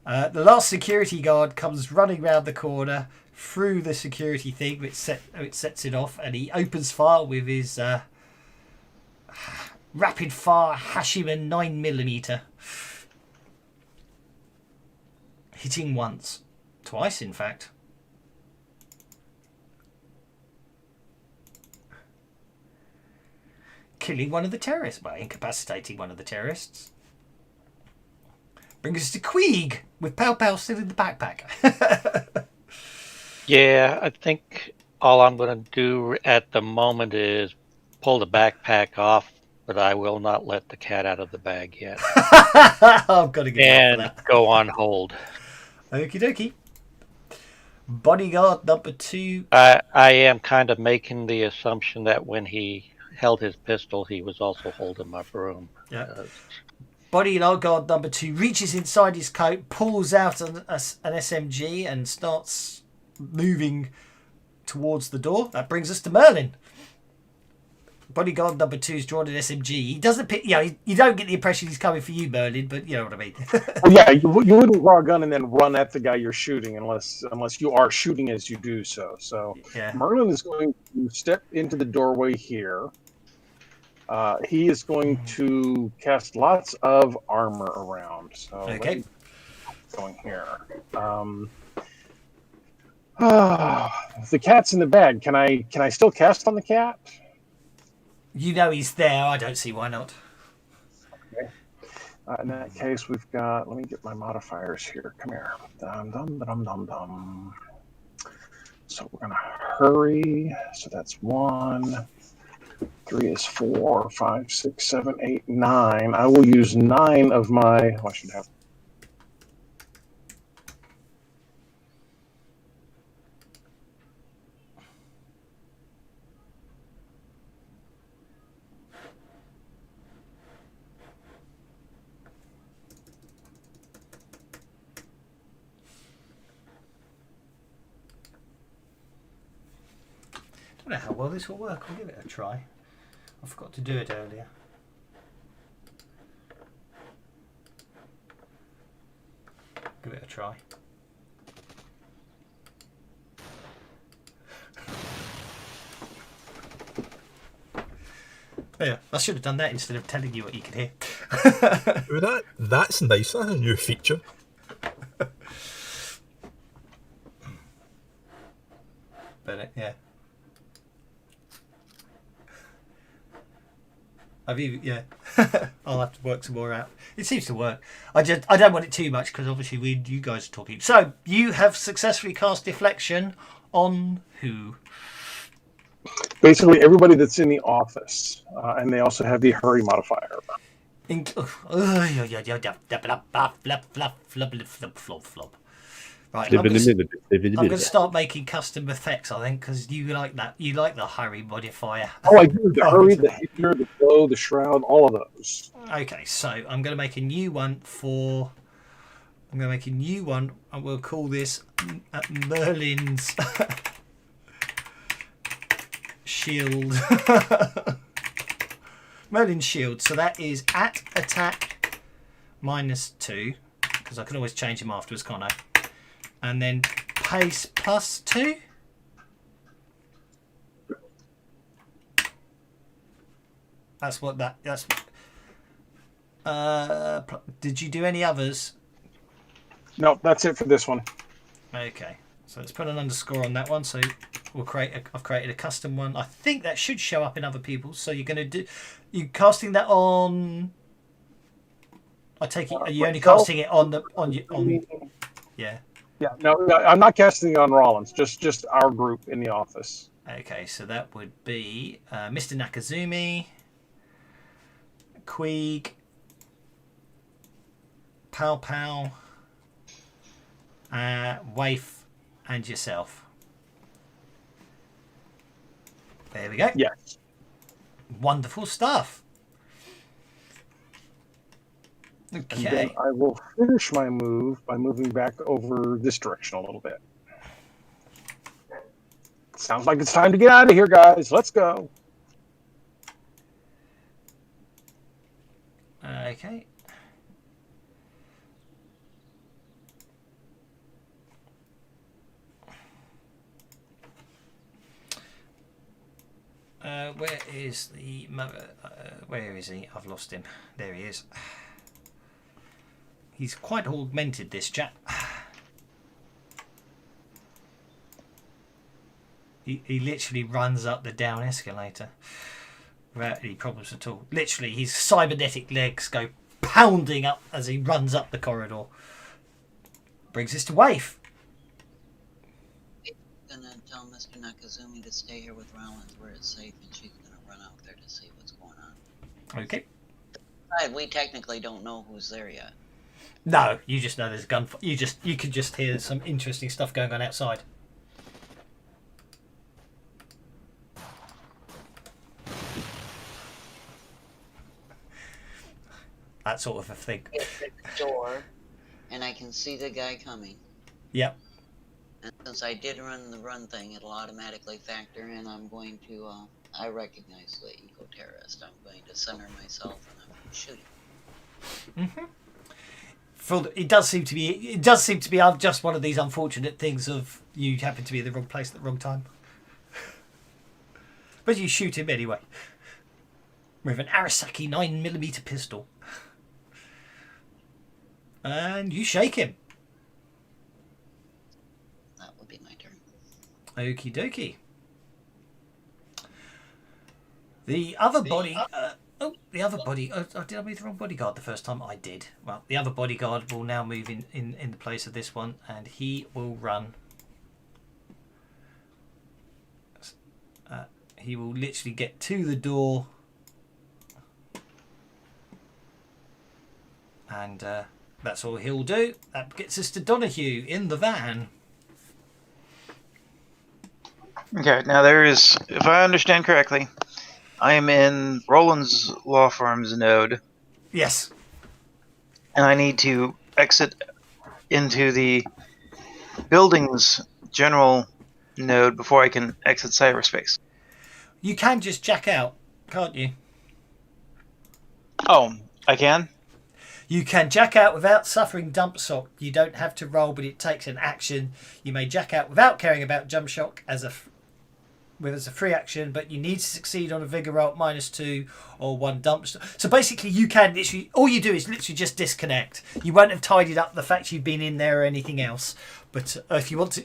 The last security guard comes running round the corner through the security thing, which sets it off, and he opens fire with his rapid fire Hashiman 9mm, hitting once, twice, in fact. Killing one of the terrorists, by incapacitating one of the terrorists. Brings us to Queeg, with Pow Pow still in the backpack. Yeah, I think all I'm going to do at the moment is pull the backpack off but I will not let the cat out of the bag yet. I've got to get And that. go on hold. Okie dokie. Bodyguard number 2. I am kind of making the assumption that when he held his pistol, he was also holding my broom. Yeah. Bodyguard number 2 reaches inside his coat, pulls out an SMG, and starts moving towards the door. That brings us to Merlin. Bodyguard number 2's drawn an SMG. He doesn't pick. You don't get the impression he's coming for you, Merlin, but you know what I mean. Well, yeah, you wouldn't draw a gun and then run at the guy you're shooting unless you are shooting as you do so. So yeah. Merlin is going to step into the doorway here. He is going to cast lots of armor around. So okay. Going here. The cat's in the bag. Can I still cast on the cat? You know he's there. I don't see why not. Okay. In that case, we've got. Let me get my modifiers here. Come here. Dum dum dum dum dum. So we're gonna hurry. So that's 1. 3 is 4, 5, 6, 7, 8, 9. I will use 9 of my. I should have. I don't know how well this will work. I'll give it a try. I forgot to do it earlier. Give it a try. Yeah, I should have done that instead of telling you what you could hear. That's nice. That's a new feature. But yeah. I'll have to work some more out. It seems to work. I don't want it too much because obviously you guys are talking. So you have successfully cast deflection on who? Basically everybody that's in the office, and they also have the hurry modifier. Right, I'm going to start making custom effects, I think, because you like that. You like the hurry modifier. Oh, I do. The hurry, the hinder, the glow, the shroud, all of those. Okay, so I'm going to make a new one and we'll call this Merlin's shield. Merlin's shield. So that is at attack -2, because I can always change him afterwards, can't I? And then pace +2. That's. Did you do any others? No, that's it for this one. Okay, so let's put an underscore on that one. So I've created a custom one. I think that should show up in other people's. So you're going to you casting that on. I take it. Are you only casting it on yeah. Yeah, no, I'm not casting it on Rollins. Just our group in the office. Okay, so that would be Mr. Nakazumi, Queeg, Pow Pow, Waif, and yourself. There we go. Yes. Wonderful stuff. Okay. And then I will finish my move by moving back over this direction a little bit. Sounds like it's time to get out of here, guys. Let's go. Okay. Where is the mother? Where is he? I've lost him. There he is. He's quite augmented, this chap. He literally runs up the down escalator without any problems at all. Literally, his cybernetic legs go pounding up as he runs up the corridor. Brings us to Waif. I'm gonna tell Mr. Nakazumi to stay here with Rollins where it's safe, and she's gonna run out there to see what's going on. Okay. We technically don't know who's there yet. No, you just know there's a gun. You could just hear some interesting stuff going on outside. That sort of a thing. It's at the door, and I can see the guy coming. Yep. And since I did run the run thing, it'll automatically factor in. I'm going to. I recognize the eco-terrorist. I'm going to center myself and I'm shooting. It does seem to be just one of these unfortunate things of you happen to be in the wrong place at the wrong time. But you shoot him anyway with an Arasaki 9mm pistol, and you shake him. That would be my turn. Okie dokie. The other body. The other body. Did I move the wrong bodyguard the first time? I did. Well, the other bodyguard will now move in the place of this one, and he will run. He will literally get to the door, and that's all he'll do. That gets us to Donahue in the van. Okay, now there is, if I understand correctly, I am in Roland's Law Firm's node, Yes. and I need to exit into the building's general node before I can exit cyberspace. You can just jack out, can't you? Oh, I can? You can jack out without suffering jump shock. You don't have to roll, but it takes an action. You may jack out without caring about jump shock as a free action, but you need to succeed on a vigor roll at -2 or 1 dump. So basically, you can literally, all you do is literally just disconnect. You won't have tidied up the fact you've been in there or anything else. But if you want to,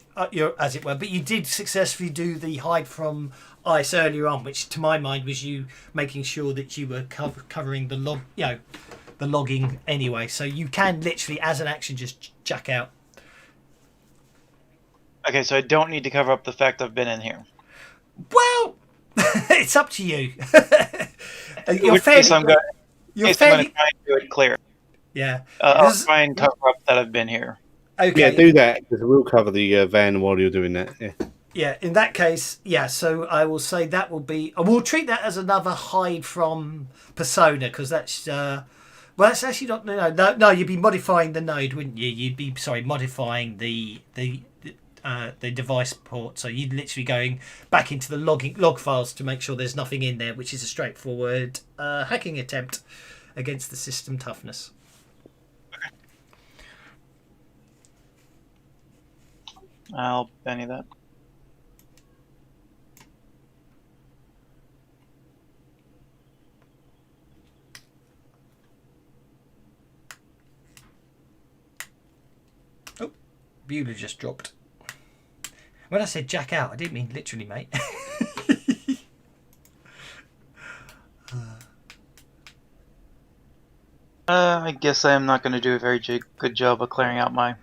as it were, but you did successfully do the hide from ice earlier on, which to my mind was you making sure that you were covering the log, the logging anyway. So you can literally, as an action, just jack out. Okay, so I don't need to cover up the fact I've been in here. Well, it's up to you. I'm going to try and do it clear. Yeah. I'll try and cover up that I've been here. Okay. Yeah, do that, because we'll cover the van while you're doing that. Yeah. Yeah, in that case, yeah, so I will say that will be... We'll treat that as another hide from persona, because that's... well, that's actually not... No, you'd be modifying the node, wouldn't you? You'd be, modifying the device port. So you'd literally going back into the log files to make sure there's nothing in there, which is a straightforward hacking attempt against the system toughness. I'll penny that. Oh, Bueller just dropped. When I said jack out, I didn't mean literally, mate. I guess I am not going to do a very good job of clearing out my...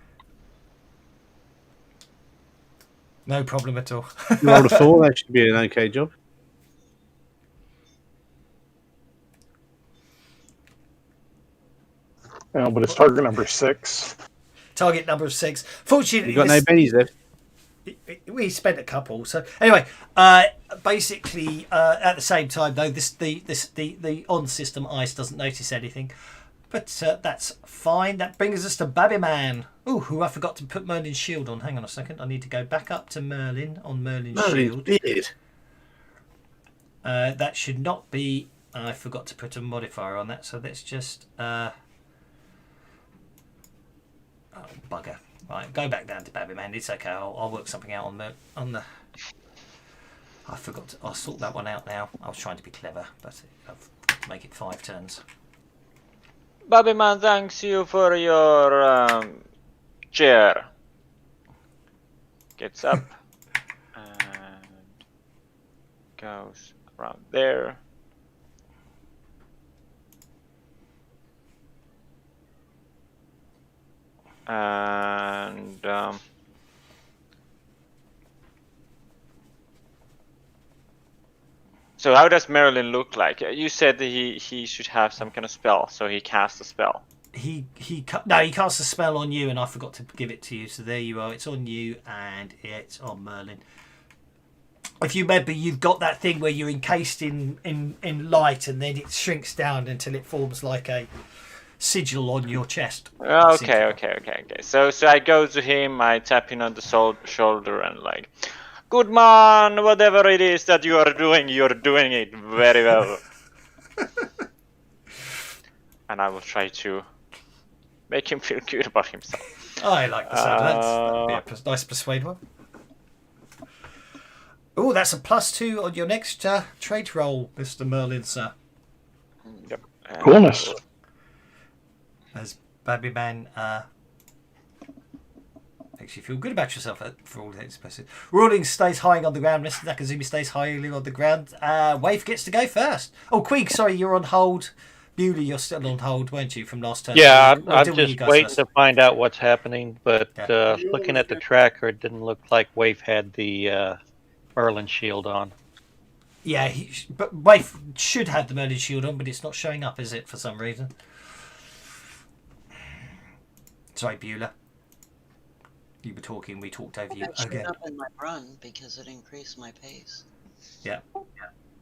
No problem at all. You rolled a 4, that should be an okay job. But it's target number 6. Target number 6. Fortunately, You got no bennies left. We spent a couple. So anyway, basically, at the same time though, the on system ice doesn't notice anything, but that's fine. That brings us to Babyman. Oh, who I forgot to put Merlin's shield on. Hang on a second. I need to go back up to Merlin on Merlin's shield. Beard. That should not be. I forgot to put a modifier on that. So let's just. Oh, bugger. Right, go back down to Babyman. It's okay. I'll work something out on the. I forgot. I'll sort that one out now. I was trying to be clever, but I've to make it 5 turns. Babyman thanks you for your chair. Gets up and goes around there. And So how does Merlin look like? You said that he should have some kind of spell, so he casts a spell. He casts a spell on you, and I forgot to give it to you. So there you are. It's on you, and it's on Merlin. If you remember, you've got that thing where you're encased in light, and then it shrinks down until it forms like a sigil on your chest. Okay. So I go to him, I tap him on the shoulder, and like, good man, whatever it is that you're doing it very well. And I will try to make him feel good about himself. I like the sound of that. That'd be a nice persuade one. Oh, that's a +2 on your next trait roll, Mr. Merlin, sir. Yep. Coolness. As Babby Man makes you feel good about yourself for all intents and purposes. Ruling stays high on the ground. Mr. Nakazumi stays highly on the ground. Wave gets to go first. Oh, Queeg, sorry, you're on hold. Bewley, you're still on hold, weren't you, from last turn? Yeah, We'll I'm deal with you just guys waiting first. to find out what's happening. But Yeah. looking at the tracker, it didn't look like Wave had the Merlin shield on. Yeah, but Wave should have the Merlin shield on, but it's not showing up, is it, for some reason? Sorry, Beulah. You were talking, we talked over you. I showed Okay. up in my run because it increased my pace. Yeah.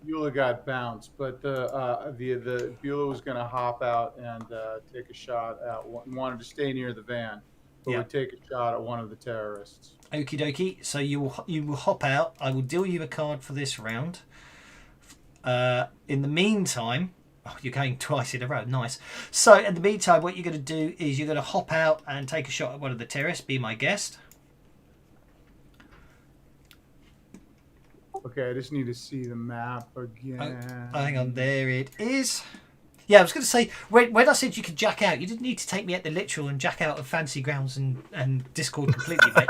Beulah got bounced, but the Beulah was going to hop out and take a shot at wanted to stay near the van, but would take a shot at one of the terrorists. Okie dokie. So you will hop out. I will deal you a card for this round. In the meantime, you're going twice in a row. Nice. So in the meantime, what you're going to do is you're going to hop out and take a shot at one of the terrorists. Be my guest. Okay, I just need to see the map again. Oh, hang on, there it is. Yeah, I was going to say, when I said you could jack out, you didn't need to take me at the literal and jack out of Fancy Grounds and Discord completely, mate.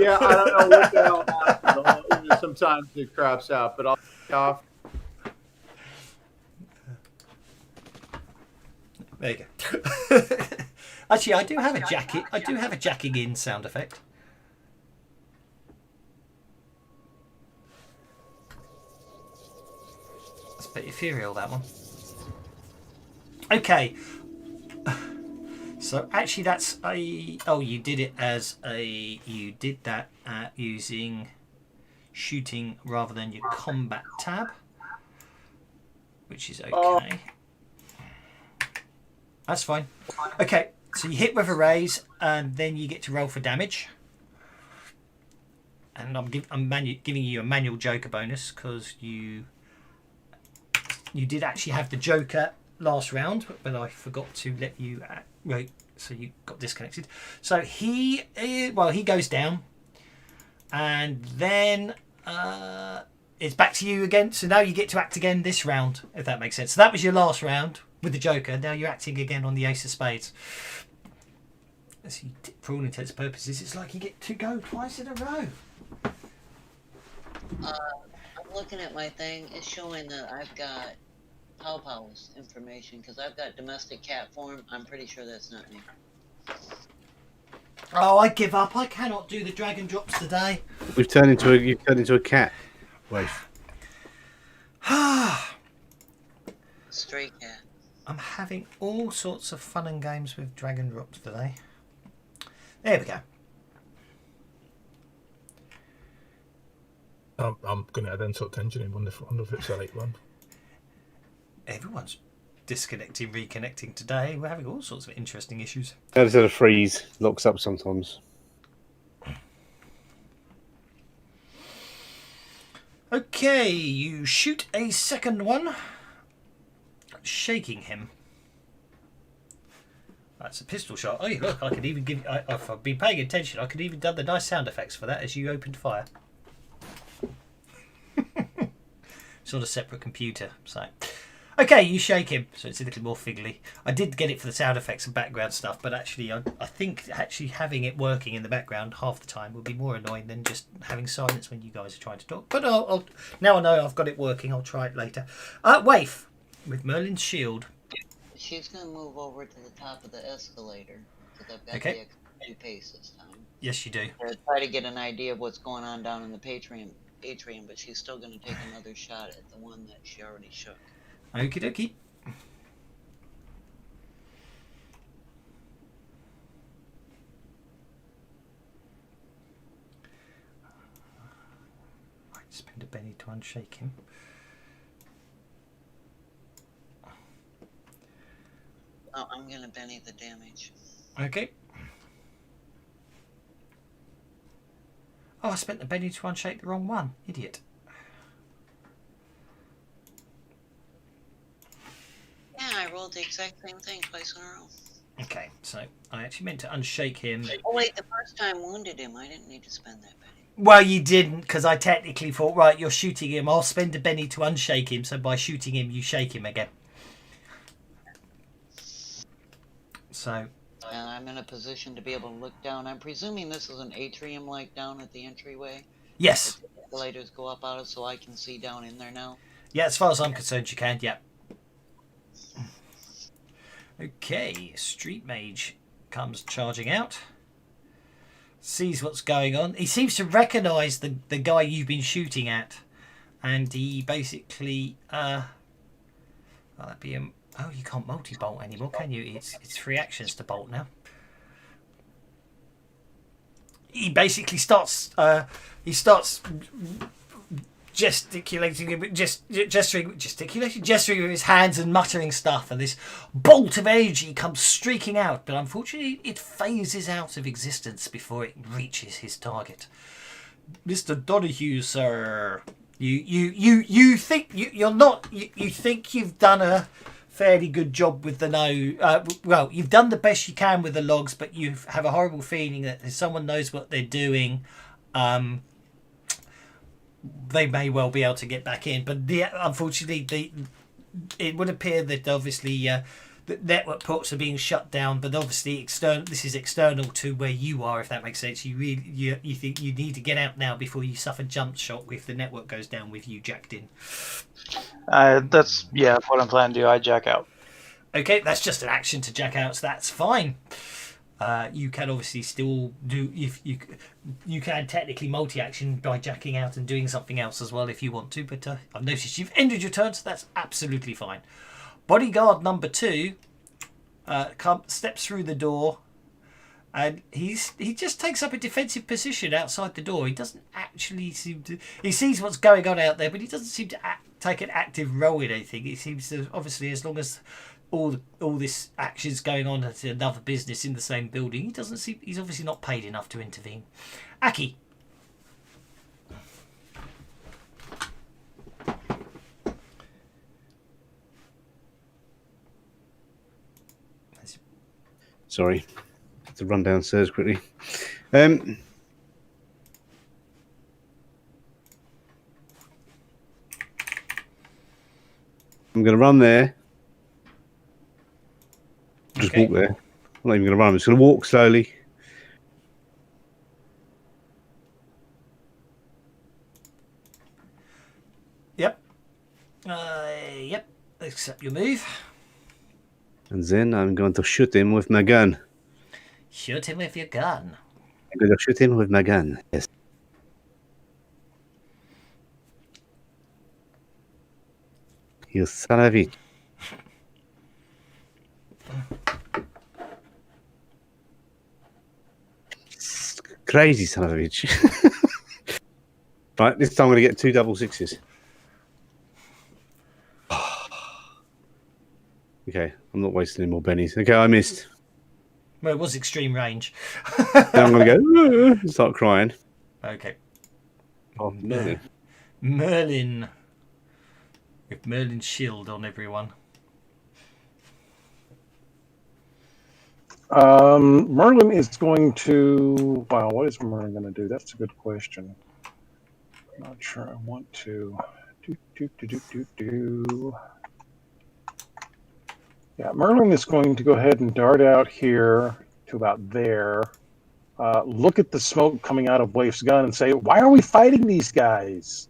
Yeah, I don't know what the hell happened. Sometimes it craps out, but I'll take off. There you go. Actually, I do have a jacket. I do have a jacking in sound effect. It's a bit ethereal, that one. Okay. So actually that's a... Oh, you did it as a... You did that using shooting rather than your combat tab. Which is okay. That's fine. Okay, so you hit with a raise, and then you get to roll for damage. And I'm giving you a manual Joker bonus because you did actually have the Joker last round, but I forgot to let you. Wait, so you got disconnected. So he goes down, and then it's back to you again. So now you get to act again this round, if that makes sense. So that was your last round with the Joker. Now you're acting again on the Ace of Spades. So for all intents and purposes, it's like you get to go twice in a row. I'm looking at my thing. It's showing that I've got Pow's information because I've got domestic cat form. I'm pretty sure that's not me. Oh, I give up. I cannot do the dragon drops today. You've turned into a cat. Wait. Stray cat. I'm having all sorts of fun and games with dragon drops today. There we go. I'm going to add insult to injury and wonder if it's the right one. Everyone's disconnecting, reconnecting today. We're having all sorts of interesting issues. I just had a freeze. Locks up sometimes. Okay, you shoot a second one. Shaking him. That's a pistol shot. Oh, look, I could even give... if I've been paying attention, I could even done the nice sound effects for that as you opened fire. It's on a separate computer, so... Okay, you shake him, so it's a little more figgly. I did get it for the sound effects and background stuff, but actually, I think actually having it working in the background half the time would be more annoying than just having silence when you guys are trying to talk. But I'll now I know I've got it working, I'll try it later. Waif, with Merlin's shield. She's going to move over to the top of the escalator because I've got Okay. the extra pace this time. Yes, you do. To try to get an idea of what's going on down in the atrium, but she's still going to take another shot at the one that she already shook. Okie dokie. Might spend a penny to unshake him. Oh, I'm going to Benny the damage. Okay. Oh, I spent the penny to unshake the wrong one. Idiot. Yeah, I rolled the exact same thing twice in a row. Okay, so I actually meant to unshake him. Oh wait, the first time wounded him. I didn't need to spend that penny. Well, you didn't, because I technically thought, right, you're shooting him. I'll spend a penny to unshake him, so by shooting him, you shake him again. So... I'm in a position to be able to look down. I'm presuming this is an atrium like down at the entryway. Yes. The escalators go up out of, so I can see down in there now. Yeah, as far as I'm concerned, you can, yeah. Okay, Street Mage comes charging out. Sees what's going on. He seems to recognise the guy you've been shooting at. And he basically... that'd be him. Oh, you can't multi-bolt anymore, can you? It's 3 actions to bolt now. He basically starts gesticulating, gesturing with his hands and muttering stuff, and this bolt of energy comes streaking out. But unfortunately, it phases out of existence before it reaches his target. Mr. Donahue, sir, you think you think you've done a fairly good job with the well, you've done the best you can with the logs, but you have a horrible feeling that if someone knows what they're doing, they may well be able to get back in. But unfortunately, it would appear that obviously the network ports are being shut down, but obviously this is external to where you are, if that makes sense. You think you need to get out now before you suffer jump shock if the network goes down with you jacked in. That's what I'm planning to do. I jack out. Okay, that's just an action to jack out, so that's fine. You can obviously still do you can technically multi-action by jacking out and doing something else as well if you want to, but I've noticed you've ended your turn, so that's absolutely fine. Bodyguard number 2 steps through the door, and he just takes up a defensive position outside the door. He doesn't actually seem to... He sees what's going on out there, but he doesn't seem to take an active role in anything. It seems to, obviously, as long as all this action's going on at another business in the same building, he's obviously not paid enough to intervene. Aki. Sorry, have to run downstairs quickly. I'm going to run there. Just walk there. I'm not even going to run. I'm just going to walk slowly. Yep. Yep. Accept your move. And then I'm going to shoot him with my gun. Shoot him with your gun. I'm going to shoot him with my gun. Yes. You son of a bitch. Crazy son of a bitch. Right, this time I'm going to get 2 double 6s. Okay, I'm not wasting any more bennies. Okay, I missed. Well, it was extreme range. Now I'm going to go start crying. Okay. Oh, Merlin. Merlin. With Merlin's shield on everyone. Merlin is going to... Wow, what is Merlin going to do? That's a good question. I'm not sure I want to... Yeah, Merlin is going to go ahead and dart out here to about there. Look at the smoke coming out of Waif's gun and say, why are we fighting these guys?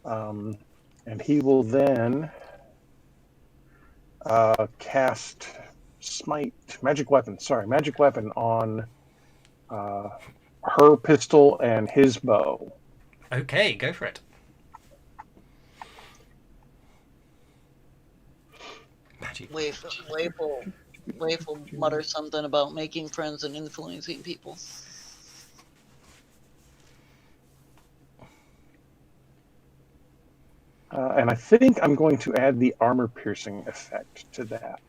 And he will then cast magic weapon on her pistol and his bow. Okay, go for it. Magic. Wave will mutter something about making friends and influencing people. And I think I'm going to add the armor piercing effect to that.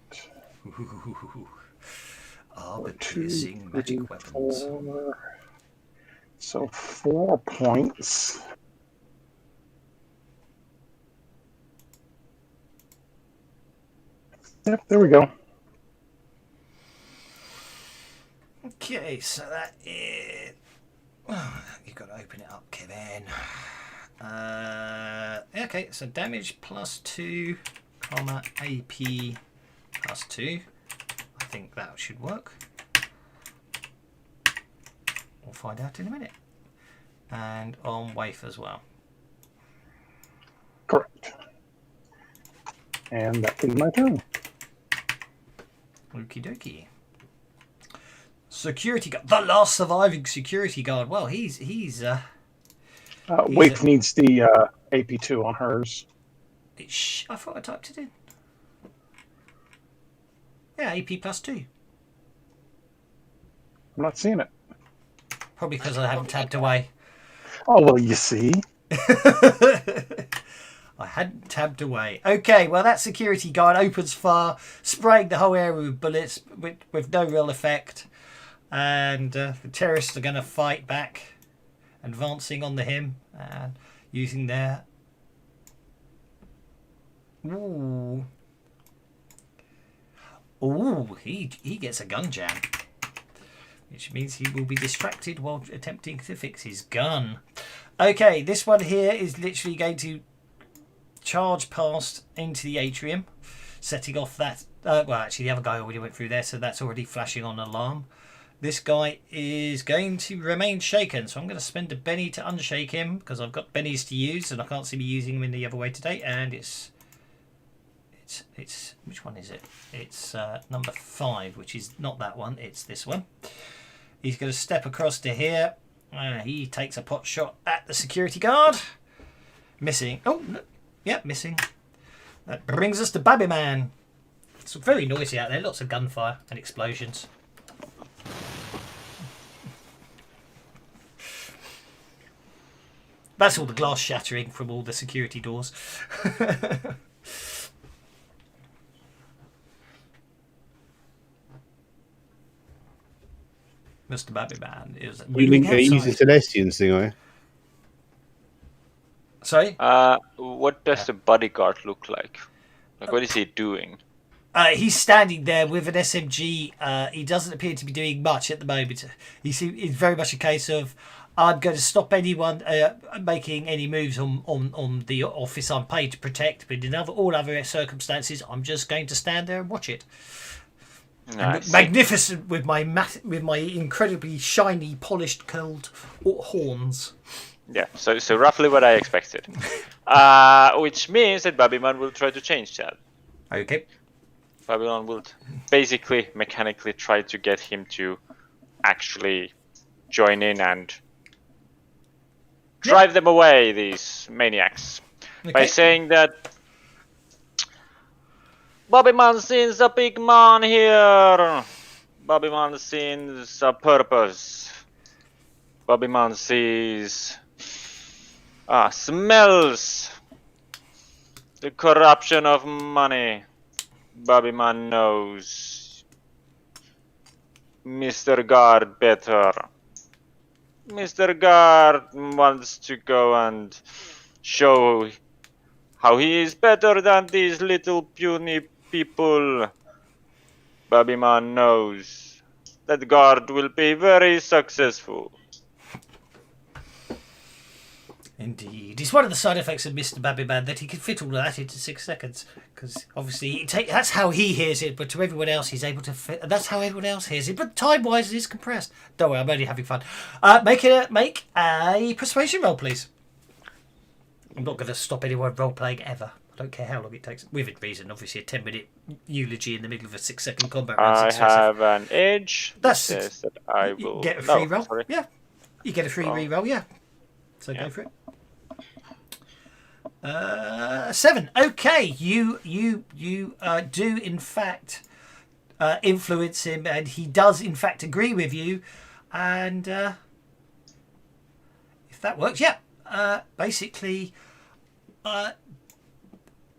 Armor piercing magic weapons. 4. So 4 points. Yep, there we go. Okay, so that is... Oh, you've got to open it up, Kevin. Okay, so damage +2, comma, AP +2. I think that should work. We'll find out in a minute. And on Waif as well. Correct. And that is my turn. Okie dokie. Security guard, the last surviving security guard. Well, he's Waif needs the AP2 on hers. I thought I typed it in. Yeah, AP +2. I'm not seeing it. Probably because I haven't tabbed away. Oh, well, you see. I hadn't tabbed away. Okay, well, that security guard opens fire, spraying the whole area with bullets with no real effect. And the terrorists are going to fight back, advancing onto him and using their... Ooh. Ooh, he gets a gun jam. Which means he will be distracted while attempting to fix his gun. Okay, this one here is literally going to charge past into the atrium, setting off that... well, actually, the other guy already went through there, so that's already flashing on alarm. This guy is going to remain shaken, so I'm going to spend a Benny to unshake him, because I've got Bennies to use, and I can't see me using them in the other way today, and it's which one is it? It's number 5, which is not that one, it's this one. He's going to step across to here. He takes a pot shot at the security guard. Missing. Oh, no. Yeah, missing. That brings us to Babby Man. It's very noisy out there. Lots of gunfire and explosions. That's all the glass shattering from all the security doors. Mr. Babby Man is Using the Celestians thing, are you? Sorry? What does the bodyguard look like? Like, what is he doing? He's standing there with an SMG. He doesn't appear to be doing much at the moment. It's very much a case of, I'm going to stop anyone making any moves on the office I'm paid to protect, but in all other circumstances, I'm just going to stand there and watch it. Nice. Magnificent with my incredibly shiny, polished, curled horns. Yeah, so roughly what I expected. Which means that Babylon will try to change that. Okay. Babylon will basically mechanically try to get him to actually join in and drive them away, these maniacs, by saying that Bobby Man sees a big man here. Bobby Man sees a purpose. Bobby Man sees... smells the corruption of money. Bobby Man knows Mr. Guard better. Mr. Guard wants to go and show how he is better than these little puny people. Bobby Man knows that Guard will be very successful. Indeed. It's one of the side effects of Mr. Babby Man that he can fit all of that into 6 seconds. Because obviously, that's how he hears it, but to everyone else, he's able to fit. That's how everyone else hears it, but time-wise, it is compressed. Don't worry, I'm only having fun. Make a persuasion roll, please. I'm not going to stop anyone role-playing ever. I don't care how long it takes. Within reason, obviously, a 10-minute eulogy in the middle of a 6-second combat round. I have an edge that says that I will... Get a free roll. Sorry. Yeah. You get a free re-roll, yeah. So go for it. 7. Okay, you do in fact influence him, and he does in fact agree with you, and if that works, basically,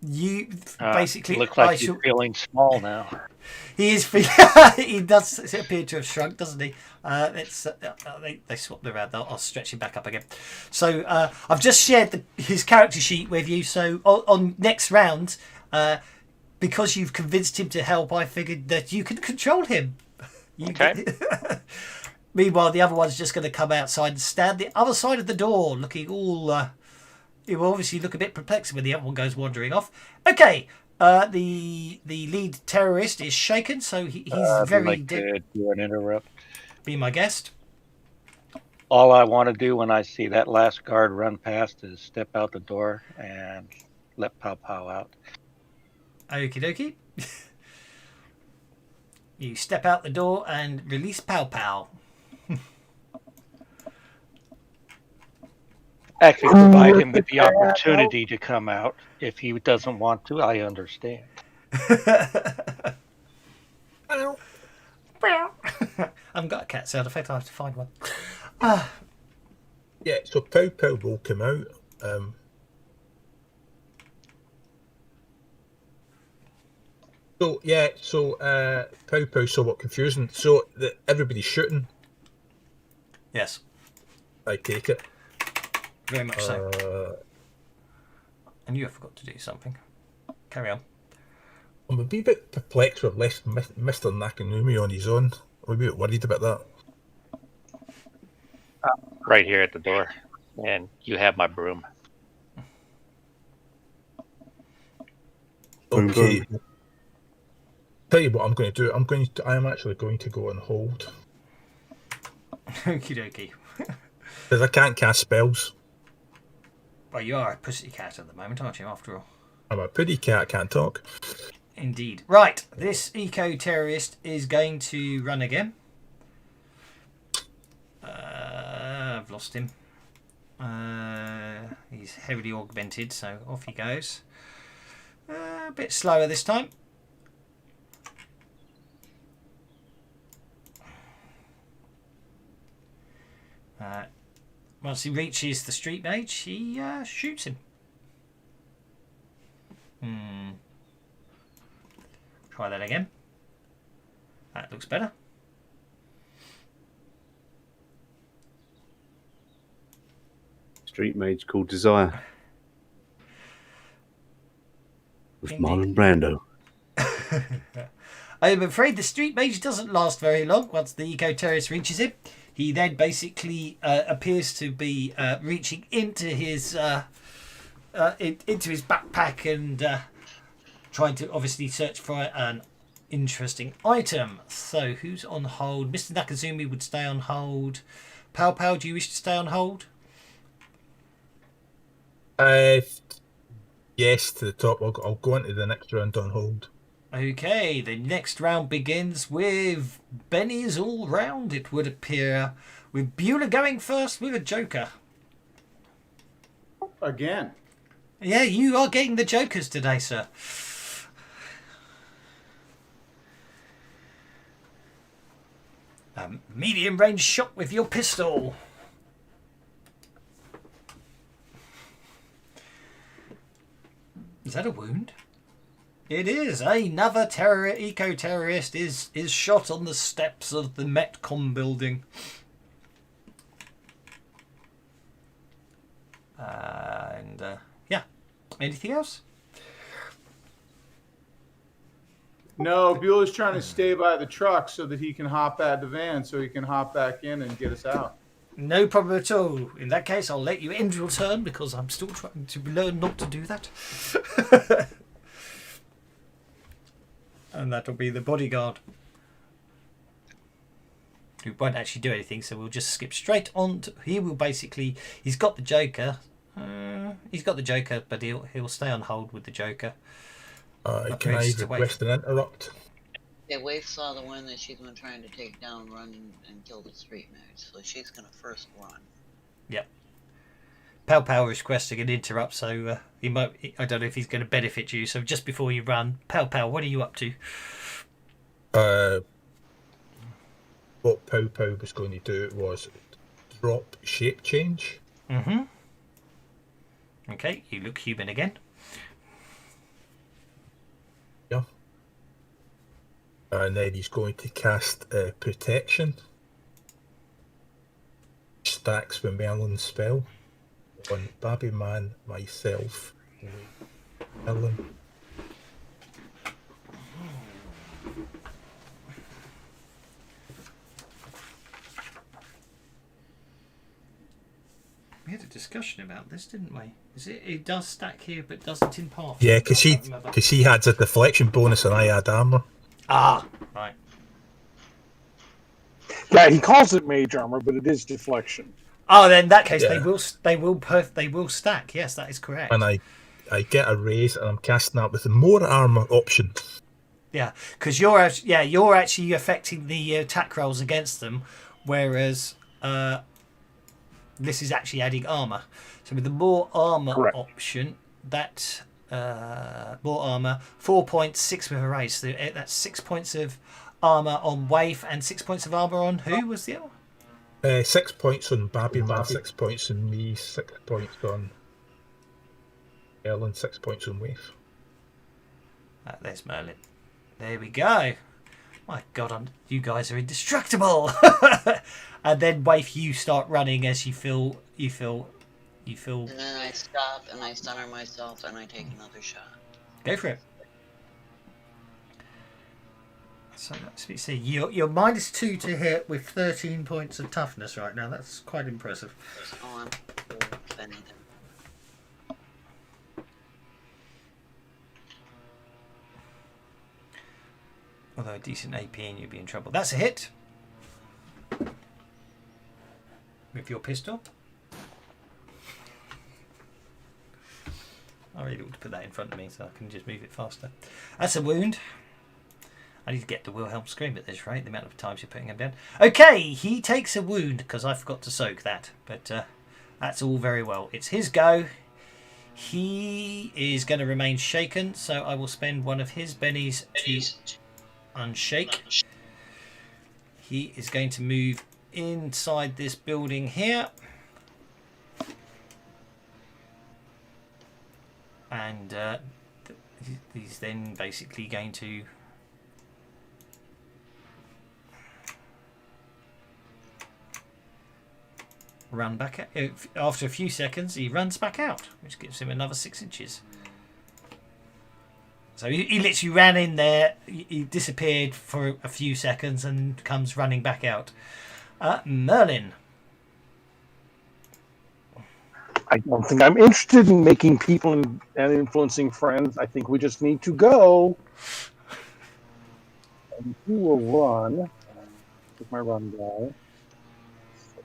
you basically looks like he's feeling small now. He is. He does appear to have shrunk, doesn't he? They swapped around. I'll stretch him back up again. So I've just shared his character sheet with you. So on next round, because you've convinced him to help, I figured that you can control him. Okay. Meanwhile, the other one's just going to come outside and stand the other side of the door, looking all. He will obviously look a bit perplexed when the other one goes wandering off. Okay. The lead terrorist is shaken, so he's very. Like to do an interrupt. Be my guest. All I want to do when I see that last guard run past is step out the door and let Pow Pow out. Okie dokie. You step out the door and release Pow Pow. Actually, provide him with the opportunity to come out. If he doesn't want to, I understand. I haven't got a cat sound effect. I have to find one. Yeah, so Pow Pow will come out. Pow Pow's somewhat confusing. So everybody's shooting. Yes. I take it. Very much so. And you forgot to do something. Carry on. I'm a wee bit perplexed with Mr. Nakanumi on his own. I'm a bit worried about that. Right here at the door. And you have my broom. Okay. Tell you what I'm going to do. I am actually going to go on hold. Okie dokie. Because I can't cast spells. Well, you are a pussycat at the moment, aren't you, after all? I'm a pretty cat, can't talk. Indeed. Right, this eco-terrorist is going to run again. I've lost him. He's heavily augmented, so off he goes. A bit slower this time. Once he reaches the street mage, he shoots him. Try that again. That looks better. Street mage called Desire. With Marlon Brando. I'm afraid the street mage doesn't last very long once the eco-terrorist reaches him. He then basically appears to be reaching into his backpack and trying to obviously search for an interesting item. So who's on hold? Mr. Nakazumi would stay on hold. Pow Pow, do you wish to stay on hold? Yes, to the top. I'll go into the next round on hold. Okay, the next round begins with Benny's all round, it would appear, with Beulah going first with a joker. Again. Yeah, you are getting the jokers today, sir. Medium range shot with your pistol. Is that a wound? It is. Another eco-terrorist is shot on the steps of the Metcom building. And yeah. Anything else? No, Beulah's trying to stay by the truck so that he can hop out the van so he can hop back in and get us out. No problem at all. In that case, I'll let you end your turn because I'm still trying to learn not to do that. And that'll be the bodyguard, who won't actually do anything, so we'll just skip straight on to, he will basically, he's got the joker, but he'll stay on hold with the joker. Can I request an interrupt? Yeah, Wave saw the one that she's been trying to take down, run and kill the street mage, so she's gonna first run. Yep. Pow Pow is requesting an interrupt, so he might. I don't know if he's going to benefit you. So just before you run, Pow Pow, what are you up to? What Pow Pow was going to do was drop shape change. Mm-hmm. Okay, you look human again. Yeah. And then he's going to cast protection. Stacks with Merlin's spell on Babby Man, myself, Merlin. We had a discussion about this, didn't we? It does stack here, but doesn't in path. Yeah, because he had a deflection bonus and I had armor. Ah, right. Yeah, he calls it mage armor, but it is deflection. Oh, then in that case, Yeah. they will stack. Yes, that is correct. And I get a raise, and I'm casting that with the more armor option. Yeah, because you're actually affecting the attack rolls against them, whereas this is actually adding armor. So with the more armor option, that more armor, 4 points, 6 with a raise. So that's 6 points of armor on Waif and 6 points of armor on who was the other? 6 points on Babby Man, 6 points on me, 6 points on Ellen, 6 points on Waif. There's Merlin. There we go. My God, you guys are indestructible. And then Waif, you start running as you feel. And then I stop and I center myself and I take another shot. Go for it. So let's see. You're -2 to hit with 13 points of toughness right now. That's quite impressive. Oh, I'm spending them. Although a decent AP and you'd be in trouble. That's a hit. With your pistol. I really ought to put that in front of me so I can just move it faster. That's a wound. I need to get the Wilhelm scream at this rate, the amount of times you're putting him down. Okay, he takes a wound because I forgot to soak that. But that's all very well. It's his go. He is going to remain shaken, so I will spend one of his bennies to unshake. He is going to move inside this building here. And he's then basically going to run back out. After a few seconds, he runs back out, which gives him another 6 inches. So he literally ran in there, he disappeared for a few seconds and comes running back out. Merlin. I don't think I'm interested in making people and influencing friends. I think we just need to go. And he will run. With my run guy.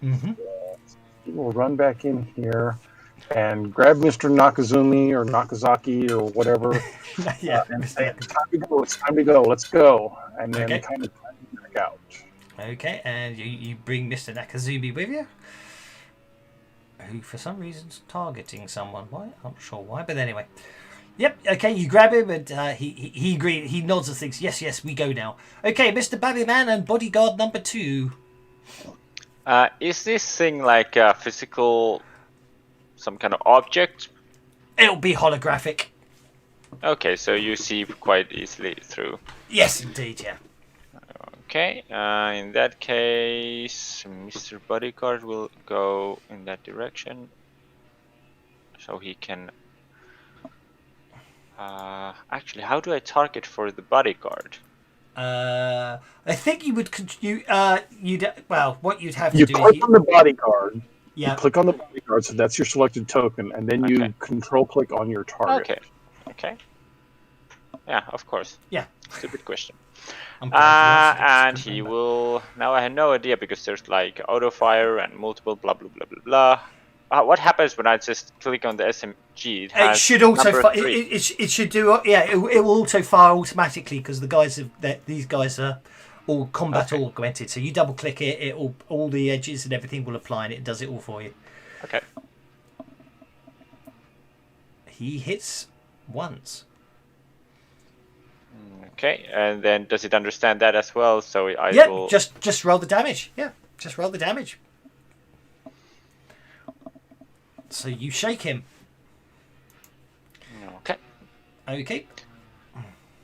Mm-hmm. He will run back in here and grab Mr. Nakazumi or Nakazaki or whatever. Yeah, and say, it's time to go. It's time to go. Let's go. And then kind of back out. Okay, and you bring Mr. Nakazumi with you, who for some reason is targeting someone. Why? I'm not sure why, but anyway. Yep, okay, you grab him and he agrees. He nods and thinks, yes, we go now. Okay, Mr. Babbyman and bodyguard number 2. Is this thing like a physical, some kind of object? It'll be holographic. Okay, so you see quite easily through. Yes, indeed, yeah. Okay, in that case, Mr. Bodyguard will go in that direction, so he can. Actually, how do I target for the bodyguard? I think you would. What you'd have You to do. click on the bodyguard. Yeah. You click on the bodyguard, so that's your selected token, and then you control click on your target. Okay. Yeah, of course. Yeah. Stupid question. And he will. Now I have no idea because there's like auto fire and multiple blah blah blah blah blah. What happens when I just click on the SMG? It should auto fire. It should do. Yeah, it will auto fire automatically because these guys are all combat augmented. So you double click it, all the edges and everything will apply, and it does it all for you. Okay. He hits once. Okay, and then does it understand that as well? So I Yeah, will... just roll the damage. Yeah, just roll the damage. So you shake him. Okay. Okay.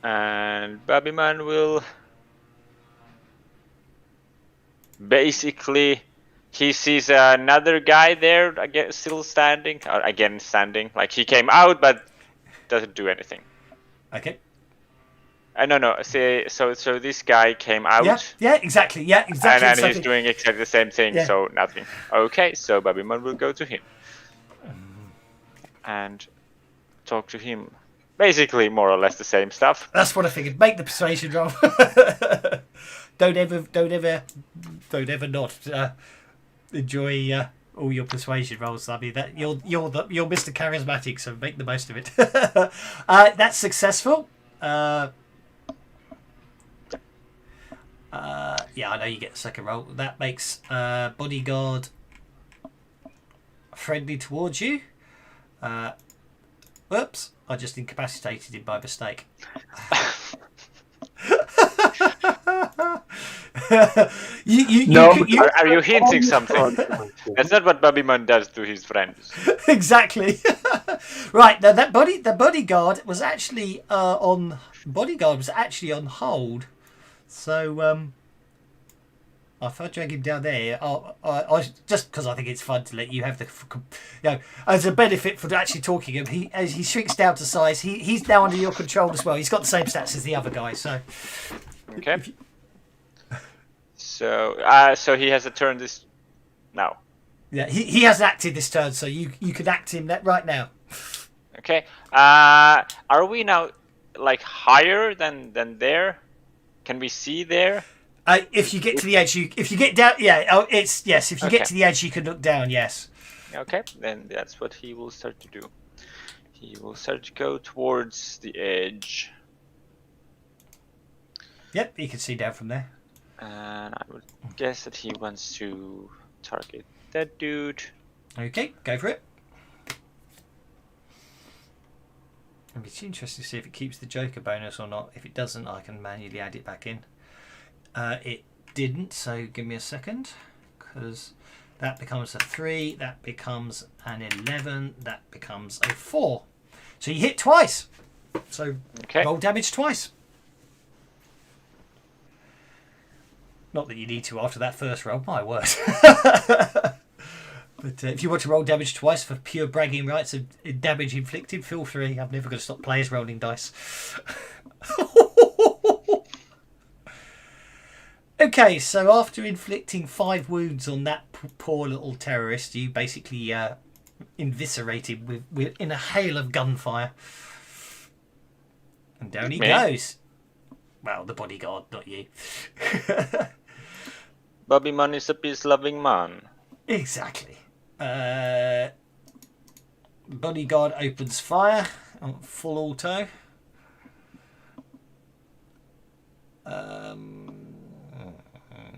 And Babyman will... Basically, he sees another guy there, again, still standing. Or again, standing. Like, he came out, but doesn't do anything. Okay. No. So this guy came out. Yeah, exactly. Yeah, exactly. And he's doing exactly the same thing, Yeah. so nothing. Okay, so Babyman will go to him. And talk to him. Basically, more or less the same stuff. That's what I figured. Make the persuasion roll. Don't ever not enjoy all your persuasion rolls. I mean, that you're Mr. Charismatic, so make the most of it. That's successful. Yeah, I know you get the second roll. That makes Bodyguard friendly towards you. Whoops, I just incapacitated him by mistake. Are you hinting something? That's not what Babyman does to his friends. Exactly. Right, now the bodyguard was actually on hold. So if I drag him down there, I just because I think it's fun to let you have the, as a benefit for actually talking him. As he shrinks down to size, he's now under your control as well. He's got the same stats as the other guy. So okay. So he has a turn this now. Yeah, he hasn't acted this turn, so you could act him right now. Okay. Are we now like higher than there? Can we see there? If you get to the edge, if you get down, yeah. Oh, it's yes. If you get to the edge, you can look down. Yes. Okay, then that's what he will start to do. He will start to go towards the edge. Yep, you can see down from there. And I would guess that he wants to target that dude. Okay, go for it. It'll be interesting to see if it keeps the Joker bonus or not. If it doesn't, I can manually add it back in. It didn't, so give me a second, because that becomes a 3, that becomes an 11, that becomes a 4. So you hit twice. So roll damage twice. Not that you need to after that first roll, my word. But if you want to roll damage twice for pure bragging rights of damage inflicted, feel free. I'm never going to stop players rolling dice. Okay, so after inflicting 5 wounds on that poor little terrorist, you basically eviscerate him with in a hail of gunfire. And down he goes. Well, the bodyguard, not you. Babyman is a peace-loving man. Exactly. Bodyguard opens fire on full auto.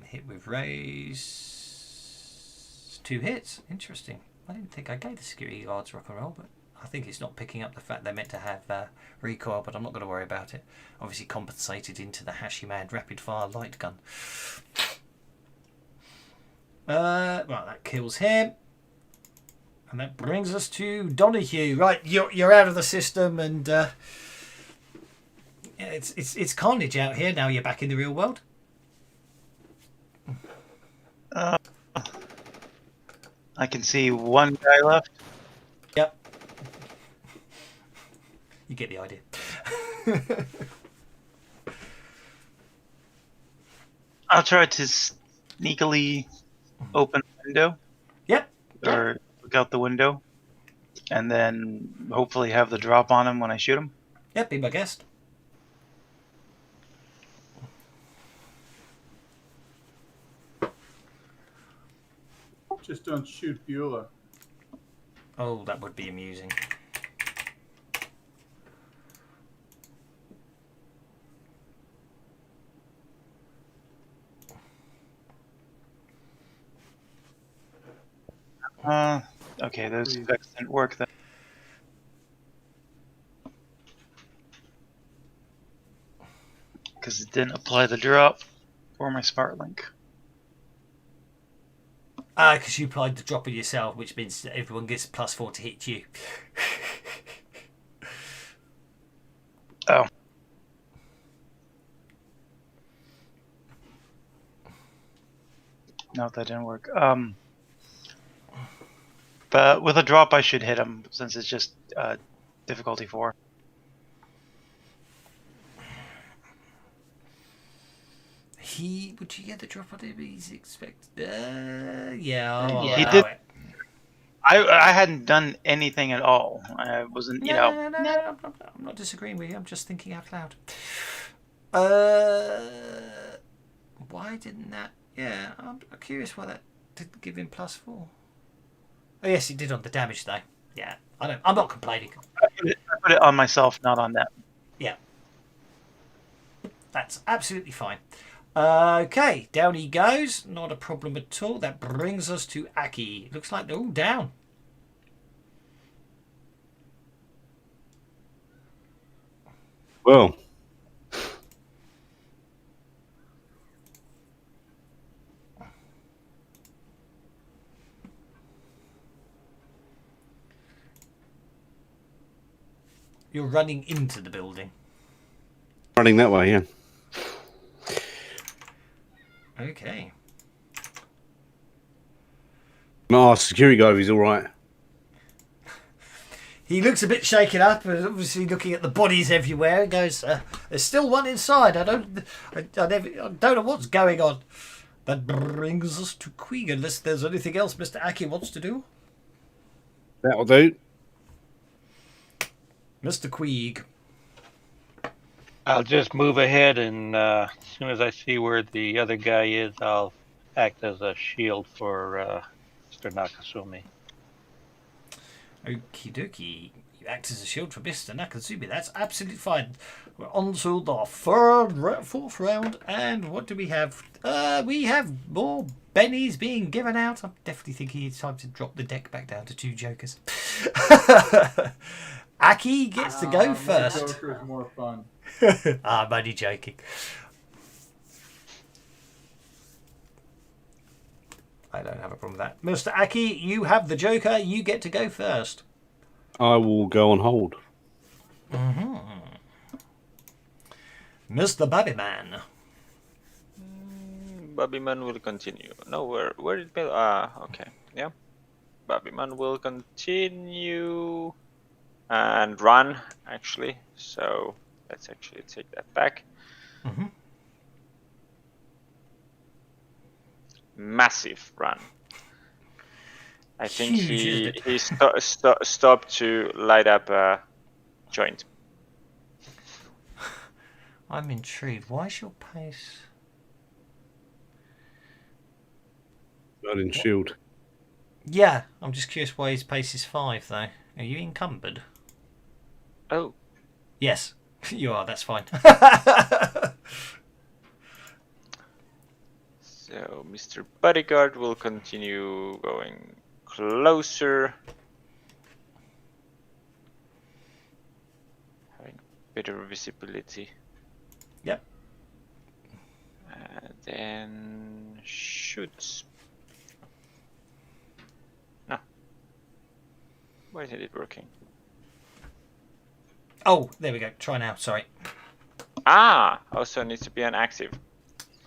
Hit with raise. 2 hits. Interesting. I didn't think I gave the security guards rock and roll, but I think it's not picking up the fact they're meant to have recoil, but I'm not going to worry about it. Obviously compensated into the Hashimad rapid fire light gun. Right, that kills him. And that brings us to Donahue. Right, you're out of the system, and it's carnage out here. Now you're back in the real world. I can see one guy left. Yep. You get the idea. I'll try to sneakily open a window. Yep. Or look out the window. And then hopefully have the drop on him when I shoot him. Yep, be my guest. Just don't shoot Beulah. Oh, that would be amusing. Okay, those effects didn't work then. Because it didn't apply the drop for my smart link. Because you applied the drop on yourself, which means that everyone gets +4 to hit you. Oh. No, that didn't work. But with a drop, I should hit him since it's just difficulty 4. Would you get the drop on him? He's expected. Yeah, He did. I hadn't done anything at all. I wasn't, No, I'm not disagreeing with you. I'm just thinking out loud. Why didn't that? Yeah, I'm curious why that didn't give him +4. Oh yes, he did on the damage though. Yeah, I'm not complaining. I put it on myself, not on them. Yeah, that's absolutely fine. Okay, down he goes. Not a problem at all. That brings us to Aki. Looks like they're all down. Well, you're running into the building. running that way, yeah. Okay. My security guard, if he's all right. He looks a bit shaken up, and obviously looking at the bodies everywhere. And goes, "There's still one inside. I don't know what's going on." That brings us to Queeg. Unless there's anything else Mr. Aki wants to do, That'll do. Mr. Queeg. I'll just move ahead, and as soon as I see where the other guy is, I'll act as a shield for Mr. Nakasumi. Okie dokie. You act as a shield for Mr. Nakasumi. That's absolutely fine. We're on to the fourth round, and what do we have? We have more bennies being given out. I'm definitely thinking it's time to drop the deck back down to 2 jokers. Aki gets to go first. Joker is more fun. I'm only joking. I don't have a problem with that. Mr. Aki, you have the Joker. You get to go first. I will go on hold. Mm-hmm. Mr. Babyman. Babyman will continue. No, where did Bill? Okay, yeah. Babyman will continue and run, actually. So let's actually take that back. Mm-hmm. Massive run. I think Huge, he stopped to light up a joint. I'm intrigued. Why is your pace? Not in shield. Yeah, I'm just curious why his pace is 5, though. Are you encumbered? Oh. Yes, you are. That's fine. So Mr. Bodyguard will continue going closer. Having better visibility. Yep. Then shoots. No. Why isn't it working? Oh, there we go. Try now. Sorry. Also needs to be an active.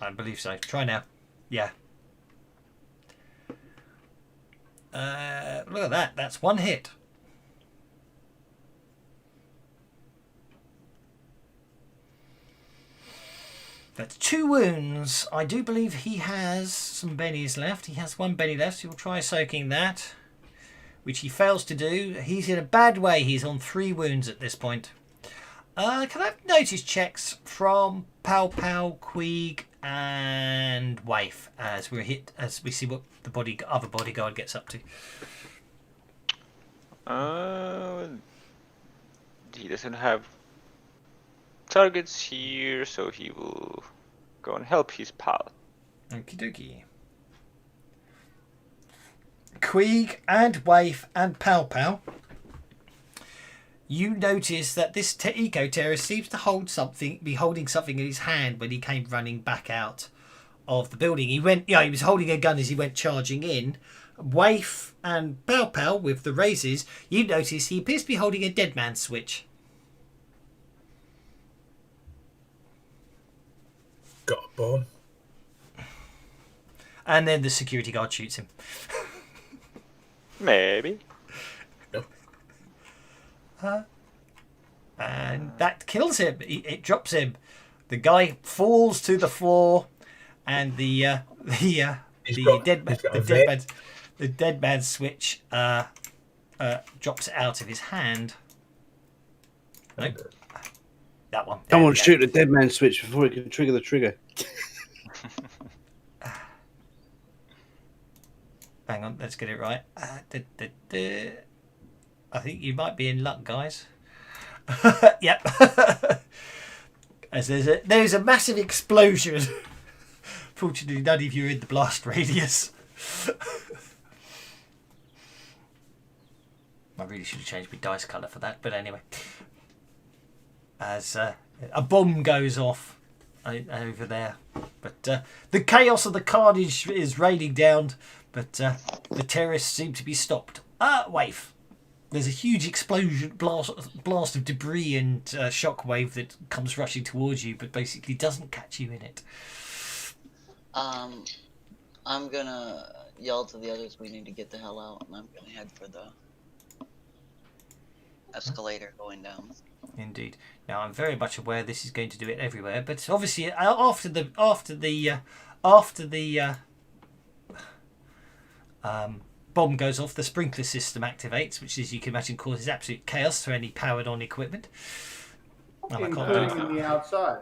I believe so. Try now. Yeah. Look at that. That's 1 hit. That's 2 wounds. I do believe he has some bennies left. He has 1 benny left. So he'll try soaking that, which he fails to do. He's in a bad way. He's on 3 wounds at this point. Can I have notice checks from Pow Pow, Queeg, and Waif as we see what the other bodyguard gets up to? He doesn't have targets here, so he will go and help his pal. Okie dokie. Queeg and Waif and Pow Pow, you notice that this eco-terrorist seems to be holding something in his hand when he came running back out of the building. He was holding a gun as he went charging in. Waif and Pow Pow with the razors, you notice he appears to be holding a dead man switch. Got a bomb. And then the security guard shoots him. Maybe. And that kills him. It drops him. The guy falls to the floor, and the dead man switch drops out of his hand. Nope. That one. Someone shoot the dead man switch before it can trigger the trigger. Hang on, let's get it right. I think you might be in luck, guys. Yep. As there's a massive explosion. Fortunately, none of you are in the blast radius. I really should have changed my dice colour for that, but anyway. As a bomb goes off over there. But the chaos of the carnage is raining down, but the terrorists seem to be stopped. Waif. There's a huge explosion, blast of debris and shockwave that comes rushing towards you, but basically doesn't catch you in it. I'm gonna yell to the others, we need to get the hell out, and I'm gonna head for the escalator going down. Indeed. Now I'm very much aware this is going to do it everywhere, but obviously after the bomb goes off, the sprinkler system activates, which, as you can imagine, causes absolute chaos to any powered-on equipment. Including in the outside.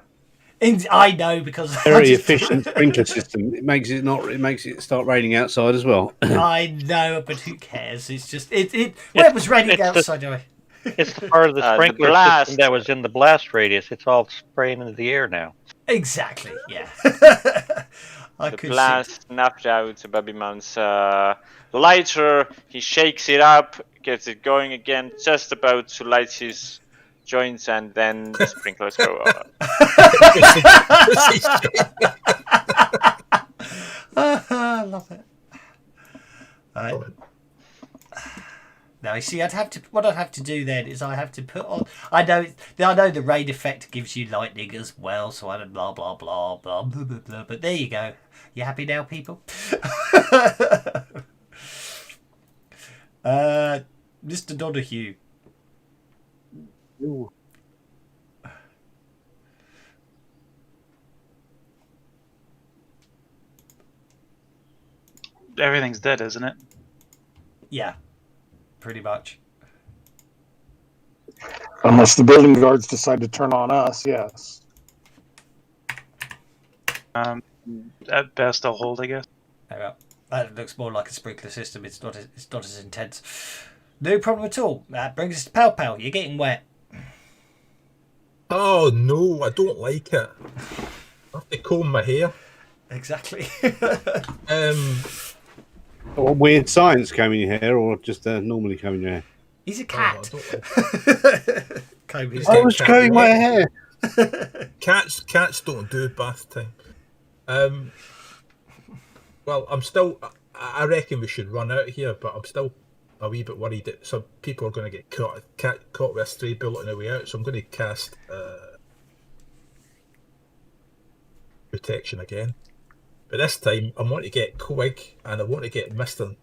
I know, because very efficient sprinkler system. It makes it start raining outside as well. I know, but who cares? It's just it was raining outside. It's the part of the sprinkler system that was in the blast radius. It's all spraying into the air now. Exactly. Yeah. The blast snapped out Bobby Man's lighter. He shakes it up, gets it going again, just about to light his joints, and then the sprinklers go over. I love it. Now, you see, what I'd have to do then is I have to put on. I know the rain effect gives you lightning as well, so I don't blah blah blah blah blah blah blah. But there you go. You happy now, people? Mr. Donahue. Ooh. Everything's dead, isn't it? Yeah, pretty much. Unless the building guards decide to turn on us, yes. At best, I'll hold, I guess. That looks more like a sprinkler system. It's not as intense. No problem at all. That brings us to Pow Pow. You're getting wet. Oh no, I don't like it. I have to comb my hair. Exactly. What weird science combing your hair, or just normally combing your hair? He's a cat. I was combing my hair. Cats don't do bath time. Well, I'm still. I reckon we should run out of here, but I'm still a wee bit worried that some people are going to get caught with a stray bullet on the way out. So I'm going to cast protection again. But this time, I want to get Quig and I want to get Mr.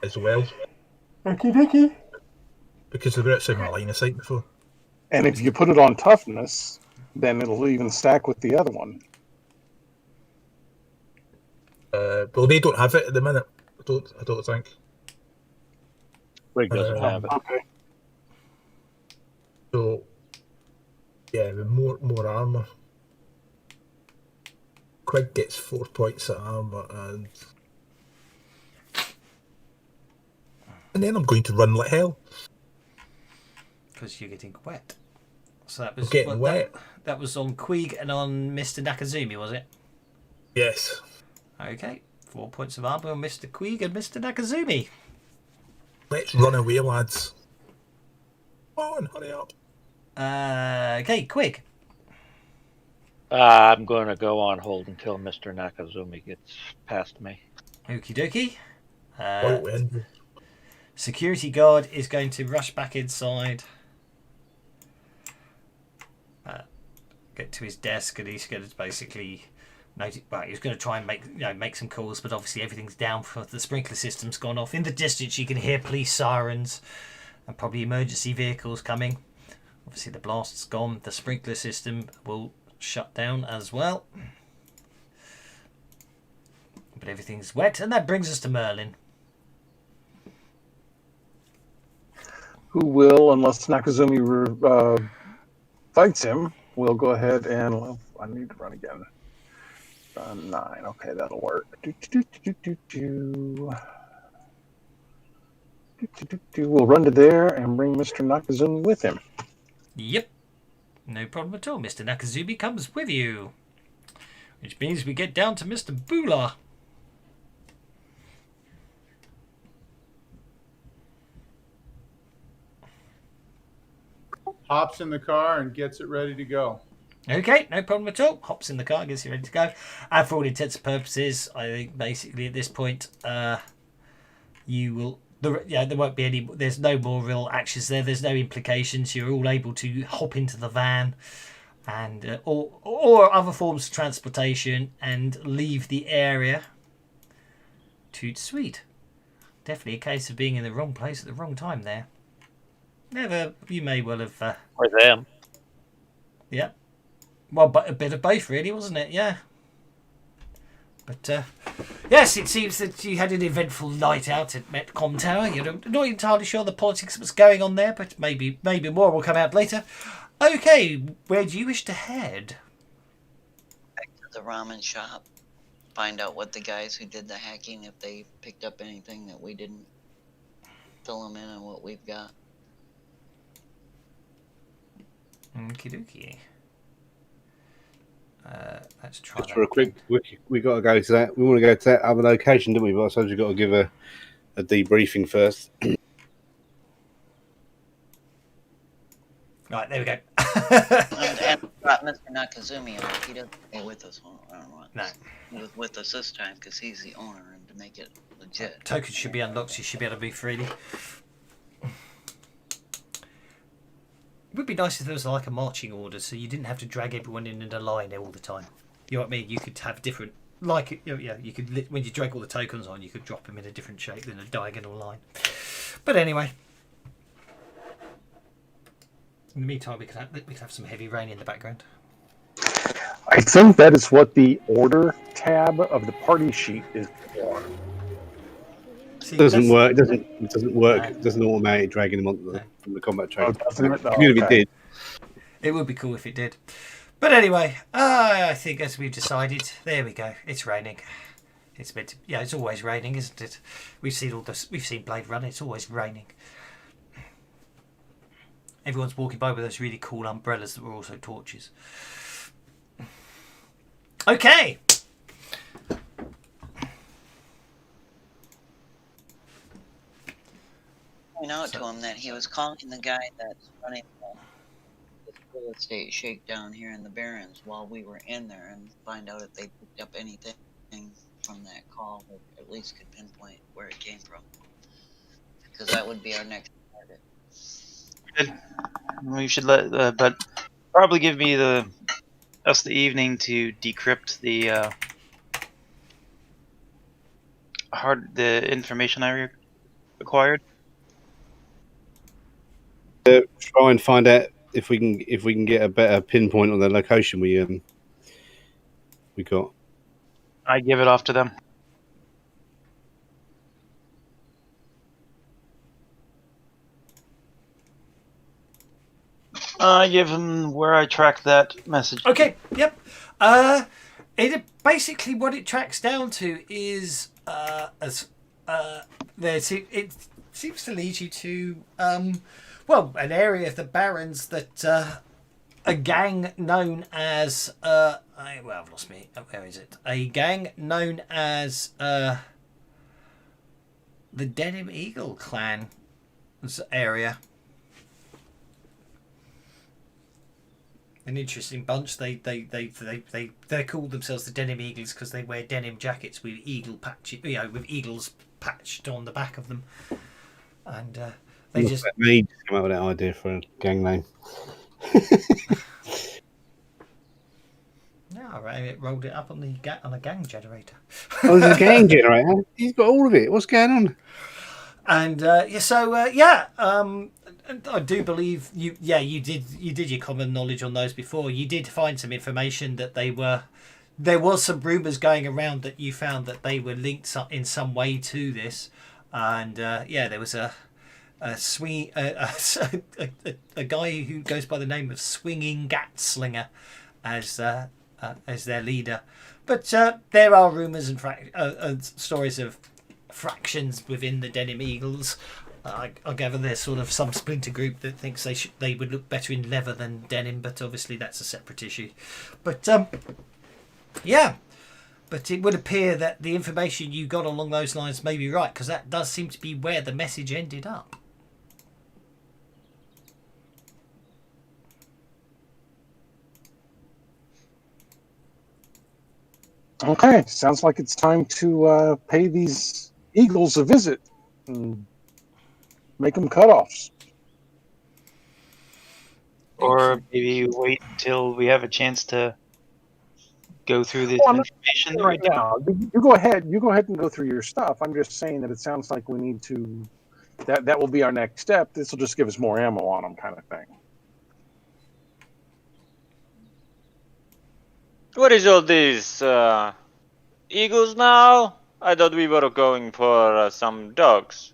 As well. Okie Because they were outside my line of sight before. And if you put it on toughness, then it'll even stack with the other one. Well, they don't have it at the minute. I don't think. Rig doesn't have it. Okay. So, yeah, with more armor. Quig gets 4 points of armor, and then I'm going to run like hell. Because you're getting wet. So that was getting wet. That was on Quig and on Mr. Nakazumi, was it? Yes. Okay. 4 points of armor on Mr. Quig and Mr. Nakazumi. Let's run away, lads. Come on, hurry up. Okay, Quig. I'm going to go on hold until Mr. Nakazumi gets past me. Okie dokie. Oil engine. Security guard is going to rush back inside. Get to his desk, and he's going to basically he's going to try and make some calls, but obviously everything's down for the sprinkler system's gone off. In the distance, you can hear police sirens and probably emergency vehicles coming. Obviously, the blast's gone. The sprinkler system will shut down as well. But everything's wet, and that brings us to Merlin. Who will, unless Nakazumi fights him, will go ahead and... Well, I need to run again. 9. Okay, that'll work. We'll run to there and bring Mr. Nakazumi with him. Yep. No problem at all. Mr. Nakazumi comes with you. Which means we get down to Mr. Bula. Hops in the car and gets it ready to go. Okay, no problem at all. Hops in the car, gets you ready to go. And for all intents and purposes, I think basically at this point, you will... there won't be any... There's no more real actions there. There's no implications. You're all able to hop into the van and or other forms of transportation and leave the area. Toot sweet. Definitely a case of being in the wrong place at the wrong time there. Never, you may well have... Or them. Yeah. Well, but a bit of both, really, wasn't it? Yeah. But, yes, it seems that you had an eventful night out at Metcom Tower. You're not entirely sure the politics that was going on there, but maybe more will come out later. Okay, where do you wish to head? Back to the ramen shop. Find out what the guys who did the hacking, if they picked up anything that we didn't. Fill them in on what we've got. Okie dokie. Let's try Just that. for a quick, we got to go to that. We want to go to that other location, don't we? But I suppose we've got to give a debriefing first. Right, there we go. and brought Mr. Nakazumi on. He doesn't stay with us. I don't know. No. He was with us this time because he's the owner, and to make it legit. Tokens should be unlocked, so you should be able to move freely. It would be nice if there was like a marching order, so you didn't have to drag everyone in a line all the time. You know what I mean? You could have different, like, you could, when you drag all the tokens on, you could drop them in a different shape than a diagonal line. But anyway, in the meantime, we could have some heavy rain in the background. I think that is what the order tab of the party sheet is for. It doesn't work. It doesn't work. It doesn't automatically dragging them onto the combat train. If it did. It would be cool if it did. But anyway, I think as we've decided, there we go. It's raining. It's meant to, it's always raining, isn't it? We've seen Blade Runner. It's always raining. Everyone's walking by with those really cool umbrellas that were also torches. Okay. Point out to him that he was calling the guy that's running the real estate shakedown here in the Barrens while we were in there, and find out if they picked up anything from that call that at least could pinpoint where it came from. Because that would be our next target. Good. We should but probably give me us the evening to decrypt the information I acquired. Try and find out if we can get a better pinpoint on the location we got. I give it off to them. I give them where I tracked that message. Okay. Yep. Basically what it tracks down to is it seems to lead you to an area of the Barrens that a gang known as I've lost me. Where is it? A gang known as the Denim Eagle clan's area. An interesting bunch. They call themselves the Denim Eagles because they wear denim jackets with eagle patch, with eagles patched on the back of them, and they Look, just me just come up with that idea for a gang name. no, right, rolled it up on a gang generator. Oh, there's a gang generator. He's got all of it. What's going on? And I do believe you did your common knowledge on those before. You did find some information that there was some rumours going around that you found that they were linked in some way to this, and there was a guy who goes by the name of Swinging Gatslinger as their leader. But there are rumours and stories of fractions within the Denim Eagles. I gather there's sort of some splinter group that thinks they would look better in leather than denim, but obviously that's a separate issue. But but it would appear that the information you got along those lines may be right, because that does seem to be where the message ended up. Okay, sounds like it's time to pay these eagles a visit and make them cutoffs. Or maybe wait until we have a chance to go through this information right now. You go ahead and go through your stuff. I'm just saying that it sounds like we need to. That will be our next step. This will just give us more ammo on them, kind of thing. What is all these eagles now? I thought we were going for some dogs.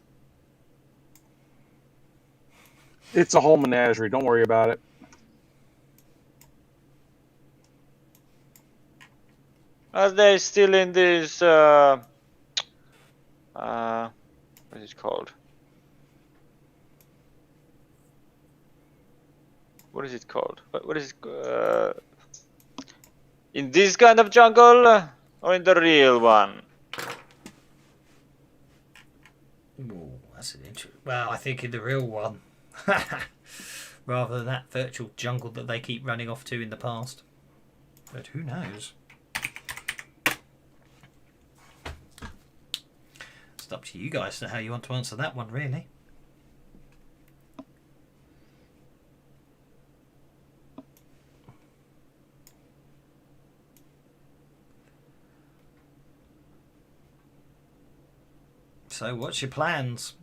It's a whole menagerie. Don't worry about it. Are they still in this? What is it called? What is it called? What is it? In this kind of jungle, or in the real one? Ooh, that's an interesting. Well, I think in the real one, rather than that virtual jungle that they keep running off to in the past. But who knows? It's up to you guys to how you want to answer that one, really. So, what's your plans?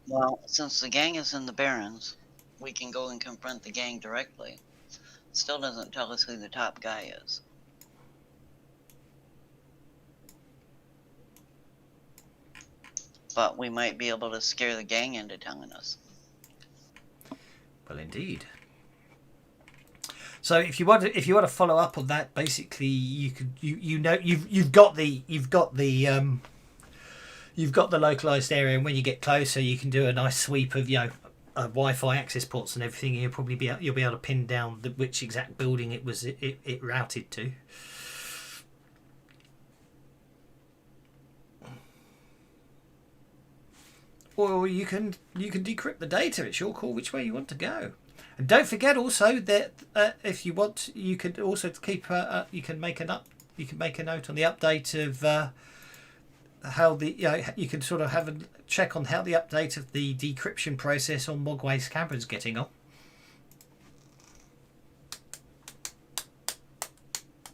Well, since the gang is in the Barrens, we can go and confront the gang directly. Still doesn't tell us who the top guy is. But we might be able to scare the gang into telling us. Well, indeed. So if you want to follow up on that, basically you've got the localized area, and when you get closer, you can do a nice sweep of Wi-Fi access ports and everything. You'll be able to pin down which exact building it routed to. Or you can decrypt the data. It's your call which way you want to go. And don't forget also that if you want, you could also keep. You can make a note on the update of how you can sort of have a check on how the update of the decryption process on Mogwai's camera is getting on.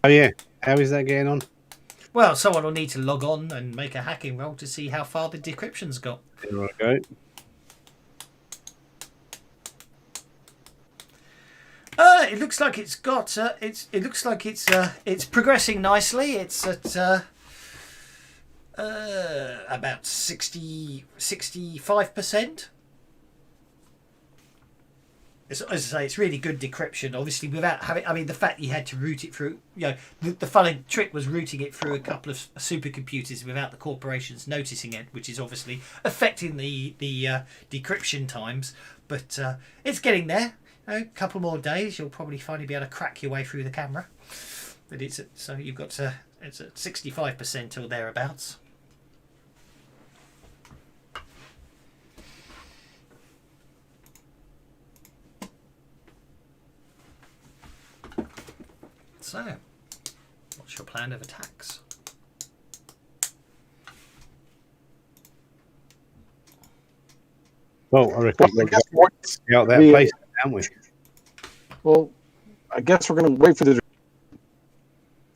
Oh yeah, how is that getting on? Well, someone will need to log on and make a hacking roll to see how far the decryption's got. There I go. It looks like it's got. It looks like it's progressing nicely. It's at about 65%. As I say, it's really good decryption. Obviously, without having, I mean, the fact you had to route it through, the funny trick was routing it through a couple of supercomputers without the corporations noticing it, which is obviously affecting the decryption times. But it's getting there. A couple more days, you'll probably finally be able to crack your way through the camera. But so you've got it's at 65% or thereabouts. So, what's your plan of attacks? Well, I reckon Well, I guess we'll out that we- place, haven't we? Well, I guess we're going to wait for the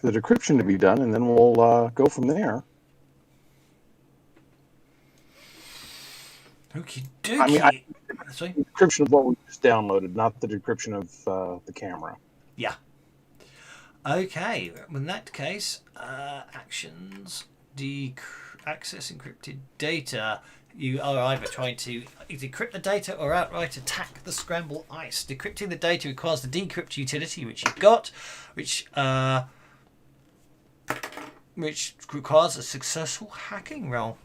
decryption to be done, and then we'll go from there. Okie dokie. I mean, Sorry? The decryption of what we just downloaded, not the decryption of the camera. Yeah. Okay. In that case, actions, access encrypted data. You are either trying to decrypt the data or outright attack the scramble ice. Decrypting the data requires the decrypt utility, which you've got, which requires a successful hacking roll.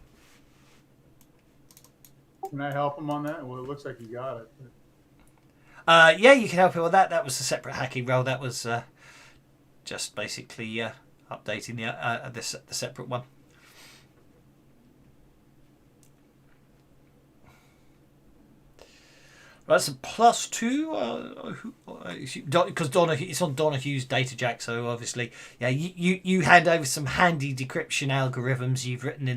Can I help him on that? Well, it looks like you got it. Yeah, you can help him with that. That was a separate hacking roll. That was just basically updating the separate one. That's a +2 because it's on Donahue's data jack. So obviously, yeah, you hand over some handy decryption algorithms you've written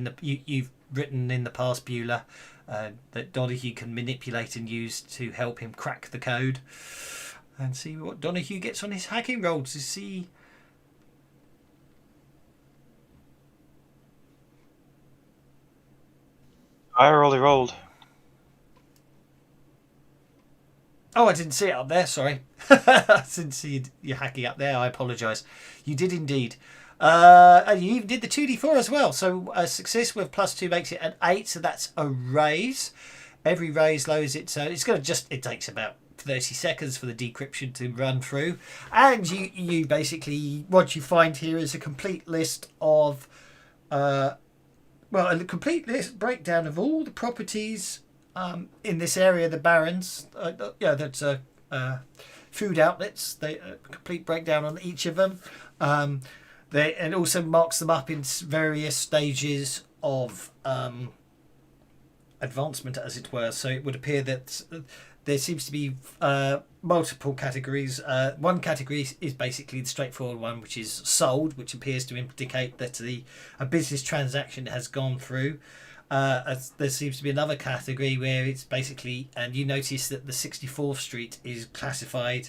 in the past, Beulah, that Donahue can manipulate and use to help him crack the code, and see what Donahue gets on his hacking roll to see. I already rolled. Oh, I didn't see it up there. Sorry, I didn't see you hacking up there. I apologise. You did indeed, and you even did the 2d4 as well. So a success with +2 makes it an 8. So that's a raise. Every raise lowers it. So it's going to it takes about 30 seconds for the decryption to run through, and you basically what you find here is a complete list of, a complete list breakdown of all the properties. In this area, the Barrens, that's food outlets. They complete breakdown on each of them. And also marks them up in various stages of advancement, as it were. So it would appear that there seems to be multiple categories. One category is basically the straightforward one, which is sold, which appears to indicate that a business transaction has gone through. There seems to be another category where it's basically, and you notice that the 64th Street is classified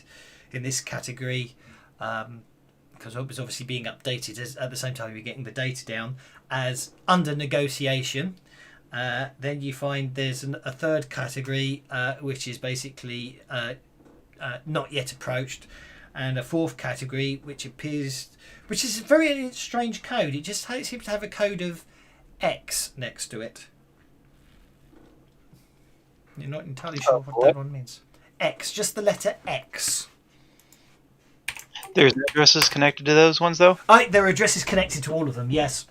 in this category because it was obviously being updated at the same time you're getting the data down as under negotiation. Then you find there's a third category which is basically not yet approached, and a fourth category which is a very strange code. It just seems to have a code of X next to it. You're not entirely sure what that one means. X, just the letter X. There's addresses connected to those ones, though? There are addresses connected to all of them, yes.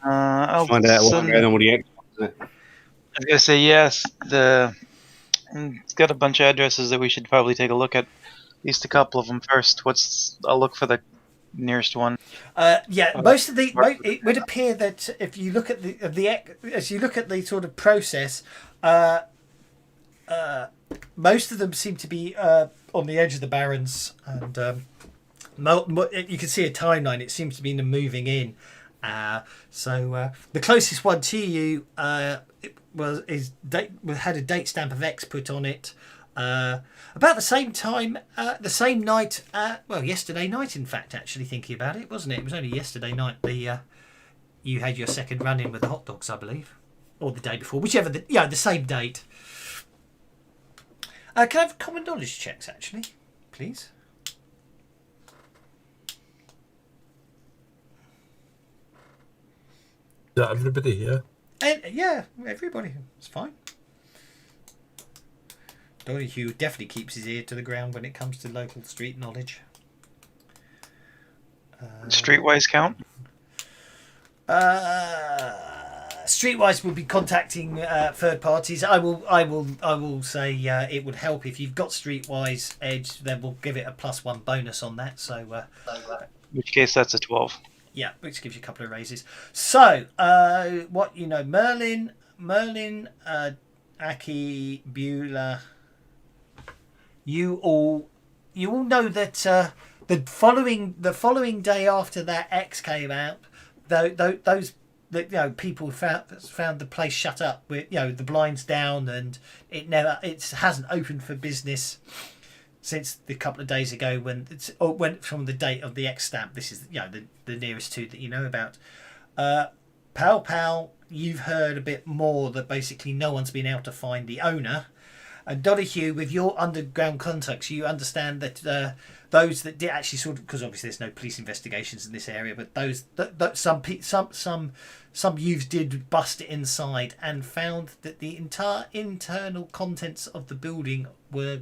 I'll Find out what's going on with the X. I was going to say, yes. It's got a bunch of addresses that we should probably take a look at. At least a couple of them first. I'll look for the nearest one. Most of it would appear that if you look at as you look at the sort of process, most of them seem to be on the edge of the Barrens, and you can see a timeline. It seems to be moving in. So the closest one to you had a date stamp of X put on it. About the same time, the same night, yesterday night, in fact, actually thinking about it, wasn't it? It was only yesterday night you had your second run-in with the hot dogs, I believe. Or the day before, whichever, the same date. Can I have common knowledge checks, actually, please? Is that everybody, yeah? Yeah, everybody. It's fine. Donahue definitely keeps his ear to the ground when it comes to local street knowledge. Streetwise count? Streetwise will be contacting third parties. I will say it would help if you've got Streetwise Edge. Then we'll give it a +1 bonus on that. So, In which case, that's a 12. yeah, which gives you a couple of raises. So, what Merlin, Aki, Beulah. You all know that the following day after that X came out, those people found the place shut up with the blinds down, and it hasn't opened for business since the couple of days ago when it went from the date of the X stamp. This is the nearest two that you know about. Pal, you've heard a bit more that basically no one's been able to find the owner. And Donahue, with your underground contacts, you understand that those that did actually sort of, because obviously there's no police investigations in this area, but those some youths did bust it inside and found that the entire internal contents of the building were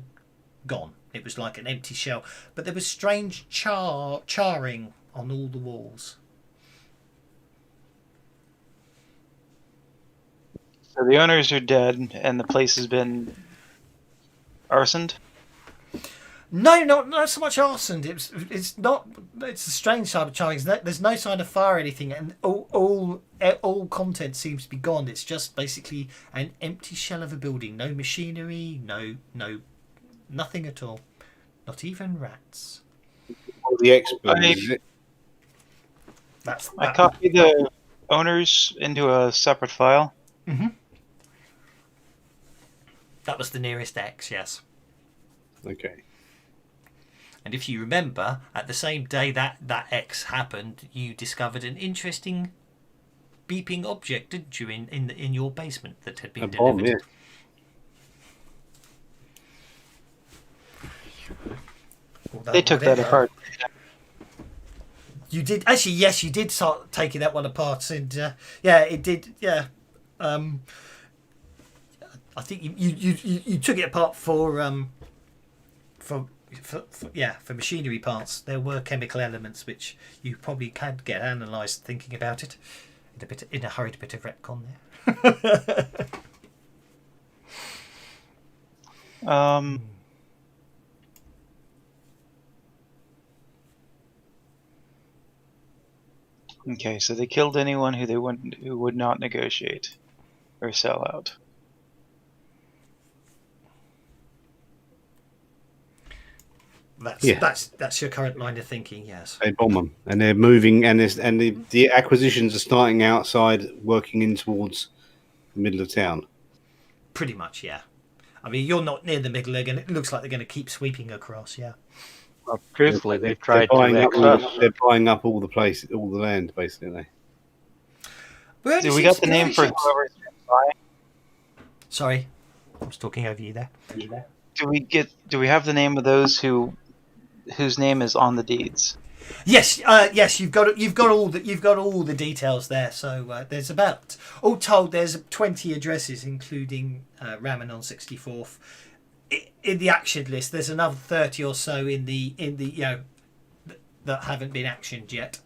gone. It was like an empty shell, but there was strange charring on all the walls. So the owners are dead, and the place has been arsoned? No, not so much arsoned. It's a strange type of charring. There's no sign of fire or anything, and all content seems to be gone. It's just basically an empty shell of a building. No machinery, no nothing at all. Not even rats. The experts, is it? I copied the owners into a separate file. Mm-hmm. That was the nearest X, yes. Okay. And if you remember, at the same day that X happened, you discovered an interesting beeping object, didn't you, in your basement that had been delivered? Bomb, yeah. They took that apart. You did actually, yes, you did start taking that one apart, and yeah, it did, yeah. I think you took it apart for machinery parts. There were chemical elements which you probably can get analysed thinking about it. In a hurried bit of retcon there. Okay, so they killed anyone who would not negotiate or sell out. That's your current line of thinking, yes. They bomb them, and they're moving, and the acquisitions are starting outside, working in towards the middle of town. Pretty much, yeah. I mean, you're not near the middle, and it looks like they're going to keep sweeping across, yeah. Well, truthfully, they've tried to They're buying up all the land, basically. Do we got the name for whoever's buying? Sorry, I was talking over you there. Do we have the name of those whose name is on the deeds? Yes, yes, you've got all the details there. So there's about, all told, there's 20 addresses, including Raman on 64th. In the action list, there's another 30 or so in the that haven't been actioned yet.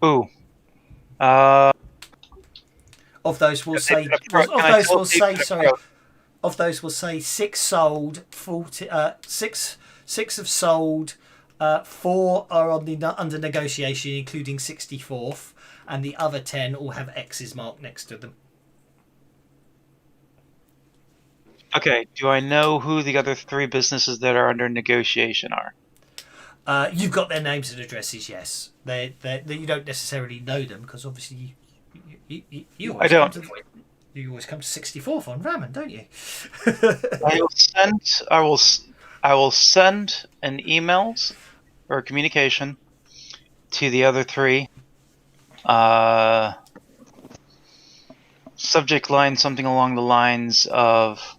Ooh. Of those, we'll say. Of those, we'll say 6 sold. 6 have sold. 4 are under negotiation, including 64th, and the other 10 all have X's marked next to them. Okay. Do I know who the other 3 businesses that are under negotiation are? You've got their names and addresses. Yes, they you don't necessarily know them because obviously you I don't. You always come to 64th on Ramen, don't you? I will send an email or a communication to the other 3. Subject line something along the lines of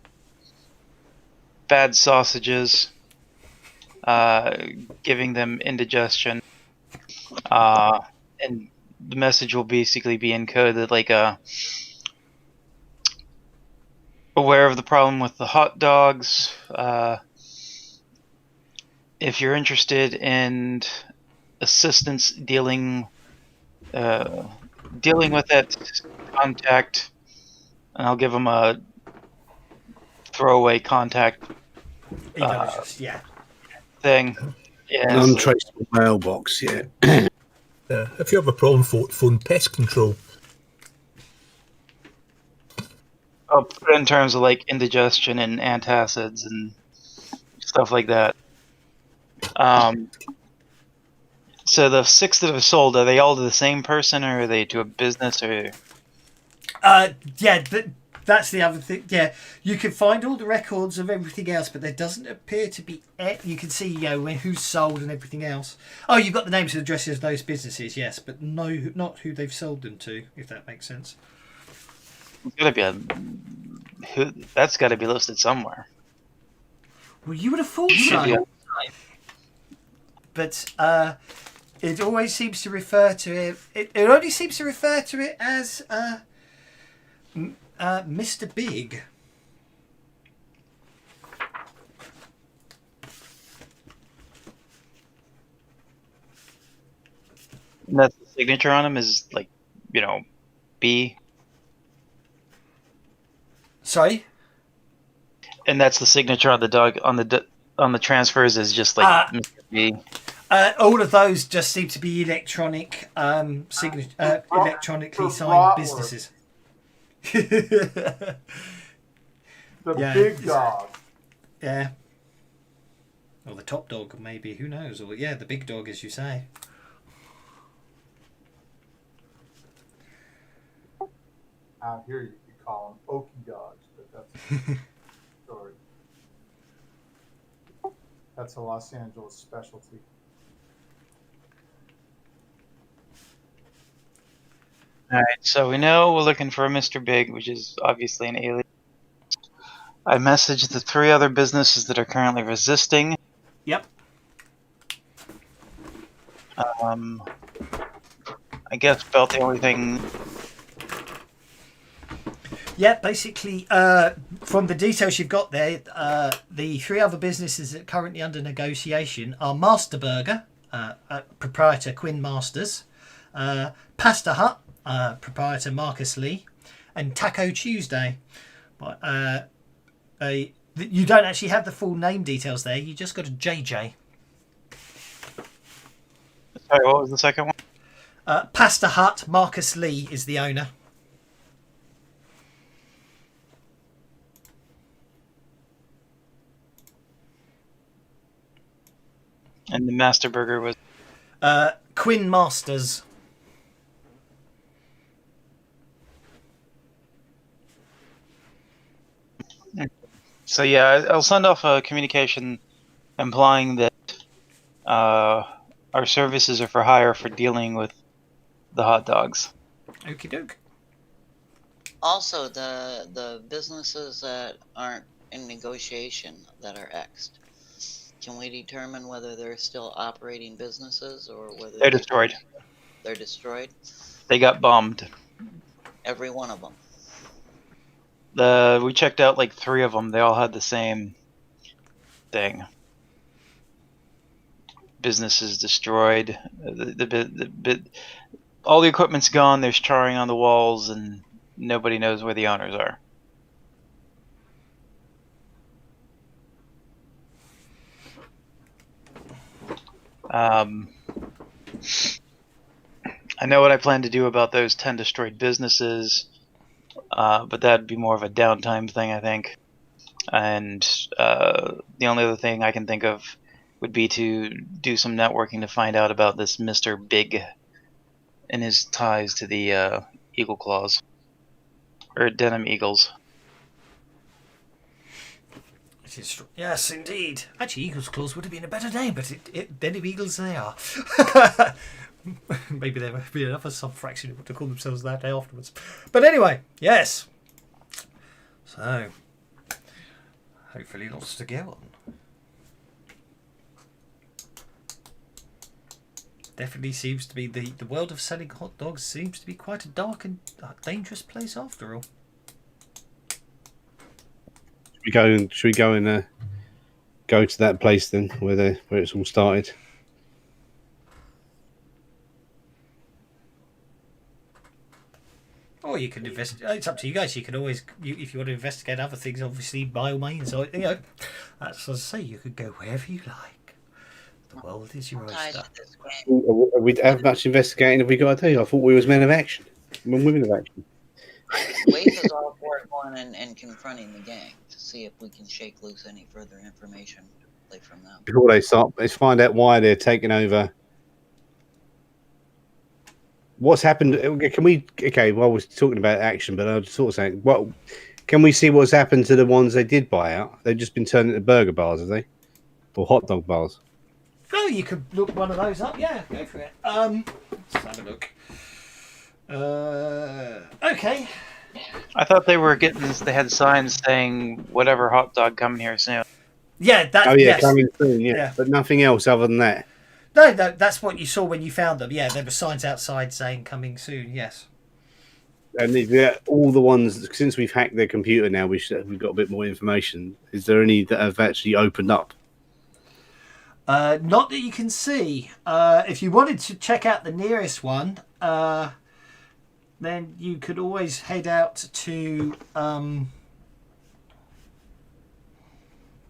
bad sausages, giving them indigestion, and the message will basically be encoded like aware of the problem with the hot dogs. If you're interested in assistance dealing dealing with it, contact, and I'll give him a throwaway contact Email address, yeah. thing. Yeah. An untraceable mailbox, yeah. Yeah. If you have a problem, phone pest control. I'll put it in terms of like indigestion and antacids and stuff like that. So the 6 that have sold, are they all to the same person, or are they to a business, or? Yeah, that's the other thing. Yeah, you can find all the records of everything else, but there doesn't appear to be. You can see, who's sold and everything else. Oh, you've got the names and addresses of those businesses, yes, but no, not who they've sold them to, if that makes sense. It's gotta be that's got to be listed somewhere. Well, you would have thought so. Yeah. But it always seems to refer to it. It only seems to refer to it as Mr. Big. And that's the signature on him is like, B. Sorry. And that's the signature on the dog on the transfers is just like Mr. B. All of those just seem to be electronic electronically signed businesses. The big dog. Yeah. Or the top dog, maybe. Who knows? Or the big dog, as you say. Out here, you could call them okie dogs, but that's story. That's a Los Angeles specialty. All right, so we know we're looking for a Mr. Big, which is obviously an alien. I messaged the 3 other businesses that are currently resisting. Yep. I guess about the only thing. Yeah, basically, from the details you've got there, the 3 other businesses that are currently under negotiation are Master Burger, proprietor Quinn Masters, Pasta Hut, proprietor Marcus Lee, and Taco Tuesday. But you don't actually have the full name details there. You just got a JJ. Sorry, what was the second one? Pasta Hut, Marcus Lee is the owner. And the Master Burger was Quinn Masters. So yeah, I'll send off a communication implying that our services are for hire for dealing with the hot dogs. Okie doke. Also, the businesses that aren't in negotiation that are X'd, can we determine whether they're still operating businesses or whether They're destroyed. They're destroyed? They got bombed. Every one of them. We checked out like 3 of them. They all had the same thing. Businesses destroyed. All the equipment's gone. There's charring on the walls, and nobody knows where the owners are. I know what I plan to do about those 10 destroyed businesses, but that'd be more of a downtime thing, I think. And the only other thing I can think of would be to do some networking to find out about this Mr. Big and his ties to the Eagle Claws. Or Denim Eagles. Yes, indeed. Actually, Eagle's Claws would have been a better name, but Denim Eagles they are. Maybe there would be another sub-fraction to call themselves that day afterwards. But anyway, yes. So, hopefully lots to go on. Definitely seems to be the world of selling hot dogs seems to be quite a dark and dangerous place after all. Should we go and go to that place then, where it's all started? Or you can investigate. It's up to you guys. You can always, if you want to investigate other things, obviously by all means. Or, that's as I say. You could go wherever you like. The world is your oyster. We have much investigating have we got to do? I thought we was men of action. Women of action. Waif is all for going and confronting the gang to see if we can shake loose any further information from them. Before they start, let's find out why they're taking over. What's happened? Can we? Okay, well, we're talking about action, but I was sort of saying, what can we see? What's happened to the ones they did buy out? They've just been turned into burger bars, have they, or hot dog bars? Oh, you could look one of those up. Yeah, go for it. Let's have a look. Okay. I thought they were getting. They had signs saying whatever hot dog coming here soon. Yeah, that's yes. Coming soon. Yeah, but nothing else other than that. No, that's what you saw when you found them. Yeah, there were signs outside saying coming soon. Yes. And all the ones since we've hacked their computer now, we've got a bit more information. Is there any that have actually opened up? Not that you can see. If you wanted to check out the nearest one, then you could always head out to.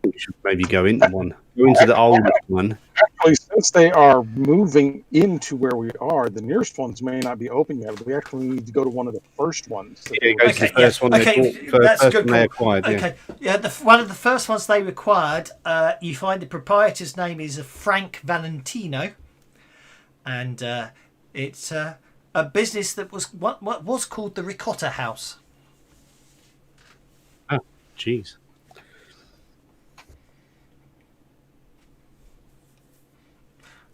We should maybe go into one. Go into the oldest one. Actually, since they are moving into where we are, the nearest ones may not be open yet. But we actually need to go to one of the first ones. Yeah, go to the first one. That's a good call. They acquired. Okay, one of the first ones they acquired. You find the proprietor's name is Frank Valentino, and it's a business that was what was called the Ricotta House. Oh, jeez.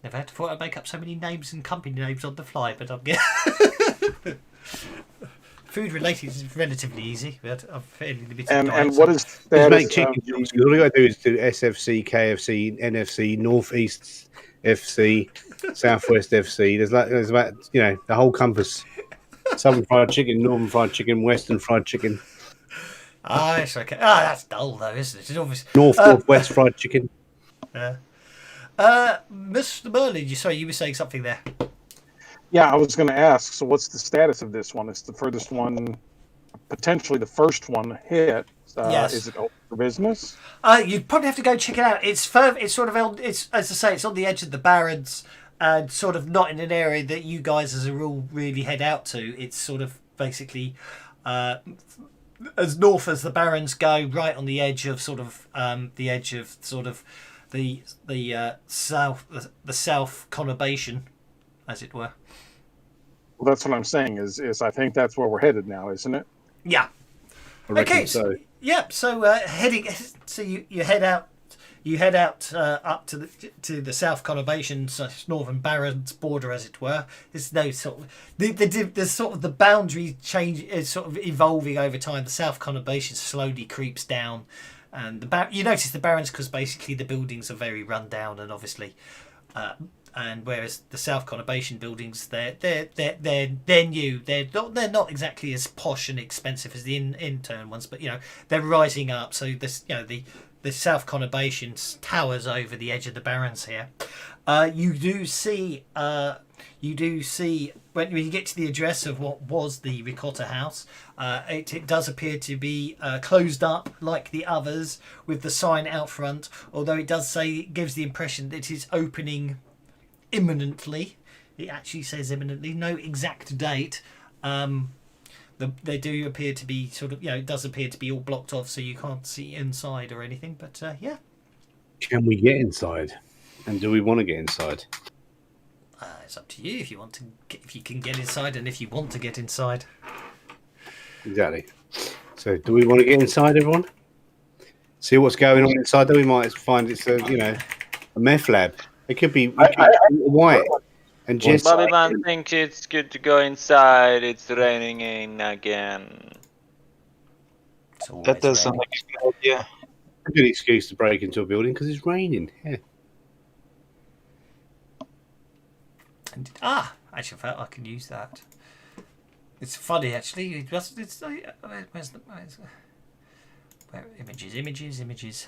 Never had thought I'd make up so many names and company names on the fly, but I'm getting food related is relatively easy, but I'm fairly limited. And what is that? Make chicken jobs. All you got to do is do SFC, KFC, NFC, Northeast FC, Southwest FC. There's about the whole compass. Southern fried chicken, Northern fried chicken, Western fried chicken. It's okay. That's dull though, isn't it? It's obviously Northwest fried chicken. Yeah. Mr. Merlin, you were saying something there. Yeah, I was going to ask. So, what's the status of this one? It's the furthest one, potentially the first one hit. Yes. Is it open for business? You'd probably have to go check it out. It's sort of it's as I say, it's on the edge of the Barrens, and sort of not in an area that you guys, as a rule, really head out to. It's sort of basically as north as the Barrens go, right on the edge of the south conurbation, as it were. Well, that's what I'm saying. Is I think that's where we're headed now, isn't it? Yeah. Okay. So heading. So you head out. You head out up to the south conurbation, northern Barrens border, as it were. There's no sort of the boundary change is sort of evolving over time. The south conurbation slowly creeps down. And you notice the Barrens because basically the buildings are very run down, and obviously, and whereas the South conurbation buildings, they're new. They're not exactly as posh and expensive as the intern ones, but they're rising up. So this the South conurbation towers over the edge of the Barrens here. You do see when you get to the address of what was the Ricotta House, it does appear to be closed up like the others with the sign out front, although it gives the impression that it is opening imminently. It actually says imminently, no exact date. They do appear to be it does appear to be all blocked off, so you can't see inside or anything, but yeah. Can we get inside? And do we want to get inside? It's up to you if you can get inside and if you want to get inside. Exactly. So, do we want to get inside, everyone? See what's going on inside. Then we might find it's a meth lab. It could be white and just. Bobby Man thinks it's good to go inside. It's raining in again. That does sound like a good idea. A good excuse to break into a building because it's raining. Yeah. Actually, I can use that. It's funny, actually. Where's images?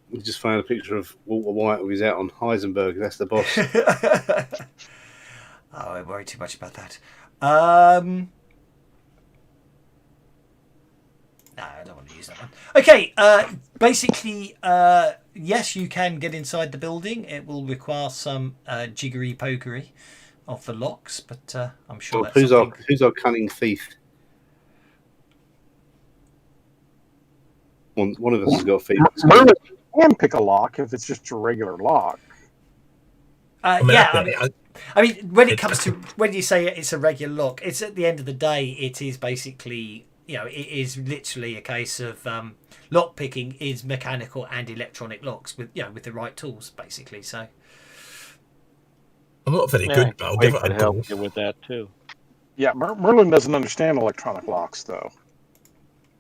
We just found a picture of Walter White with his out on Heisenberg. That's the boss. I won't worry too much about that. No, I don't want to use that one. Okay, basically, yes, you can get inside the building. It will require some jiggery pokery of the locks, but I'm sure that's something... Who's our cunning thief? One of us has got a thief. Merlin can pick a lock if it's just a regular lock. I mean, when it comes to when you say it's a regular lock, it's at the end of the day, it is basically, you know, it is literally a case of lock picking is mechanical and electronic locks with, you know, with the right tools, basically. So I'm not very good, but I'll give it a go. Help you with that too. Yeah, Merlin doesn't understand electronic locks though.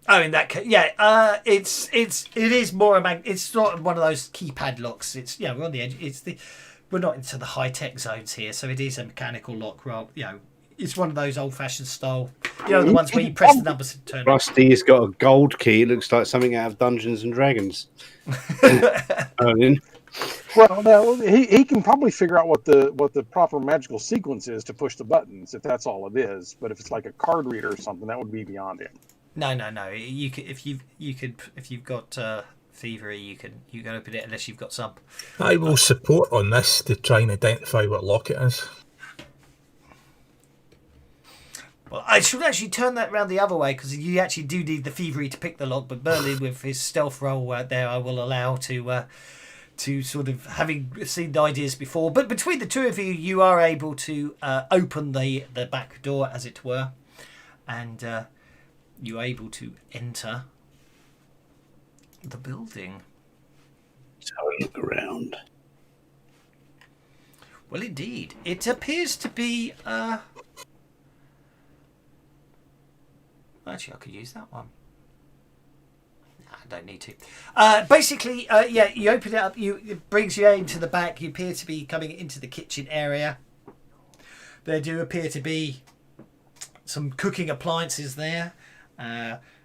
Oh, in that case, yeah, it is more a it's sort of one of those keypad locks. It's, you know, we're on the edge. We're not into the high tech zones here, so it is a mechanical lock. Rather, you know, it's one of those old fashioned style, you know, the ones where you press the numbers and turn. Rusty has got a gold key. It looks like something out of Dungeons and Dragons. Well, no, he can probably figure out what the proper magical sequence is to push the buttons, if that's all it is. But if it's like a card reader or something, that would be beyond him. No. You could, if you've got thievery, you can open it unless you've got some. I will support on this to try and identify what lock it is. Well, I should actually turn that round the other way, because you actually do need the thievery to pick the lock. But Merlin, with his stealth roll there, I will allow to sort of, having seen the ideas before. But between the two of you, you are able to open the back door, as it were, and you're able to enter the building. Let's have a look around. Well, indeed, it appears to be. Actually, I could use that one. No, I don't need to. Basically, yeah, you open it up. It brings you into the back. You appear to be coming into the kitchen area. There do appear to be some cooking appliances there.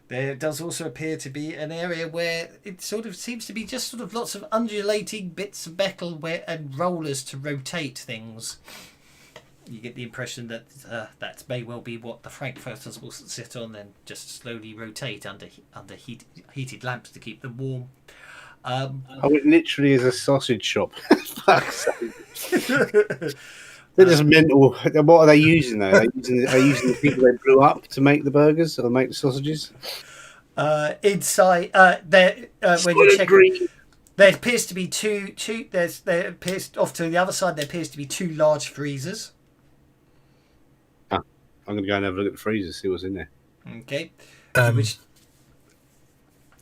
There does also appear to be an area where it sort of seems to be just sort of lots of undulating bits of metal and rollers to rotate things. You get the impression that that may well be what the frankfurters will sit on and just slowly rotate under heated lamps to keep them warm. It literally is a sausage shop. Fuck's sake. They're just mental. What are they using though? Are they using the people they blew up to make the burgers or make the sausages? Inside, when you check, there appears to be two. There appears off to the other side. There appears to be two large freezers. I'm going to go and have a look at the freezers, see what's in there. Okay.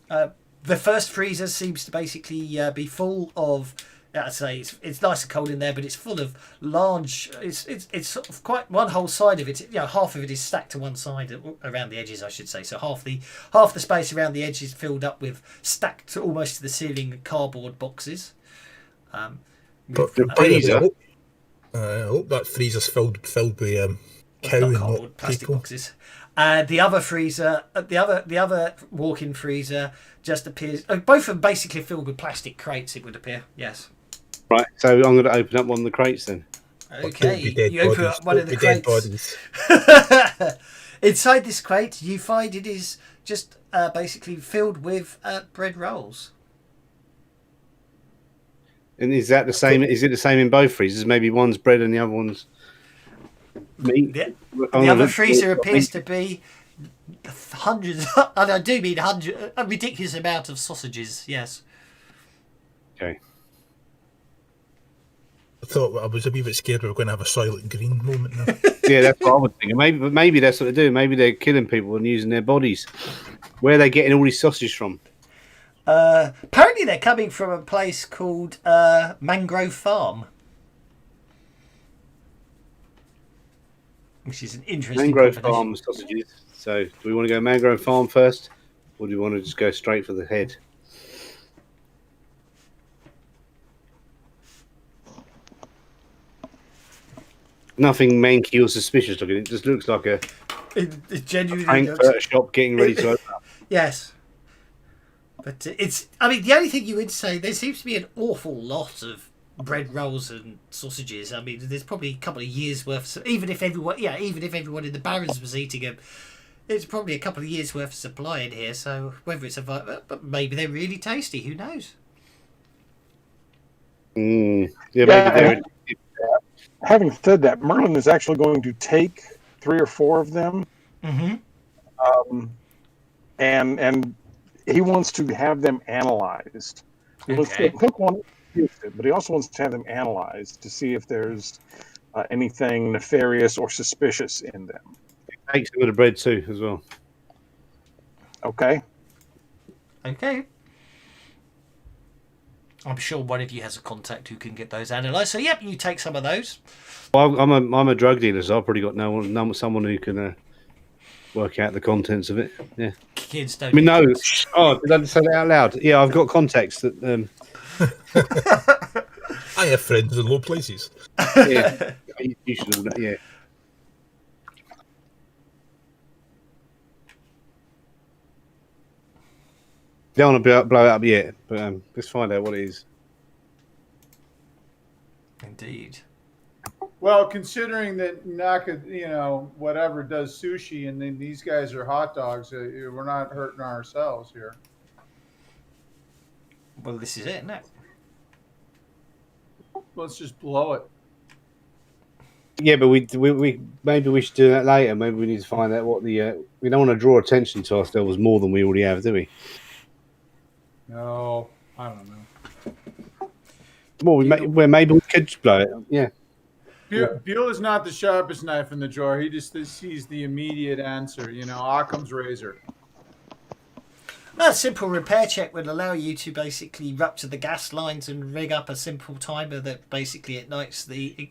The first freezer seems to basically be full of. I'd say it's nice and cold in there, but it's full of large. It's sort of quite one whole side of it. You know, half of it is stacked to one side around the edges, I should say. So half the space around the edges filled up with stacked almost to the ceiling cardboard boxes. But the freezer. I hope that freezer's filled with cow and not plastic people. Boxes. The other freezer, the other walk-in freezer, just appears. Both of them basically filled with plastic crates. It would appear. Yes. Right, so I'm going to open up one of the crates then. Okay, you open up one of the crates. Inside this crate, you find it is just basically filled with bread rolls. And is that the same? Is it the same in both freezers? Maybe one's bread and the other one's meat. The other freezer appears to be hundreds, and I do mean a ridiculous amount of sausages. Yes. Okay. I thought I was a wee bit scared we were going to have a Soylent Green moment now. Yeah, that's what I was thinking. Maybe that's what they're doing. Maybe they're killing people and using their bodies. Where are they getting all these sausages from? Apparently, they're coming from a place called Mangrove Farm, which is an interesting Mangrove Farm sausages. So, do we want to go Mangrove Farm first, or do we want to just go straight for the head? Nothing manky or suspicious looking. It just looks like it genuinely Frankfurt shop getting ready to open up. Yes. But it's, I mean, the only thing you would say, there seems to be an awful lot of bread rolls and sausages. I mean, there's probably a couple of years worth. Even if everyone in the Barrens was eating them, It's probably a couple of years worth of supply in here, so whether it's but maybe they're really tasty. Who knows? Yeah, Yeah, maybe they're. having said that, Merlin is actually going to take 3 or 4 of them, and he wants to have them analyzed. He wants to cook one, but he also wants to have them analyzed to see if there's anything nefarious or suspicious in them. Take some of the bread too, as well. Okay. Okay. I'm sure one of you has a contact who can get those analysed. So, yep, you take some of those. Well, I'm a drug dealer, so I've probably got someone who can work out the contents of it. Yeah. Kids don't. I mean, no. Oh, did I just say that out loud? Yeah, I've got contacts that. I have friends in low places. Yeah, you should have. Yeah. Don't want to blow it up yet, but let's find out what it is. Indeed. Well, considering that Naka, whatever does sushi, and then these guys are hot dogs, we're not hurting ourselves here. Well, this is it, isn't it? Let's just blow it. Yeah, but we maybe we should do that later. Maybe we need to find out what the we don't want to draw attention to ourselves more than we already have, do we? No, I don't know. Well, maybe we could just blow it. Yeah. Buell is not the sharpest knife in the drawer. He just sees the immediate answer. Occam's razor. A simple repair check would allow you to basically rupture the gas lines and rig up a simple timer that basically ignites the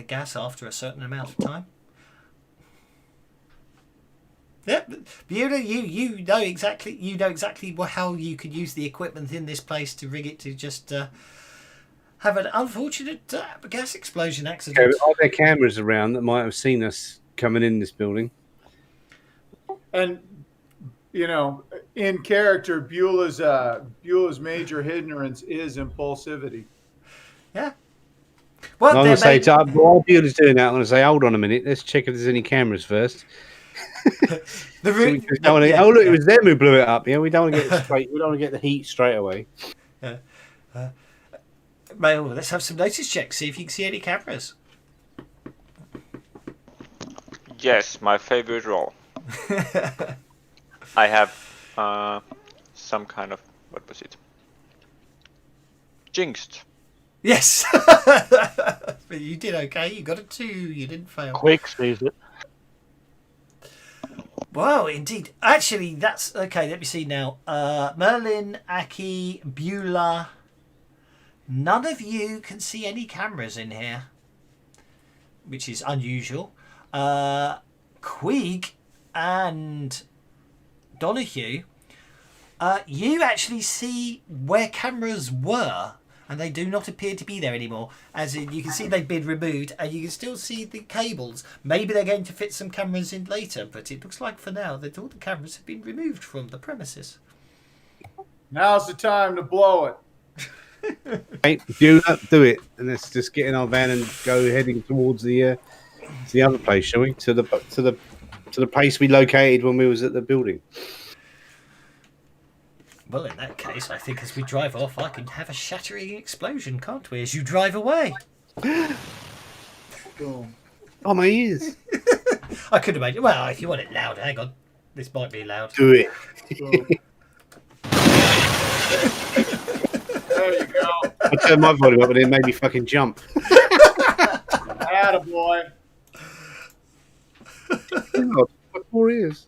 gas after a certain amount of time. Yep, Beulah, you know exactly how you could use the equipment in this place to rig it to just have an unfortunate gas explosion accident. Okay, are there cameras around that might have seen us coming in this building? And in character, Beulah's major hindrance is impulsivity. Yeah. Well, I'm going to say while Beulah's doing that, I'm going to say, hold on a minute, let's check if there's any cameras first. The root. Look, it was them who blew it up. Yeah, we don't want to get straight. We don't want to get the heat straight away. Well, let's have some notice checks. See if you can see any cameras. Yes, my favorite role. I have some kind of, what was it? Jinxed. Yes. But you did okay. You got a 2. You didn't fail. Quake sees it. Wow, indeed. Actually, that's okay. Let me see now. Merlin, Aki, Beulah. None of you can see any cameras in here, which is unusual. Queeg and Donahue, you actually see where cameras were, and they do not appear to be there anymore. As in, you can see they've been removed, and you can still see the cables. Maybe they're going to fit some cameras in later, but it looks like for now that all the cameras have been removed from the premises. Now's the time to blow it. Hey, do it, and let's just get in our van and go heading towards the other place, shall we? To the place we located when we was at the building. Well, in that case, I think as we drive off, I can have a shattering explosion, can't we? As you drive away. Boom. Oh, my ears! I could have made it. Well, if you want it loud, hang on. This might be loud. Do it. There you go. I turned my volume up, and it made me fucking jump. Attaboy. God, my 4 ears.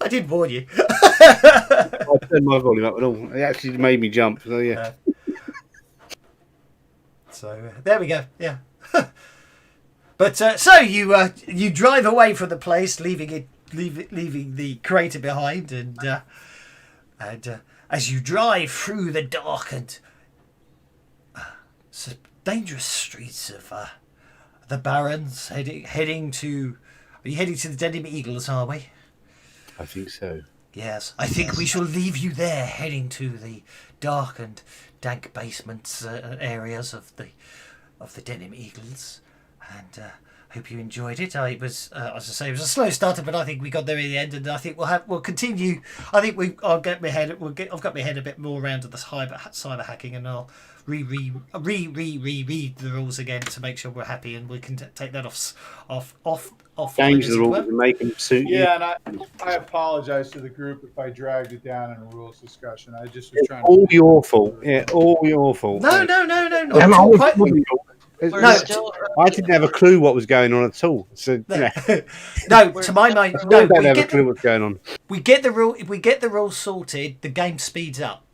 I did warn you. I turned my volume up, and all it actually made me jump. So yeah. So there we go. Yeah. But so you drive away from the place, leaving the crater behind, and as you drive through the dark and dangerous streets of the Barrens, heading to. Are you heading to the Denim Eagles? Are we? I think so. Yes, I think we shall leave you there, heading to the dark and dank basements areas of the Denim Eagles, and Hope you enjoyed it. It was, as I say, it was a slow starter, but I think we got there in the end, and I think we'll continue. I think I've got my head a bit more around to the cyber hacking, and I'll reread the rules again to make sure we're happy, and we can take that off. Change the rules and make them suit you. Yeah, and I apologize to the group if I dragged it down in a rules discussion. I just was trying all your fault. Yeah, all your fault. No. I didn't have a clue what was going on at all. So no, to my mind, I don't have a clue what's going on. We get the rule. If we get the rules sorted, the game speeds up.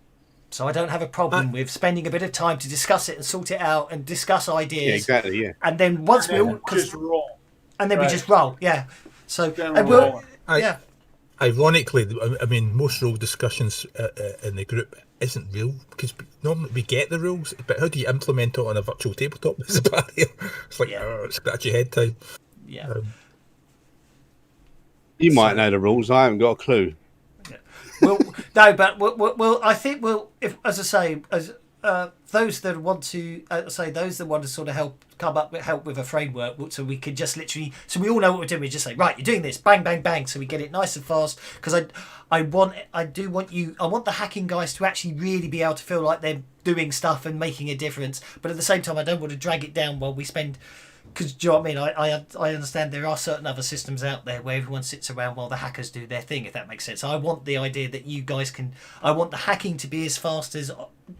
So I don't have a problem with spending a bit of time to discuss it and sort it out and discuss ideas. Yeah, exactly. Yeah. And then once we all just roll. And then we just roll, yeah. So, ironically, I mean, most rule discussions in the group isn't real because normally we get the rules, but how do you implement it on a virtual tabletop? It's a barrier. It's like scratch your head time. Yeah. You might know the rules. I haven't got a clue. Yeah. Well, no, but I think if, as I say, those that want to those that want to sort of help with a framework, so we could just literally, so we all know what we're doing. We just say, right, you're doing this, bang, bang, bang, so we get it nice and fast. Because I want the hacking guys to actually really be able to feel like they're doing stuff and making a difference. But at the same time, I don't want to drag it down while we spend. Because do you know what I mean? I understand there are certain other systems out there where everyone sits around while the hackers do their thing, if that makes sense. I want the idea that you guys can. I want the hacking to be as fast as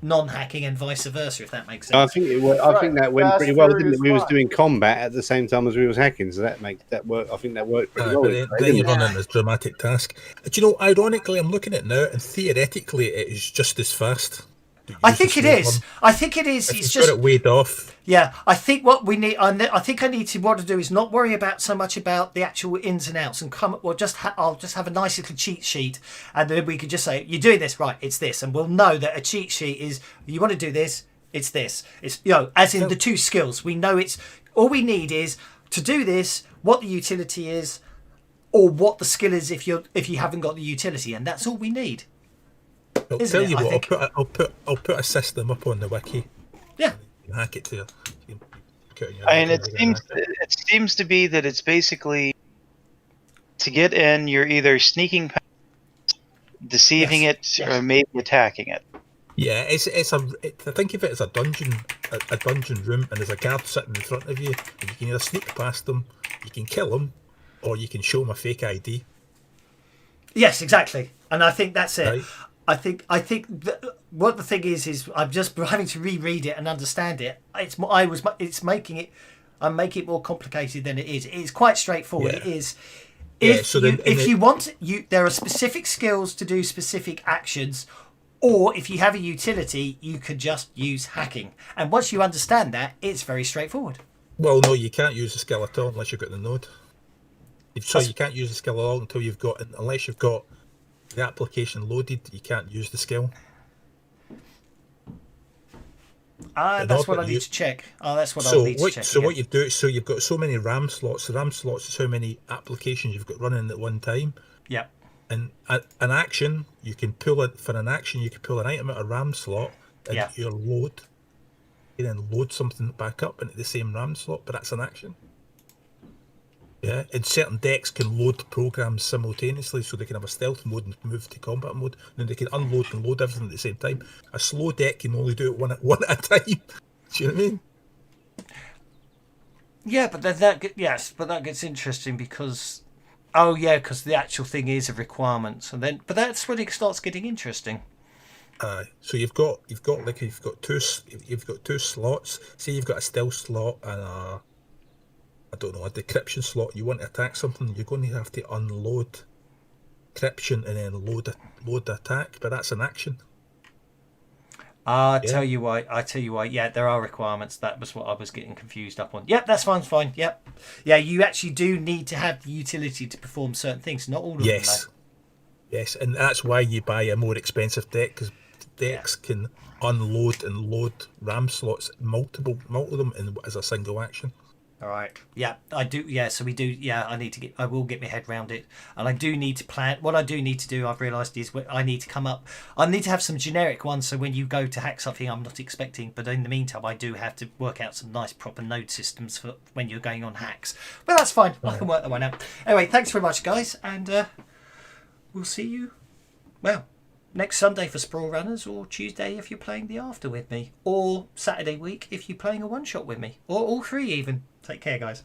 non-hacking and vice versa, if that makes sense. I think that went pretty well, didn't it? We was doing combat at the same time as we was hacking, so that work. I think that worked pretty well. Then you run into this dramatic task. Do you know? Ironically, I'm looking at it now, and theoretically, it is just as fast. I think it is. I think it is. It's just got it weighed off. Yeah, I think what we need. I think I need to what to do is not worry about so much about the actual ins and outs, and come. Well, I'll just have a nice little cheat sheet, and then we could just say, "You're doing this right. It's this," and we'll know that a cheat sheet is you want to do this. It's this. It's as in the two skills. We know it's all we need is to do this. What the utility is, or what the skill is if you haven't got the utility, and that's all we need. I'll tell you what. I'll put a system up on the wiki. Yeah. You can hack it to. And it seems to be that it's basically to get in. You're either sneaking past, deceiving it, or maybe attacking it. Yeah, it's a. Think of it as a dungeon room, and there's a guard sitting in front of you, and you can either sneak past them, you can kill them, or you can show them a fake ID. Yes, exactly, and I think that's it. Right. I think what the thing is I'm just having to reread it and understand it. I'm making it more complicated than it is. It's quite straightforward. Yeah. It is. There are specific skills to do specific actions, or if you have a utility, you could just use hacking. And once you understand that, it's very straightforward. Well, no, you can't use the skill at all unless you've got the node. So you can't use the skill at all unless you've got the application loaded. You can't use the skill. That's what I need to check. That's what I'll need to check. So what you do? So you've got so many RAM slots. The RAM slots is how many applications you've got running at one time. Yeah. And an action, you can pull it for an action. You can pull an item out of RAM slot into your load. You then load something back up into the same RAM slot, but that's an action. Yeah, and certain decks can load programs simultaneously, so they can have a stealth mode and move to combat mode. And then they can unload and load everything at the same time. A slow deck can only do it one at a time. Do you know what I mean? Yeah, but that gets interesting because, because the actual thing is a requirement, but that's when it starts getting interesting. So you've got two slots. Say you've got a stealth slot and a decryption slot. You want to attack something, you're going to have to unload decryption and then load the attack, but that's an action. I tell you why. Yeah, there are requirements. That was what I was getting confused up on. Yep, that's fine. Yep. Yeah, you actually do need to have the utility to perform certain things. Not all of them, though. Yes, and that's why you buy a more expensive deck, because decks can unload and load RAM slots, multiple of them as a single action. All right. Yeah, I do. Yeah, so we do. Yeah, I will get my head around it, and I do need to plan. What I do need to do, I've realised, is I need to come up. I need to have some generic ones, so when you go to hack something I'm not expecting. But in the meantime, I do have to work out some nice proper node systems for when you're going on hacks. But that's fine. I can work that one out. Anyway, thanks very much, guys, and we'll see you. Well, next Sunday for Sprawlrunners, or Tuesday if you're playing the After with me, or Saturday week if you're playing a one-shot with me, or all three even. Take care, guys.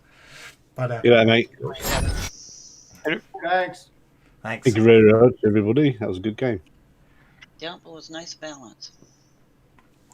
Bye now. Yeah, mate. Thanks. Thanks. Thank you very much, everybody. That was a good game. Yeah, it was nice balance.